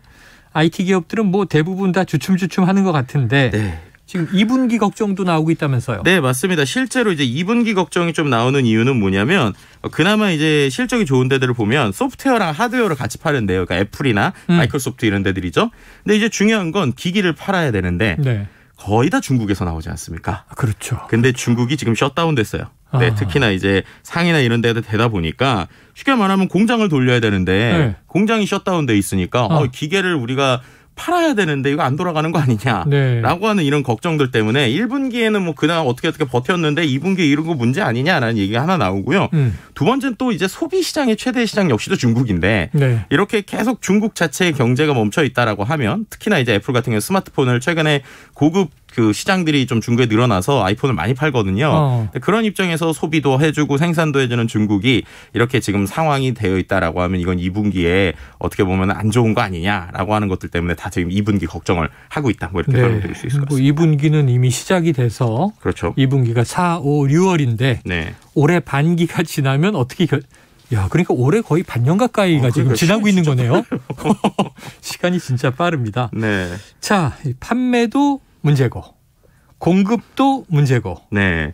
IT 기업들은 뭐 대부분 다 주춤주춤 하는 것 같은데 지금 2분기 걱정도 나오고 있다면서요? 네, 맞습니다. 실제로 이제 2분기 걱정이 좀 나오는 이유는 뭐냐면 그나마 이제 실적이 좋은 데들을 보면 소프트웨어랑 하드웨어를 같이 파는데요. 그러니까 애플이나 마이크로소프트 이런 데들이죠. 근데 이제 중요한 건 기기를 팔아야 되는데 거의 다 중국에서 나오지 않습니까? 그렇죠. 근데 중국이 지금 셧다운 됐어요. 네, 특히나 이제 상해나 이런 데도 되다 보니까 쉽게 말하면 공장을 돌려야 되는데 공장이 셧다운돼 있으니까 기계를 우리가 팔아야 되는데 이거 안 돌아가는 거 아니냐라고 하는 이런 걱정들 때문에 1분기에는 뭐 그냥 어떻게 멈췄는데 2분기에 이런 거 문제 아니냐라는 얘기가 하나 나오고요. 두 번째는 또 이제 소비 시장의 최대 시장 역시도 중국인데 이렇게 계속 중국 자체의 경제가 멈춰 있다라고 하면 특히나 이제 애플 같은 경우 스마트폰을 최근에 고급 그 시장들이 좀 중국에 늘어나서 아이폰을 많이 팔거든요. 그런 입장에서 소비도 해주고 생산도 해주는 중국이 이렇게 지금 상황이 되어 있다라고 하면 이건 2분기에 어떻게 보면 안 좋은 거 아니냐라고 하는 것들 때문에 다 지금 2분기 걱정을 하고 있다. 뭐 이렇게 설명드릴 수 있을 것 같습니다. 2분기는 이미 시작이 돼서 그렇죠. 2분기가 4, 5, 6월인데 올해 반기가 지나면 어떻게 야, 그러니까 올해 거의 반년 가까이가 지금 지나고 있는 거네요. 시간이 진짜 빠릅니다. 자, 판매도 문제고 공급도 문제고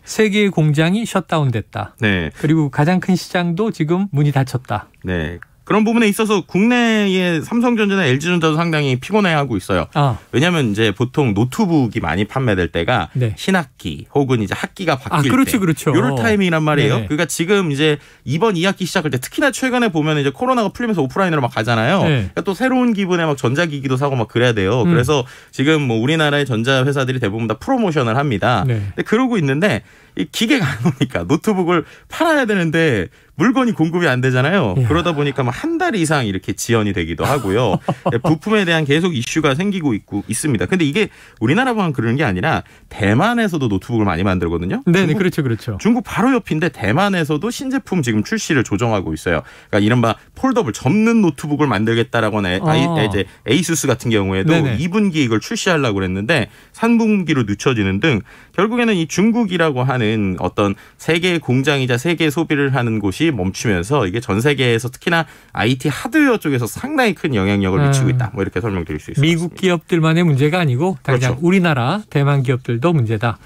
세계의 공장이 셧다운됐다. 그리고 가장 큰 시장도 지금 문이 닫혔다. 그런 부분에 있어서 국내의 삼성전자나 LG전자도 상당히 피곤해하고 있어요. 왜냐하면 이제 보통 노트북이 많이 판매될 때가 신학기 혹은 이제 학기가 바뀔 때 이럴 타이밍이란 말이에요. 그러니까 지금 이제 이번 2학기 시작할 때 특히나 최근에 보면 이제 코로나가 풀리면서 오프라인으로 막 가잖아요. 그러니까 또 새로운 기분에 막 전자기기도 사고 막 그래야 돼요. 그래서 지금 뭐 우리나라의 전자 회사들이 대부분 다 프로모션을 합니다. 근데 그러고 있는데 이 기계가 안 오니까 노트북을 팔아야 되는데 물건이 공급이 안 되잖아요. 그러다 보니까 뭐 한 달 이상 이렇게 지연이 되기도 하고요. 부품에 대한 계속 이슈가 생기고 있습니다. 근데 이게 우리나라만 그런 게 아니라 대만에서도 노트북을 많이 만들거든요. 네, 그렇죠. 중국 바로 옆인데 대만에서도 신제품 지금 출시를 조정하고 있어요. 그러니까 이른바 폴더블 접는 노트북을 만들겠다라고 하는 이제 에이수스 같은 경우에도 2분기에 이걸 출시하려고 그랬는데 3분기로 늦춰지는 등 결국에는 이 중국이라고 하는 어떤 세계의 공장이자 세계 소비를 하는 곳이 멈추면서 이게 전 세계에서 특히나 IT 하드웨어 쪽에서 상당히 큰 영향력을 미치고 있다. 뭐 이렇게 설명드릴 수 있습니다. 미국 기업들만의 문제가 아니고 당장 우리나라 대만 기업들도 문제다.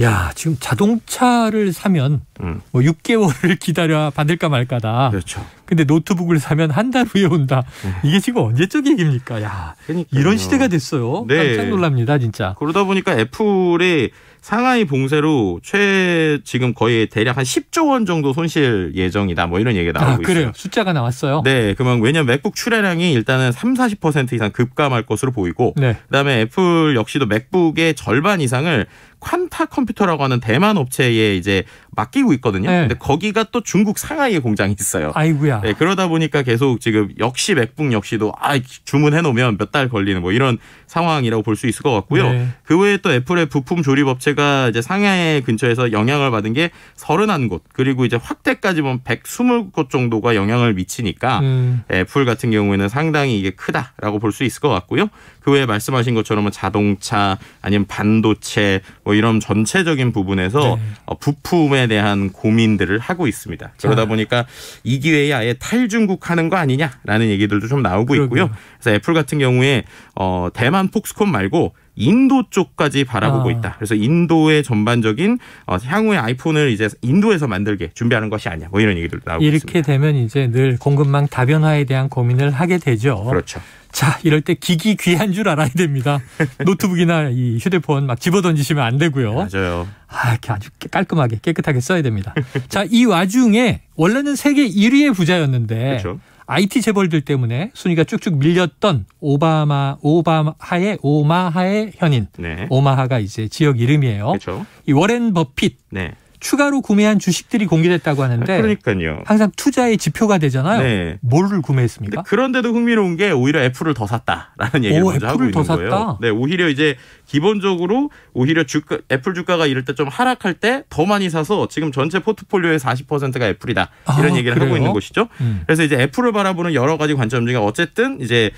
야, 지금 자동차를 사면 뭐 6개월을 기다려 받을까 말까다. 그렇죠. 근데 노트북을 사면 한 달 후에 온다. 이게 지금 언제적 얘기입니까? 야, 이런 시대가 됐어요. 깜짝 놀랍니다, 진짜. 그러다 보니까 애플이 상하이 봉쇄로 지금 거의 대략 한 10조 원 정도 손실 예정이다. 뭐 이런 얘기가 나오고 있어요. 그래요. 숫자가 나왔어요. 네, 그러면 왜냐면 맥북 출하량이 일단은 30-40% 이상 급감할 것으로 보이고 그다음에 애플 역시도 맥북의 절반 이상을 퀀타 컴퓨터라고 하는 대만 업체에 이제 맡기고 있거든요. 근데 거기가 또 중국 상하이에 공장이 있어요. 아이고야. 네, 그러다 보니까 계속 지금 역시 맥북 역시도 주문해 놓으면 몇 달 걸리는 뭐 이런 상황이라고 볼 수 있을 것 같고요. 그 외에 또 애플의 부품 조립 업체가 이제 상하이 근처에서 영향을 받은 게 31곳 그리고 이제 확대까지 보면 120곳 정도가 영향을 미치니까 애플 같은 경우에는 상당히 이게 크다라고 볼 수 있을 것 같고요. 그 외에 말씀하신 것처럼 자동차 아니면 반도체 뭐 이런 전체적인 부분에서 부품에 대한 고민들을 하고 있습니다. 그러다 보니까 이 기회에 아예 탈중국하는 거 아니냐라는 얘기들도 좀 나오고 있고요. 그래서 애플 같은 경우에 대만 폭스콘 말고 인도 쪽까지 바라보고 있다. 그래서 인도의 전반적인 향후의 아이폰을 이제 인도에서 만들게 준비하는 것이 아니야. 뭐 이런 얘기들도 나오고 이렇게 있습니다. 되면 이제 늘 공급망 다변화에 대한 고민을 하게 되죠. 그렇죠. 자, 이럴 때 기기 귀한 줄 알아야 됩니다. 노트북이나 이 휴대폰 막 집어던지시면 안 되고요. 맞아요. 이렇게 아주 깔끔하게 깨끗하게 써야 됩니다. 자, 이 와중에 원래는 세계 1위의 부자였는데 IT 재벌들 때문에 순위가 쭉쭉 밀렸던 오마하의 현인. 오마하가 이제 지역 이름이에요. 이 워렌 버핏. 추가로 구매한 주식들이 공개됐다고 하는데 그러니까요. 항상 투자의 지표가 되잖아요. 뭐를 구매했습니까? 그런데도 흥미로운 게 오히려 애플을 더 샀다라는 얘기를 먼저 하고 있는 거예요. 네, 오히려 이제 기본적으로 오히려 애플 주가가 이럴 때 좀 하락할 때 더 많이 사서 지금 전체 포트폴리오의 40%가 애플이다. 이런 얘기를 하고 있는 것이죠. 그래서 이제 애플을 바라보는 여러 가지 관점 중에 어쨌든 이제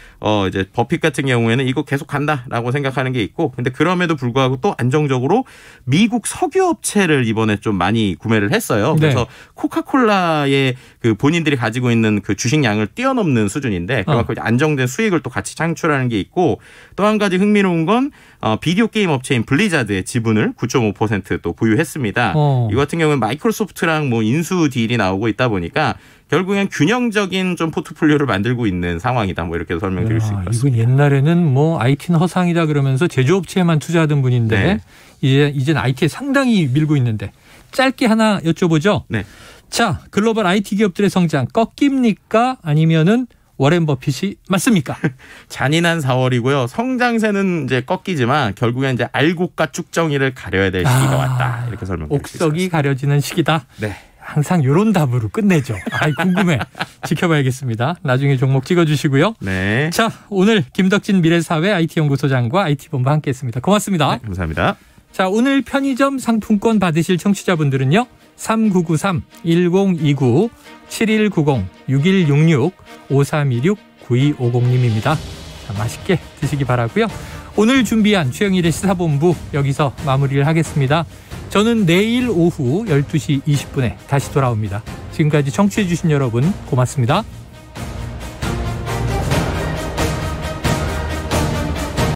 버핏 같은 경우에는 이거 계속 간다라고 생각하는 게 있고 근데 그럼에도 불구하고 또 안정적으로 미국 석유 업체를 이번에 좀 많이 구매를 했어요. 그래서 코카콜라의 그 본인들이 가지고 있는 그 주식량을 뛰어넘는 수준인데 그만큼 안정된 수익을 또 같이 창출하는 게 있고 또 한 가지 흥미로운 건 비디오 게임 업체인 블리자드의 지분을 9.5% 또 보유했습니다. 이 같은 경우는 마이크로소프트랑 뭐 인수 딜이 나오고 있다 보니까 결국엔 균형적인 좀 포트폴리오를 만들고 있는 상황이다. 뭐 이렇게 설명드릴 수 있습니다. 이건 옛날에는 뭐 IT는 허상이다 그러면서 제조업체에만 투자하던 분인데 이제는 IT에 상당히 밀고 있는데 짧게 하나 여쭤보죠. 네. 자, 글로벌 IT 기업들의 성장 꺾입니까? 아니면은 워렌 버핏이 맞습니까? 잔인한 4월이고요. 성장세는 이제 꺾이지만 결국엔 이제 알곡과 쭉정이를 가려야 될 시기가 왔다. 이렇게 설명드릴 수 있습니다. 옥석이 가려지는 시기다. 네. 항상 이런 답으로 끝내죠. 궁금해. 지켜봐야겠습니다. 나중에 종목 찍어주시고요. 네. 자, 오늘 김덕진 미래사회 IT연구소장과 IT본부 함께했습니다. 고맙습니다. 네, 감사합니다. 자, 오늘 편의점 상품권 받으실 청취자분들은요. 3993-1029-7190-6166-5326-9250님입니다. 자, 맛있게 드시기 바라고요. 오늘 준비한 최영일의 시사본부 여기서 마무리를 하겠습니다. 저는 내일 오후 12시 20분에 다시 돌아옵니다. 지금까지 청취해 주신 여러분 고맙습니다.